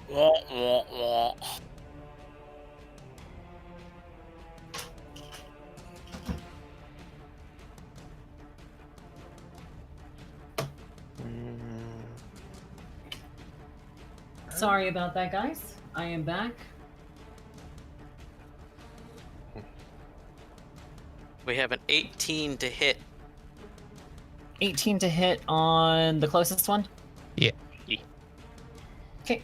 Wah, wah, wah. Sorry about that, guys. I am back. We have an 18 to hit. 18 to hit on the closest one? Yeah. Okay.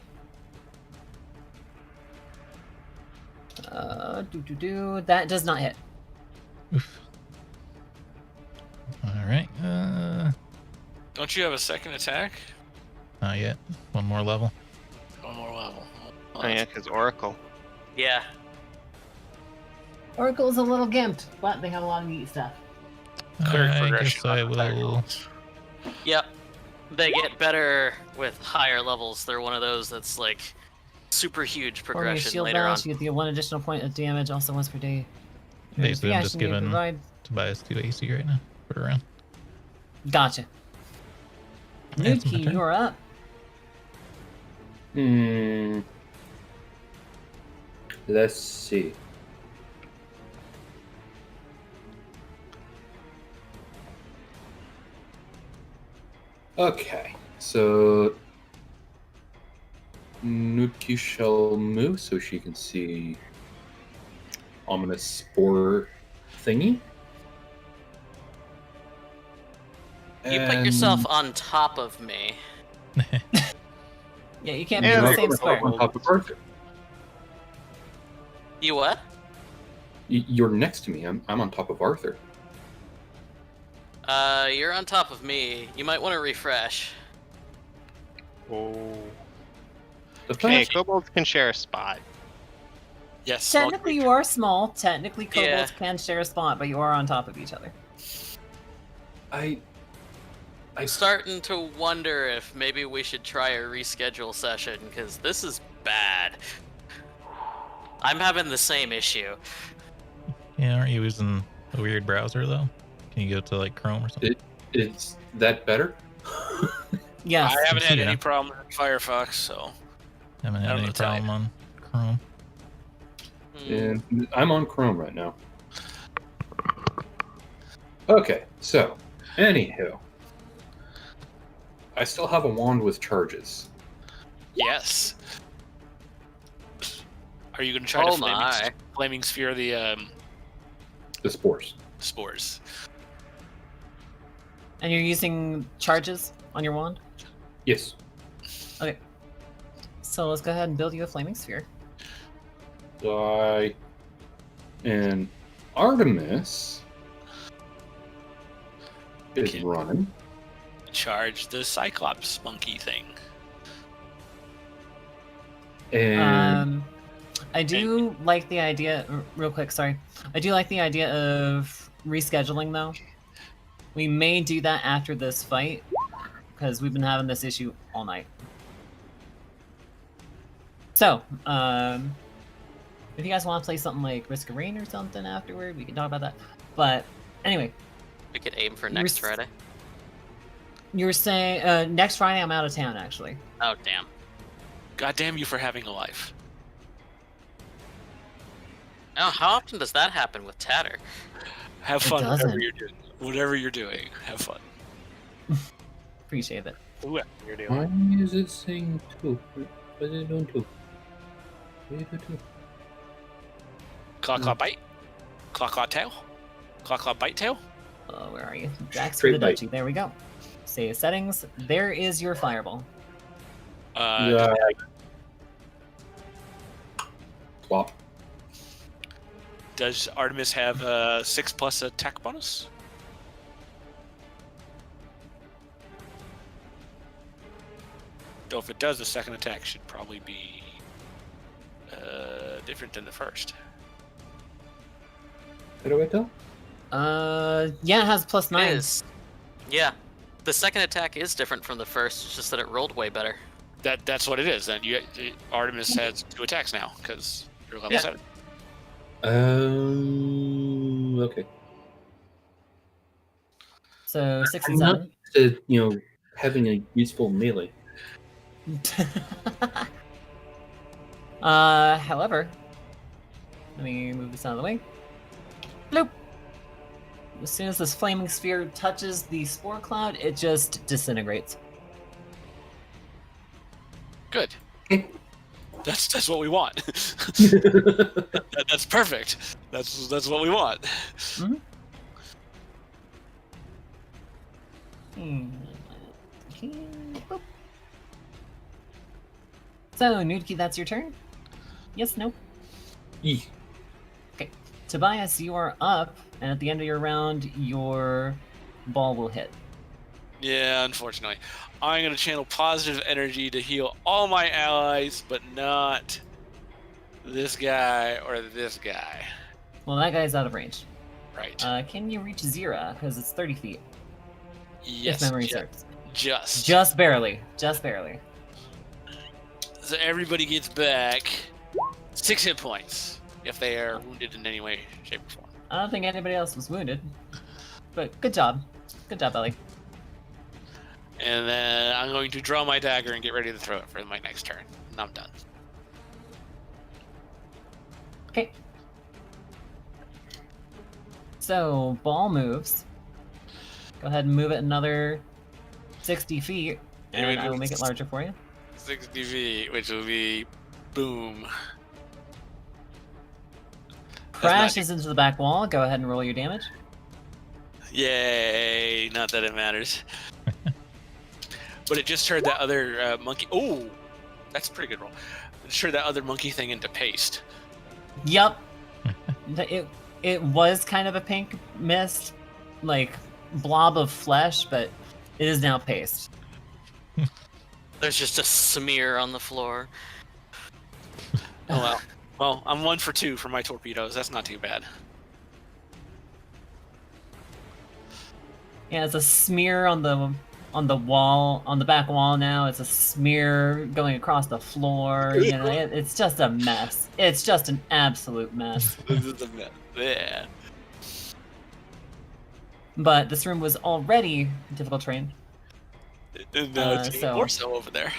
That does not hit. Oof. All right. Don't you have a second attack? Not yet. One more level. One more level. Oh yeah, because Oracle. Yeah. Oracle's a little gimped, but they have a lot of neat stuff. Cleric I progression guess I on attack will. rolls. Yep. They get better with higher levels. They're one of those that's like super huge For your progression shield later on. balance, you get the 1 additional point of damage, also once per day. Basically, I'm just Reaction you giving provide. Tobias 2 AC right now. Put it around. Gotcha. It's my Nuki, turn. you're up. Let's see. Okay, so Nuki shall move so she can see ominous spore thingy. You put yourself on top of me. Yeah, you can't Yeah, be in the they're same square. on top of Arthur. You what? You're next to me. I'm on top of Arthur. You're on top of me. You might want to refresh. Oh. The Okay, fact kobolds can share a spot. Yes. small Technically, creature. you are small. Technically, Yeah. kobolds can share a spot, but you are on top of each other. I'm starting to wonder if maybe we should try a reschedule session, because this is bad. I'm having the same issue. Yeah, aren't you using a weird browser though? Can you go to like Chrome or something? is that better? Yes. I haven't had see any ya. problem with Firefox, so Haven't I had don't any know, Ty. problem on Chrome. And I'm on Chrome right now. Okay, so anywho, I still have a wand with charges. yes. Are you going to try Oh to my. flaming sphere the The spores. spores? And you're using charges on your wand? Yes. Okay. So let's go ahead and build you a flaming sphere. And Artemis is Okay. running. Charge the Cyclops monkey thing. And I do like the idea, real quick, sorry. I do like the idea of rescheduling, though. We may do that after this fight, because we've been having this issue all night. So, if you guys want to play something like Risk of Rain or something afterward, we can talk about that. But, anyway, We could aim for next Friday. you were saying, next Friday I'm out of town, actually. Oh, damn. God damn you for having a life. Oh, how often does that happen with Tatter? Have It fun whatever doesn't. you're doing. Whatever you're doing, have fun. Appreciate it. Whoever you're doing. why is it saying 2? Why is it doing 2? Why is it 2? Claw claw bite. Claw claw tail. Claw claw bite tail. Where are you? Jax for Straight the bite. duchy. There we go. Save settings. There is your fireball. Yeah. Plop. Does Artemis have a 6+ attack bonus? So if it does, the second attack should probably be different than the first. How do I tell? Yeah, it has plus It 9. is. Yeah. The second attack is different from the first, it's just that it rolled way better. That's what it is. Then Artemis has 2 attacks now because you're level Yeah. 7. Okay. So 6 and I'm not 7. having a useful melee. However, let me move this out of the way. Bloop! As soon as this flaming sphere touches the spore cloud, it just disintegrates. Good. That's what we want. That's perfect. That's what we want. Mm-hmm. Boop. So, Nudki, that's your turn? Yes, no? Eeh. Okay. Tobias, you are up, and at the end of your round, your ball will hit. Yeah, unfortunately. I'm going to channel positive energy to heal all my allies, but not this guy or this guy. Well, that guy's out of range. Right. Can you reach Zira? Because it's 30 feet. Yes. If memory serves. Just barely. Just barely. So everybody gets back 6 hit points if they are wounded in any way, shape, or form. I don't think anybody else was wounded. But good job. Good job, Ellie. And then I'm going to draw my dagger and get ready to throw it for my next turn. And I'm done. Okay. So, ball moves. Go ahead and move it another 60 feet, and I will make it larger for you. 60 feet, which will be boom. Crashes into the back wall. Go ahead and roll your damage. Yay! Not that it matters. But it just turned that other monkey. Oh, that's a pretty good roll. It just turned that other monkey thing into paste. Yup. It was kind of a pink mist, like blob of flesh, but it is now paste. There's just a smear on the floor. Oh well. Well, I'm 1 for 2 for my torpedoes. That's not too bad. Yeah, it's a smear on the wall, on the back wall now. It's a smear going across the floor. You know, it's just a mess. It's just an absolute mess. This is a mess. Yeah. But this room was already difficult terrain. No, it's even so- more so over there.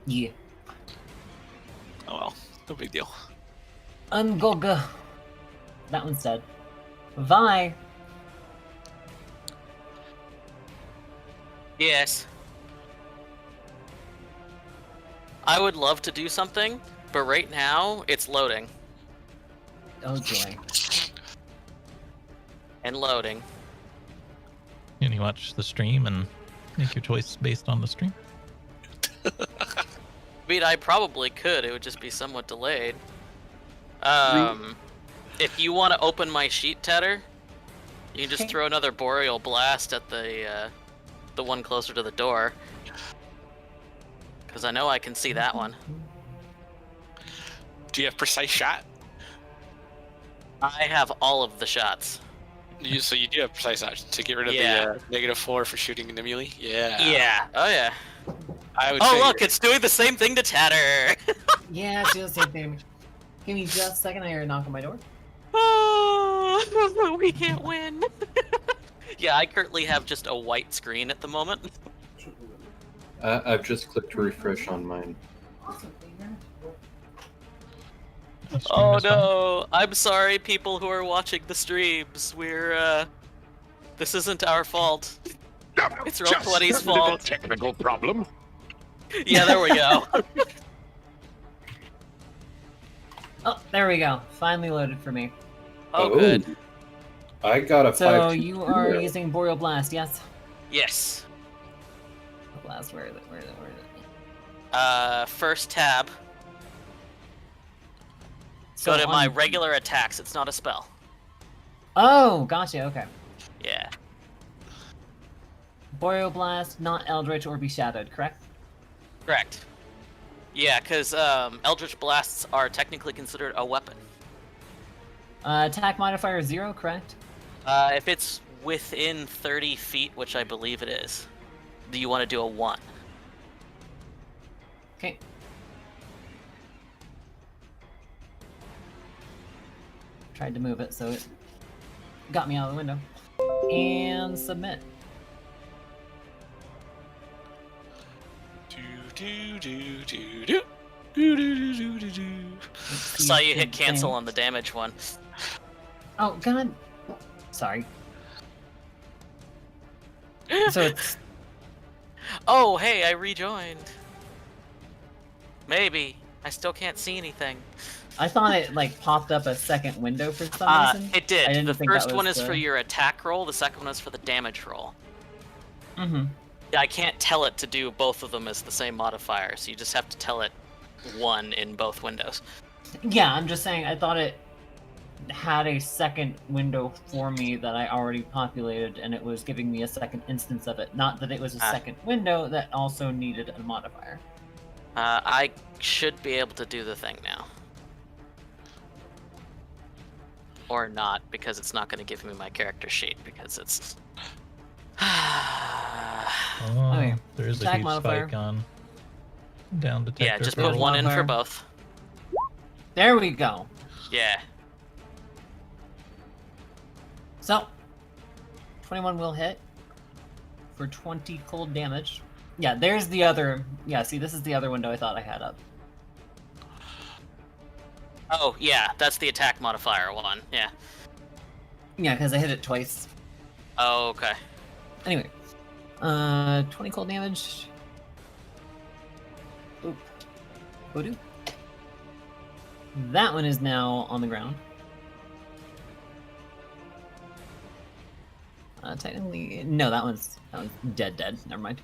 Yeah. Oh well, no big deal. Ungoga. That one's dead. Vi. Yes. I would love to do something, but right now it's loading Oh joy. and loading. And you watch the stream and make your choice based on the stream. I mean, I probably could. It would just be somewhat delayed. If you want to open my sheet, Tatter, you can just Okay. throw another Boreal Blast at the one closer to the door. Because I know I can see that one. Do you have precise shot? I have all of the shots. So you do have precise shot to get rid of Yeah. the -4 for shooting in the melee? Yeah. Yeah. Oh, yeah. I would Oh, figure. look, it's doing the same thing to Tatter. Yeah, it's the same thing. Give me just a second. I hear a knock on my door. Oh, we can't win. Yeah, I currently have just a white screen at the moment. I've just clicked to refresh on mine. The stream Oh is fine. no, I'm sorry, people who are watching the streams. This isn't our fault. It's Roll20's fault. Technical problem. Yeah, there we go. Oh, there we go. Finally loaded for me. Oh, good. I got a So 5. you are using Boreal Blast, yes? Yes. Blast, where is it? Where is it? Where is it? First tab. So Go to my on- regular attacks. It's not a spell. Oh, gotcha. Okay. Yeah. Boreal Blast, not Eldritch or Be Shadowed, correct? Correct. Yeah, because Eldritch Blasts are technically considered a weapon. Attack modifier 0, correct? If it's within 30 feet, which I believe it is, do you want to do a 1? Okay. Tried to move it, so it got me out of the window. And submit. Do. Let's see Saw you if hit the cancel thing- on the damage one. Oh god. Sorry. So it's Oh, hey, I rejoined. Maybe. I still can't see anything. I thought it like popped up a second window for some reason. It I did. didn't The think that first one was is for the- your attack roll, the second one is for the damage roll. Mm-hmm. I can't tell it to do both of them as the same modifier, so you just have to tell it one in both windows. Yeah, I'm just saying I thought it had a second window for me that I already populated, and it was giving me a second instance of it. Not that it was a second window that also needed a modifier. I should be able to do the thing now. Or not, because it's not going to give me my character sheet, because it's... Oh, Okay. there is a Attack huge modifier. spike on down detector. Yeah, just for put There's one in for modifier. both. There we go. Yeah. So, 21 will hit for 20 cold damage. Yeah, there's the other... Yeah, see, this is the other window I thought I had up. Oh, yeah, that's the attack modifier one. Yeah. Yeah, because I hit it twice. Oh, okay. Anyway, 20 cold damage. Oop. Voodoo. That one is now on the ground. Technically, no, that one's dead. Never mind.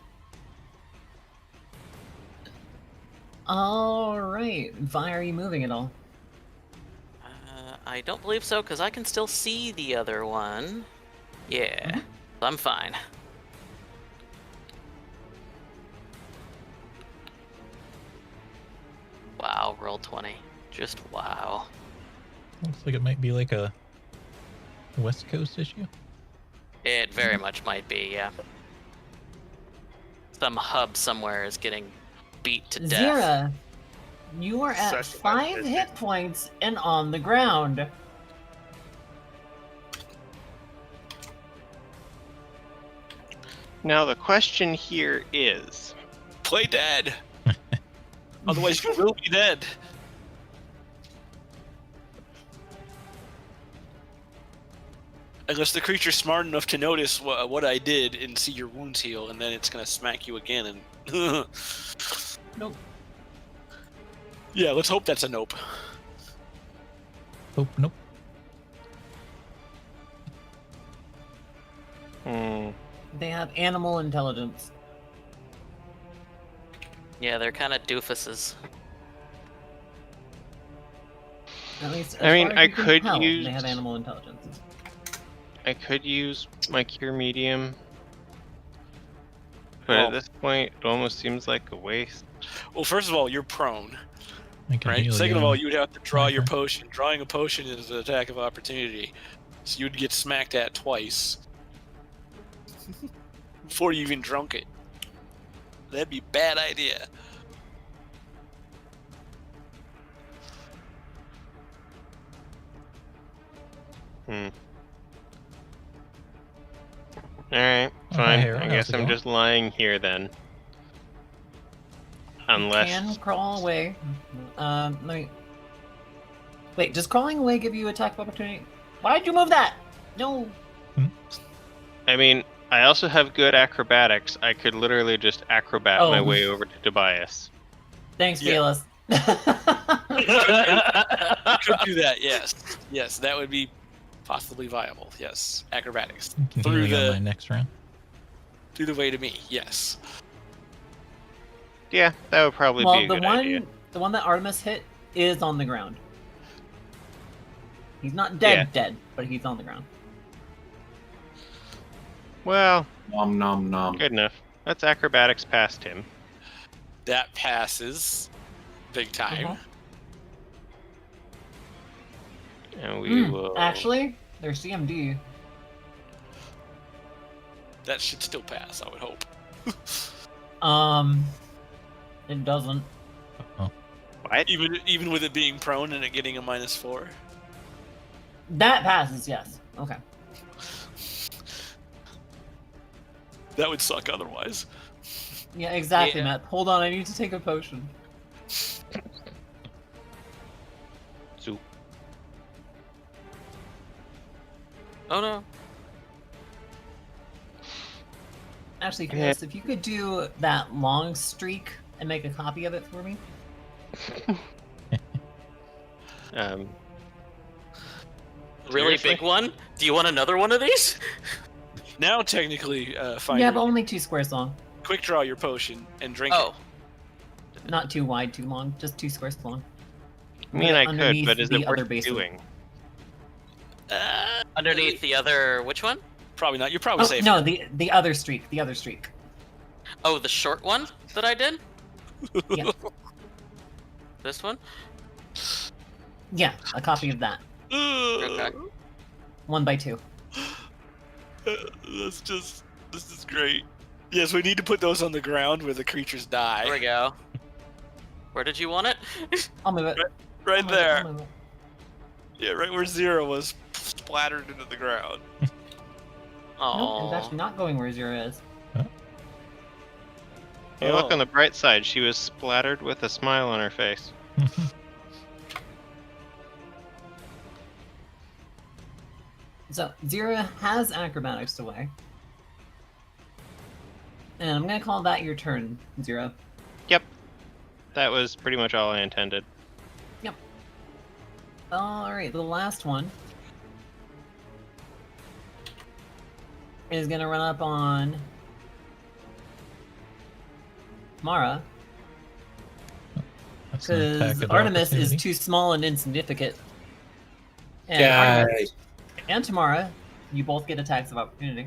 All right, Vi, are you moving at all? I don't believe so, because I can still see the other one. Yeah, I'm fine. Wow, roll 20. Just wow. Looks like it might be like a West Coast issue. It very much might be, yeah. Some hub somewhere is getting beat to death. Zira, you are at Such 5 a- hit points and on the ground. Now the question here is, Play dead. Otherwise, you will be dead. Unless the creature's smart enough to notice what I did and see your wounds heal, and then it's gonna smack you again. And Nope. Yeah, let's hope that's a nope. Oh, nope. They have animal intelligence. Yeah, they're kind of doofuses. At least, as I mean, far as I you can could tell, use- They have animal intelligence. I could use my cure medium, but Well- at this point, it almost seems like a waste. Well, first of all, you're prone, I can right? heal Second you. of all, you'd have to draw your Okay. potion. Drawing a potion is an attack of opportunity, so you'd get smacked at twice before you even drunk it. That'd be a bad idea. Alright, Oh, fine. hey, Aaron, I how's guess it I'm going? just lying here then. Unless. Can crawl away. Let me. Wait, does crawling away give you attack of opportunity? Why'd you move that? No. I mean, I also have good acrobatics. I could literally just acrobat my Oh. way over to Tobias. Thanks, Yeah. Fearless. You could do that, yes. Yes, that would be possibly viable. Yes, acrobatics. I can Through heal you on the my next round. through the way to me. Yes. Yeah, that would probably Well, be a the good one, idea. the one that Artemis hit is on the ground. He's not dead, but he's on the ground. Well, Nom nom nom. good enough. Let's acrobatics past him. That passes. Big time. Uh-huh. And we Hmm, will. Actually, their CMD. That should still pass, I would hope. It doesn't. Oh, What? Even with it being prone and it getting a -4. That passes, yes. Okay. That would suck otherwise. Yeah, exactly, Yeah. Matt. Hold on, I need to take a potion. Oh no. Actually, Yeah. Chris, if you could do that long streak and make a copy of it for me. Really Seriously? big one? Do you want another one of these? Now, technically, Finder, Yeah, but only 2 squares long. quick draw your potion and drink Oh. Not too wide, too long. Just 2 squares long. I mean, Put it I could, underneath but is the it other worth basin. doing? it. Underneath the other, which one? Probably not. You're probably Oh, safe. no, the other streak. The other streak. Oh, the short one that I did? Yeah. This one? Yeah, a copy of that. Okay. 1 by 2. This is great. Yes, we need to put those on the ground where the creatures die. There we go. Where did you want it? I'll move it. Right I'll move it, there. I'll move it. Yeah, right where 0 was splattered into the ground. No, Oh. it's actually not going where 0 is. Hey, look on the bright side. She was splattered with a smile on her face. So, 0 has acrobatics away. And I'm gonna call that your turn, 0. Yep. That was pretty much all I intended. Alright, the last one is gonna run up on Mara, That's an attack because of Artemis is opportunity. too small and insignificant. And Guy. Artemis and Tammara, you both get attacks of opportunity.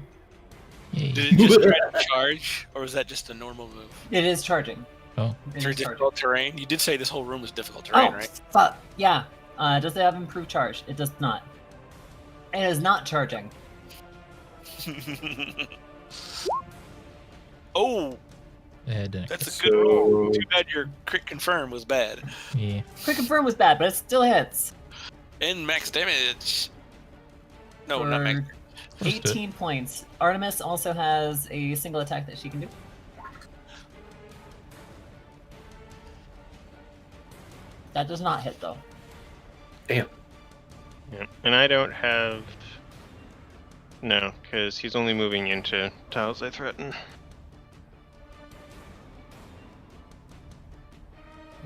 Yay. Did it just try to charge, or was that just a normal move? It is charging. Oh, It For is charging. difficult terrain? You did say this whole room was difficult terrain, Oh, right? fuck. Yeah. Does it have improved charge? It does not. It is not charging. Oh, yeah, didn't. that's a good roll. Too bad your crit confirm was bad. Yeah. Quick confirm was bad, but it still hits. And max damage. No, not max. For 18 points. Artemis also has a single attack that she can do. That does not hit, though. Damn. Yeah. And I don't have... No, because he's only moving into tiles I threaten.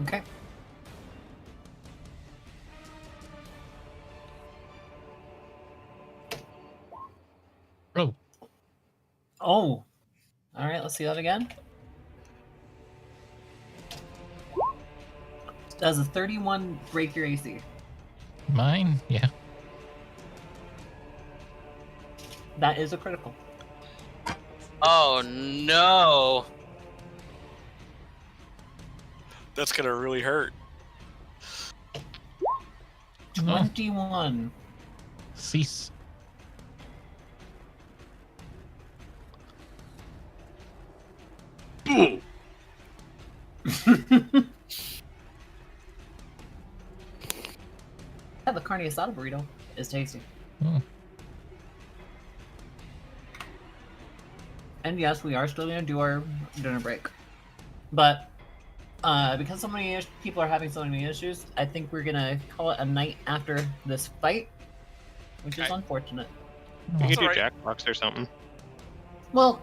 Okay. Oh, Oh. Alright, let's see that again. Does a 31 break your AC? mine? Yeah. That is a critical. Oh no. That's gonna really hurt. 21. Cease. Yeah, the carne asada burrito is tasty. Oh. And yes, we are still going to do our dinner break. But because so many people are having so many issues, I think we're going to call it a night after this fight, which is Okay. unfortunate. We could do alright. Jackbox or something. Well,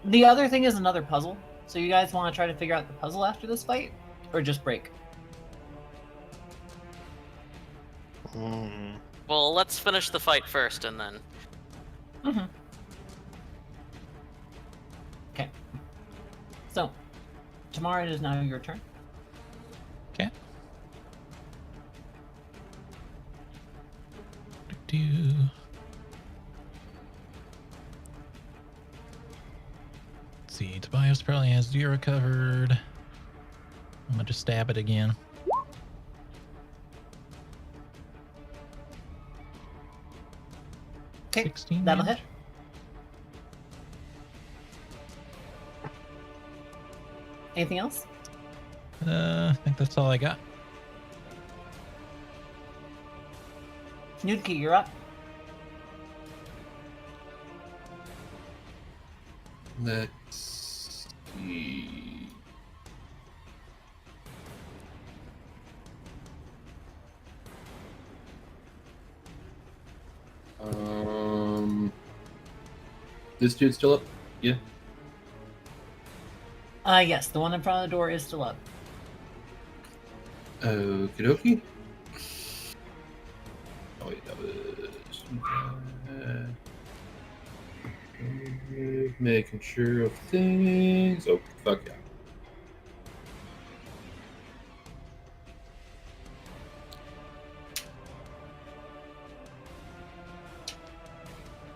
the other thing is another puzzle. So you guys want to try to figure out the puzzle after this fight? Or just break? Hmm. Well, let's finish the fight first and then. Mm-hmm. Okay. So, Tammara, it is now your turn. Okay. Do. Let's see, Tobias probably has 0 covered. I'm gonna just stab it again. Okay, 16 that'll damage? hit. Anything else? I think that's all I got. Nudki, you're up. Let's see. This dude's still up? Yeah. Yes, the one in front of the door is still up. Okie dokie. Oh wait, that was... making sure of things. Oh, fuck yeah.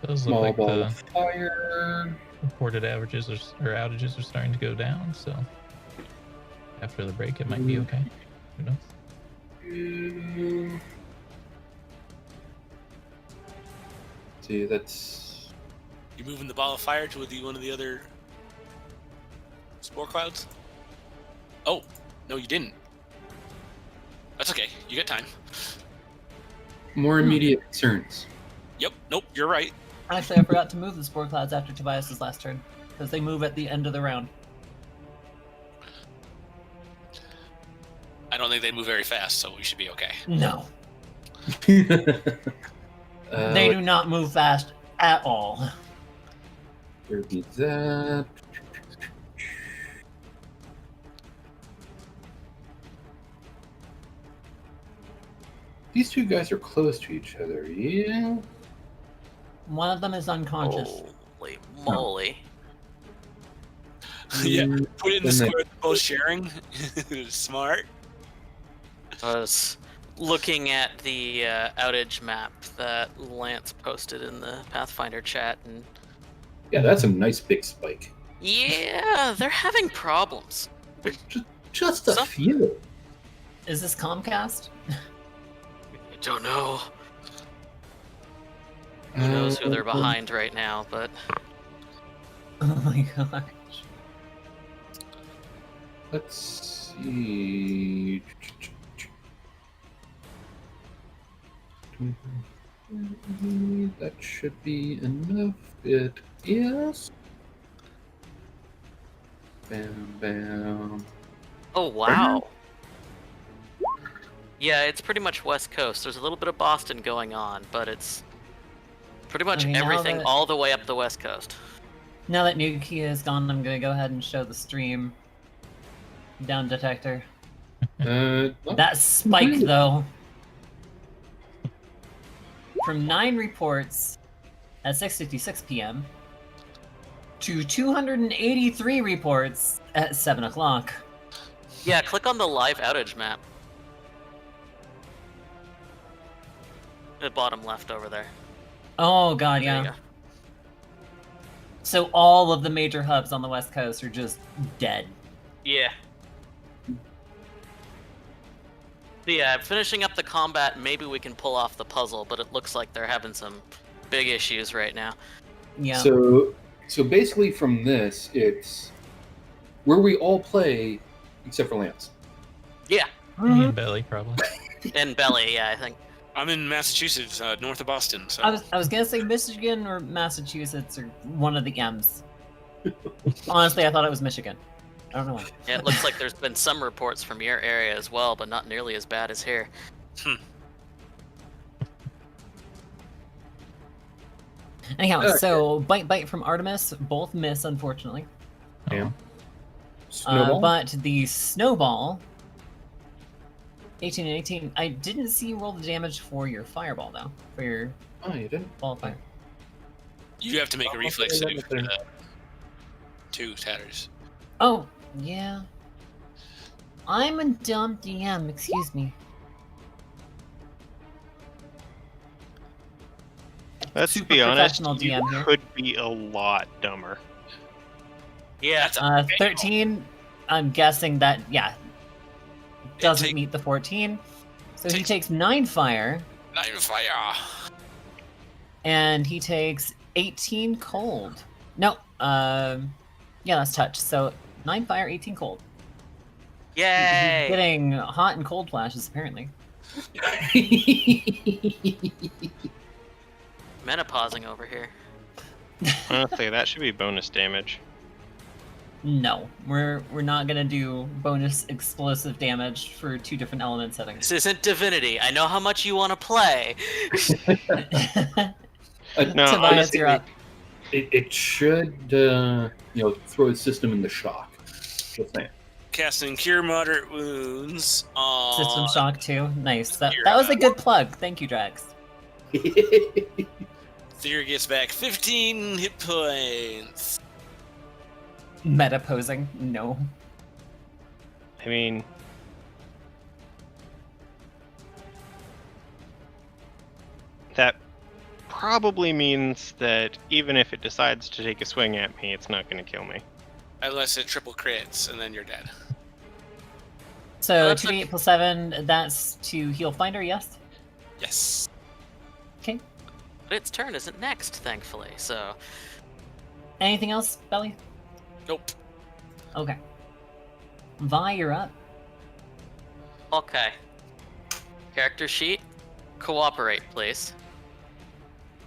Does look Small like ball the of fire. reported averages or outages are starting to go down, so after the break it might be okay. Who knows? See, that's... You moving the ball of fire to one of the other spore clouds? Oh, no, you didn't. That's okay. You got time. More immediate concerns. Yep. Nope. You're right. Actually, I forgot to move the spore clouds after Tobias's last turn, because they move at the end of the round. I don't think they move very fast, so we should be okay. No, they do not move fast at all. There be that. These two guys are close to each other, yeah? One of them is unconscious. Holy moly. Yeah. Put it in the Then square they're both sharing. Smart. I was looking at the outage map that Lance posted in the Pathfinder chat, and Yeah, that's a nice big spike. yeah, they're having problems. Just a Some- few. Is this Comcast? I don't know. Who knows who they're behind right now, but Oh my gosh. Let's see. That should be enough. It is. Bam, bam. oh wow. Yeah, it's pretty much West Coast. There's a little bit of Boston going on, but it's pretty much I mean, now everything that- all the way up the West Coast. Now that Nukia is gone, I'm gonna go ahead and show the stream down detector. That spike, though, from 9 reports at 6:56 p.m. to 283 reports at 7 o'clock. Yeah, click on the live outage map. The bottom left over there. Oh god, There you yeah. go. So all of the major hubs on the West Coast are just dead. Yeah. So yeah, finishing up the combat, maybe we can pull off the puzzle, but it looks like they're having some big issues right now. Yeah. So basically from this, it's where we all play, except for Lance. Yeah, Me and Belly probably. and Belly, yeah, I think. I'm in Massachusetts, north of Boston. So I was gonna say Michigan or Massachusetts or one of the M's. Honestly, I thought it was Michigan. I don't know why. Yeah, it looks like there's been some reports from your area as well, but not nearly as bad as here. Anyhow, Okay. so Bite from Artemis, both miss, unfortunately. Damn. Snowball? But the Snowball, 18 and 18, I didn't see you roll the damage for your Fireball, though. For your Oh, you didn't? Ball of Fire. you have to make a reflex save for that. 2 tatters. Oh, yeah. I'm a dumb DM, excuse me. Let's Super be honest, professional you DM here. could be a lot dumber. Yeah, That's a 13, I'm guessing that, yeah, doesn't take- meet the 14. So he takes- takes 9 fire, Not even fire. and he takes 18 cold. No, yeah, that's touch. So 9 fire, 18 cold. He's yay! getting hot and cold flashes, apparently. Menopausing over here. Honestly, that should be bonus damage. No, we're not gonna do bonus explosive damage for 2 different element settings. This isn't Divinity. I know how much you want to play. No, Tobias, honestly, you're up. It should, throw its system into shock. Just saying. Casting Cure Moderate Wounds on System shock too. Nice. That was a good plug. Thank you, Drax. Thera gets back 15 hit points. Meta posing. No. I mean, that probably means that even if it decides to take a swing at me, it's not going to kill me. Unless it triple crits, and then you're dead. So That's 2d8 plus 7, that's to heal Finder, yes? Yes. Okay. But its turn isn't next, thankfully, so... Anything else, Belly? Nope. Okay. Vi, you're up. Okay. Character sheet. Cooperate, please.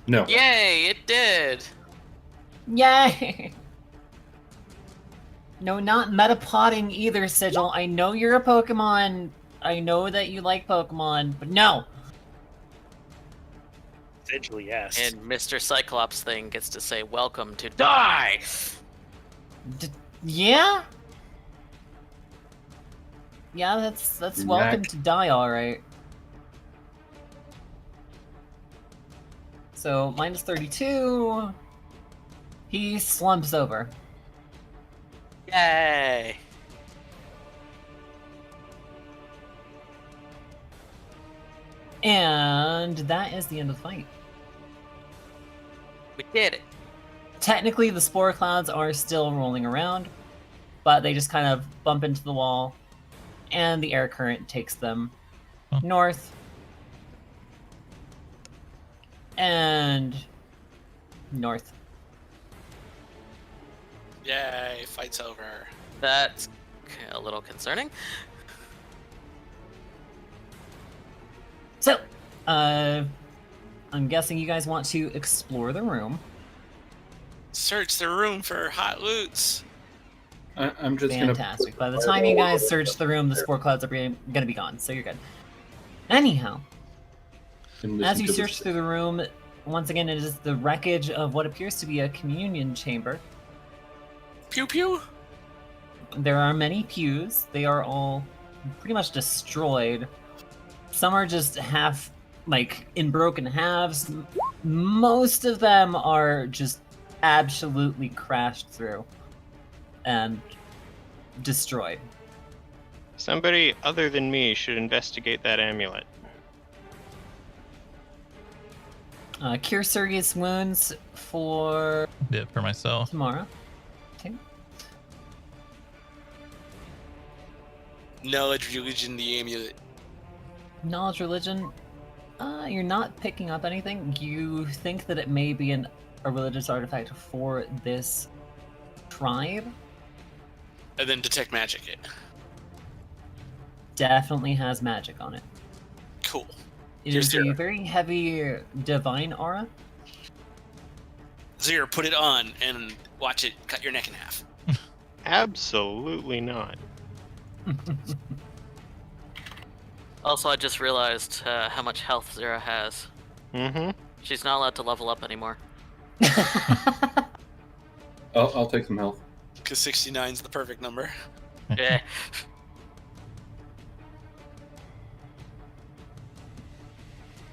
No. Yay, it did! Yay! No, not metapoding either, Sigil. I know you're a Pokemon. I know that you like Pokemon, but no! Sigil, yes. And Mr. Cyclops thing gets to say, welcome to die! Yeah? Yeah, that's welcome to die, alright. So, minus 32. He slumps over. Yay! And that is the end of the fight. We did it! Technically, the spore clouds are still rolling around, but they just kind of bump into the wall, and the air current takes them north and north. Yay, fight's over. That's a little concerning. So, I'm guessing you guys want to explore the room. Search the room for hot loots. I'm just Fantastic. By the time you guys search the room, the spore clouds are going to be gone, so you're good. Anyhow, as you search through the room, once again, it is the wreckage of what appears to be a communion chamber. Pew pew. There are many pews. They are all pretty much destroyed. Some are just half, in broken halves. Most of them are just absolutely crashed through and destroyed. Somebody other than me should investigate that amulet. Cure serious wounds for Bit for myself. Tammara. Okay. Knowledge, religion, the amulet. Knowledge religion. You're not picking up anything. You think that it may be a religious artifact for this tribe. And then detect magic it. Definitely has magic on it. Cool. It is a very heavy divine aura. Zero, put it on and watch it cut your neck in half. Absolutely not. Also, I just realized how much health Zera has. Mm-hmm. She's not allowed to level up anymore. I'll take some health. Because 69 is the perfect number. Yeah.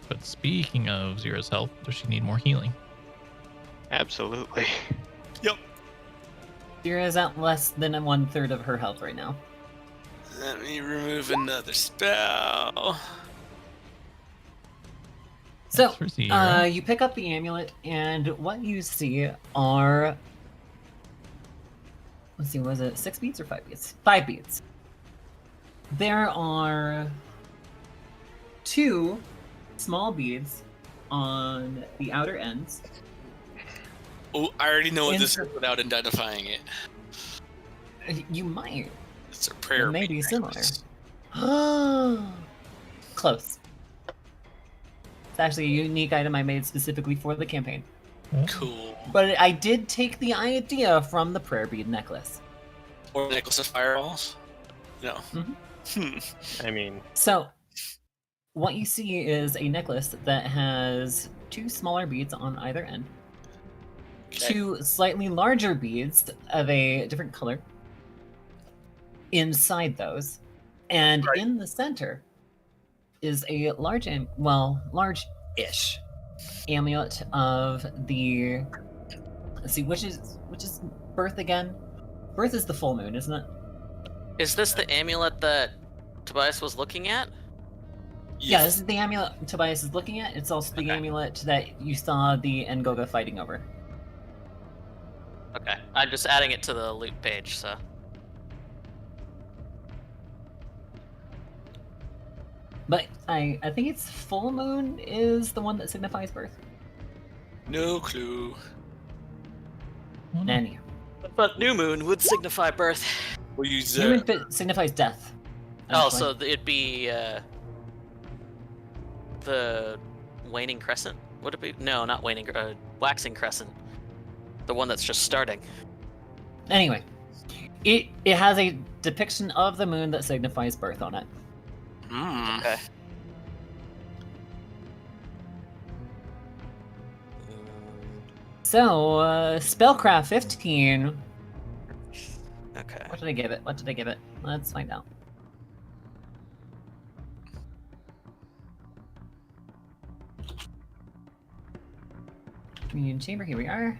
But speaking of Zera's health, does she need more healing? Absolutely. Yep. Zera is at less than 1/3 of her health right now. Let me remove another spell. So, For Zera. you pick up the amulet, and what you see are... Let's see, was it 6 beads or 5 beads? 5 beads. There are 2 small beads on the outer ends. Oh, I already know what this Insert- is without identifying it. You might. It's a prayer. It may be reading similar. necklace. Close. It's actually a unique item I made specifically for the campaign. Cool. But I did take the idea from the prayer bead necklace. Or necklace of fireballs? No. I mean, So, what you see is a necklace that has two smaller beads on either end, Okay. two slightly larger beads of a different color inside those, and Right. in the center is a large-ish amulet of the. Let's see, which is birth again? Birth is the full moon, isn't it? Is this the amulet that Tobias was looking at? Yeah, this is the amulet Tobias is looking at. It's also the Okay. amulet that you saw the Ngoga fighting over. Okay, I'm just adding it to the loot page, so. But I think it's full moon is the one that signifies birth. No clue. Anyhow, But new moon would signify birth. We'll use new moon signifies death. Oh, actually. so it'd be the waning crescent? Would it be? No, not waning. Waxing crescent. The one that's just starting. Anyway, it has a depiction of the moon that signifies birth on it. Okay. So, spellcraft 15. Okay. What did I give it? Let's find out. Communion chamber, here we are.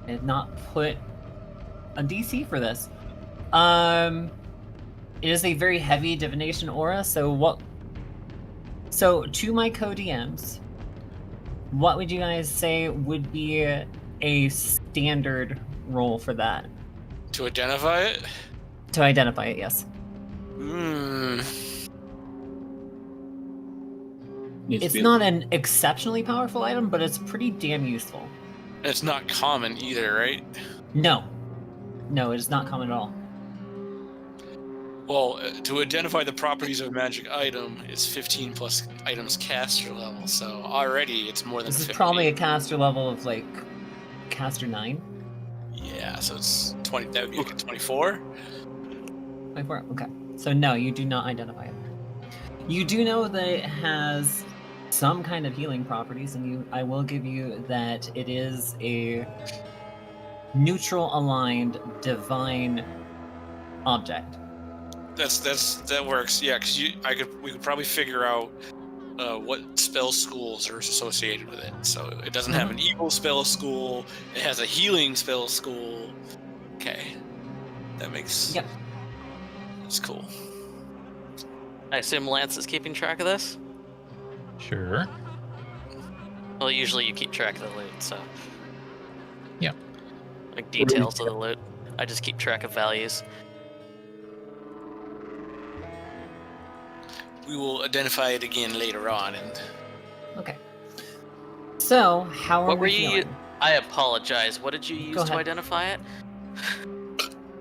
I did not put a DC for this. It is a very heavy divination aura, so to my co-DMs, what would you guys say would be a standard roll for that? To identify it? To identify it, yes. It's not an exceptionally powerful item, but it's pretty damn useful. It's not common either, right? No, it is not common at all. Well, to identify the properties of a magic item is 15 plus items caster level, so already it's more than This is 50. probably a caster level of like caster 9. Yeah, so it's 20. That would be like a 24. 24? Okay. So no, you do not identify it. You do know that it has some kind of healing properties, and I will give you that it is a neutral aligned divine object. That works. Yeah, because we could probably figure out what spell schools are associated with it. So it doesn't have an evil spell school. It has a healing spell school. Okay, that makes. Yep. That's cool. I assume Lance is keeping track of this? Sure. Well, usually you keep track of the loot, so. Yeah. Like details of the loot. I just keep track of values. We will identify it again later on. And Okay. So, how are What were we you? feeling? I apologize. What did you use Go to ahead. identify it?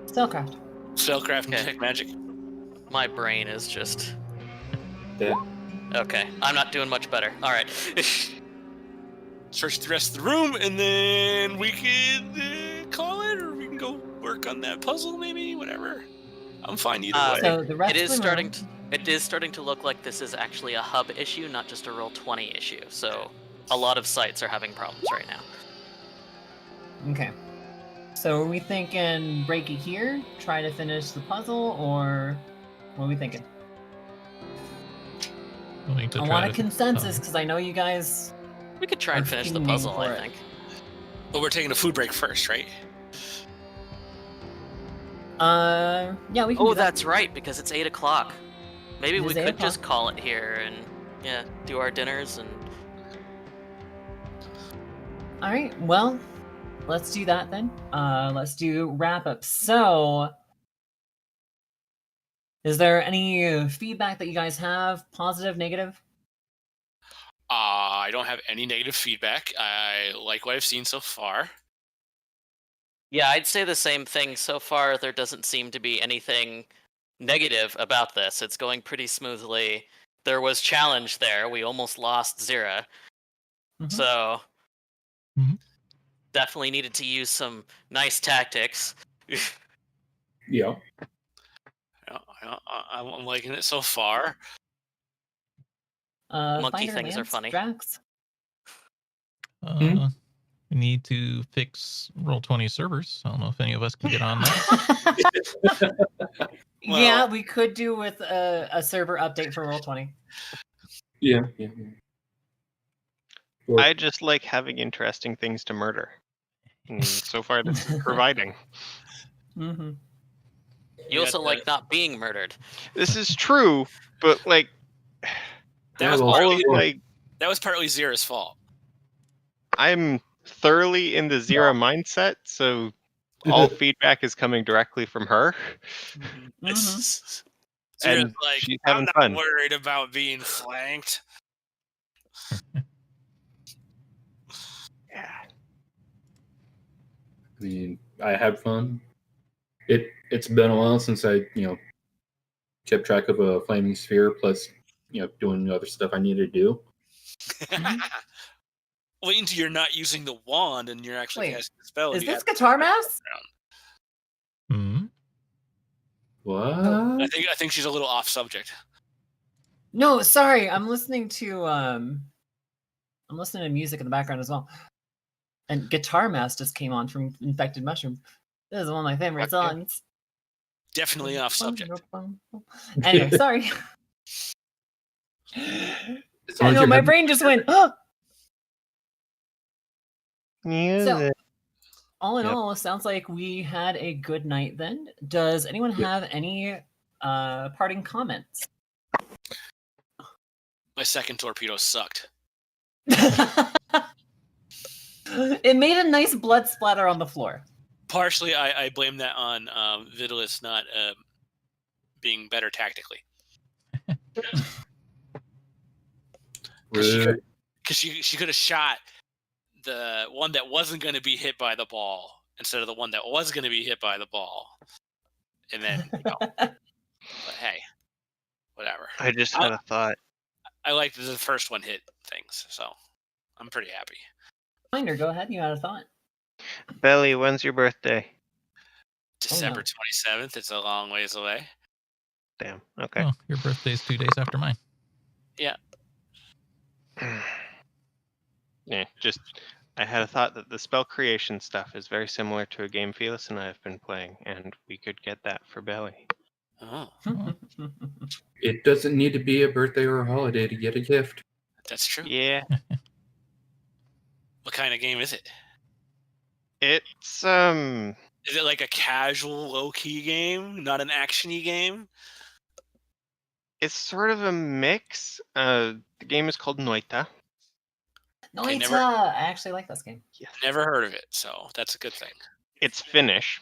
Spellcraft. spellcraft and Okay. detect magic. My brain is just. Dead. Okay, I'm not doing much better. All right. Search the rest of the room, and then we can call it, or we can go work on that puzzle, maybe. Whatever. I'm fine either way. So the rest It is of the starting. room, It is starting to look like this is actually a hub issue, not just a roll 20 issue. So a lot of sites are having problems right now. Okay. So are we thinking break it here, try to finish the puzzle, or what are we thinking? We'll need to I try want a to- consensus because I know you guys. We could try and Or finish the fiending puzzle, for I it. think. But we're taking a food break first, right? Yeah, we can. Oh, do that. that's right, because it's 8 o'clock. Maybe It we is 8 could o'clock. just call it here and, yeah, do our dinners and... All right. Well, let's do that then. Let's do wrap up. So, is there any feedback that you guys have? Positive, negative? I don't have any negative feedback. I like what I've seen so far. Yeah, I'd say the same thing. So far, there doesn't seem to be anything negative about this. It's going pretty smoothly. There was challenge there. We almost lost Zira. Mhm. So Mhm. definitely needed to use some nice tactics. Yeah. I'm liking it so far. Monkey Finder things are Lance, funny. Drax. We need to fix Roll20 servers. I don't know if any of us can get on that. Yeah, we could do with a server update for Roll20. Yeah. Or- I just like having interesting things to murder. And so far, this is providing. Mm-hmm. You also like not being murdered. This is true, but like, That was well, all of partly, like, that was partly Zira's fault. I'm thoroughly in the Zira mindset, so all feedback is coming directly from her. Mm-hmm. Zira's And like, she's I'm having not fun. worried about being flanked. Yeah. I mean, I had fun. It's been a while since I kept track of a flaming sphere, plus doing other stuff I needed to do. Wait until you're not using the wand and you're actually Wait, casting the spell. is and you this have Guitar Mouse? Hmm. What? I think she's a little off subject. No, sorry, I'm listening to music in the background as well. And Guitar Mouse just came on from Infected Mushroom. This is one of my favorite Okay. songs. Definitely off subject. Anyway, sorry. As I long as know you're my having- brain just went. Oh! Music. So, all in Yep. all, it sounds like we had a good night then. Does anyone have any parting comments? My second torpedo sucked. It made a nice blood splatter on the floor. Partially, I blame that on Vitalis not being better tactically. Rude. Because she could have shot the one that wasn't going to be hit by the ball instead of the one that was going to be hit by the ball. And then, but hey, whatever. I just had a thought. I liked the first one hit things, so I'm pretty happy. Finder, go ahead. You had a thought. Belly, when's your birthday? December 27th. It's a long ways away. Damn. Okay. Oh, your birthday's 2 days after mine. Yeah. Yeah, just I had a thought that the spell creation stuff is very similar to a game Felix and I have been playing, and we could get that for Belly. Oh, It doesn't need to be a birthday or a holiday to get a gift. that's true. Yeah, What kind of game is it? it's Is it like a casual, low-key game, not an action-y game? it's sort of a mix. The game is called Noita. Noita! never- I actually like this game. Never heard of it, so that's a good thing. It's Finnish.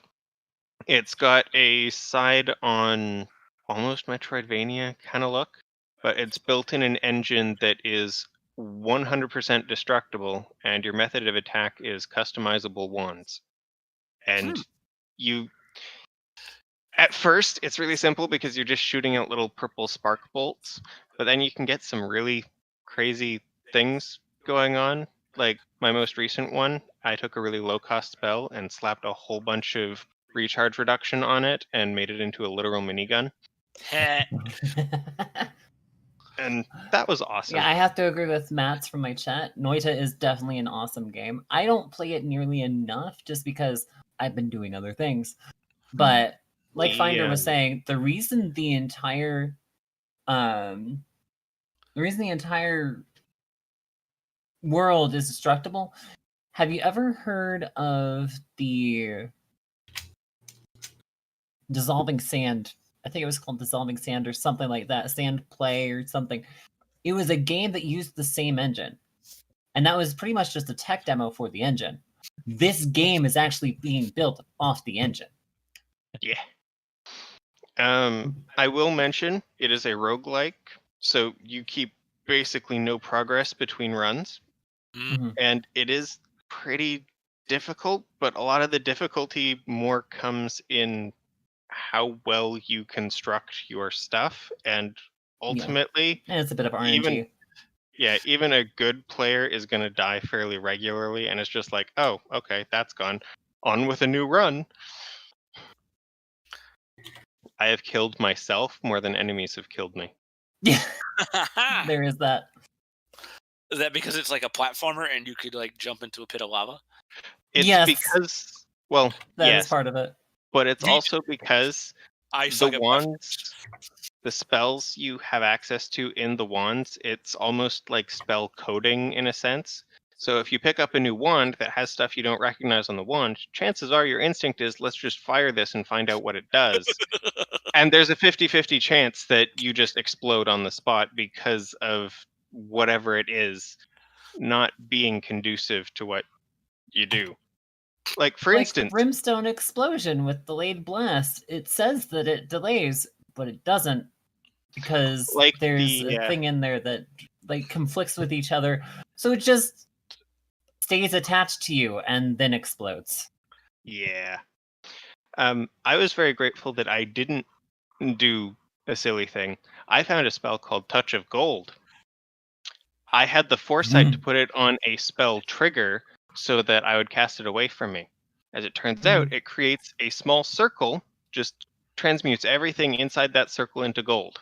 It's got a side on almost Metroidvania kind of look, but it's built in an engine that is 100% destructible, and your method of attack is customizable wands. And you, at first, it's really simple because you're just shooting out little purple spark bolts, but then you can get some really crazy things going on. Like my most recent one, I took a really low cost spell and slapped a whole bunch of recharge reduction on it and made it into a literal minigun. Heh. And that was awesome. Yeah, I have to agree with Matt's from my chat. Noita is definitely an awesome game. I don't play it nearly enough just because I've been doing other things. But like Finder was saying, the reason the entire world is destructible. Have you ever heard of the dissolving sand? I think it was called dissolving sand or something like that. Sand play or something. It was a game that used the same engine. And that was pretty much just a tech demo for the engine. This game is actually being built off the engine. Yeah. I will mention it is a roguelike, so you keep basically no progress between runs. Mm. And it is pretty difficult, but a lot of the difficulty more comes in how well you construct your stuff, and ultimately, And it's a bit of RNG. even a good player is going to die fairly regularly, and it's just like, oh, okay, that's gone. On with a new run. I have killed myself more than enemies have killed me. Yeah, there is that. Is that because it's like a platformer and you could like jump into a pit of lava? It's Yes. because, well, That is yes, part of it. but it's also because I the suck at wands, the spells you have access to in the wands, it's almost like spell coding in a sense. So if you pick up a new wand that has stuff you don't recognize on the wand, chances are your instinct is, let's just fire this and find out what it does. And there's a 50-50 chance that you just explode on the spot because of whatever it is not being conducive to what you do. Like, for instance, Brimstone Explosion with Delayed Blast. It says that it delays, but it doesn't, because Like there's the, a thing in there that like conflicts with each other. So it just stays attached to you and then explodes. yeah. I was very grateful that I didn't do a silly thing. I found a spell called Touch of Gold. I had the foresight to put it on a spell trigger so that I would cast it away from me. As it turns out, it creates a small circle, just transmutes everything inside that circle into gold,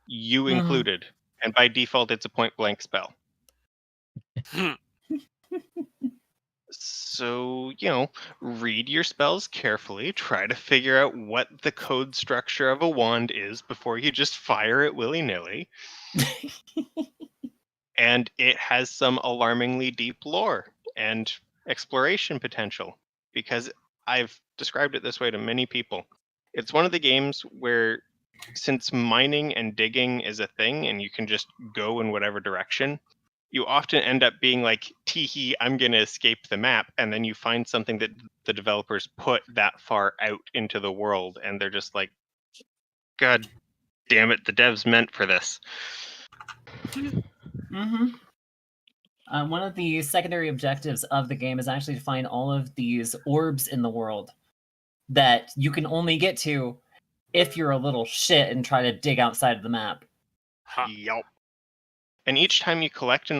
you included. And by default, it's a point blank spell. So, read your spells carefully, try to figure out what the code structure of a wand is before you just fire it willy-nilly. And it has some alarmingly deep lore and exploration potential, because I've described it this way to many people. It's one of the games where, since mining and digging is a thing and you can just go in whatever direction, you often end up being like, tee-hee, I'm going to escape the map. And then you find something that the developers put that far out into the world. And they're just like, God damn it, the devs meant for this. One of the secondary objectives of the game is actually to find all of these orbs in the world that you can only get to if you're a little shit and try to dig outside of the map. Yup. And each time you collect an orb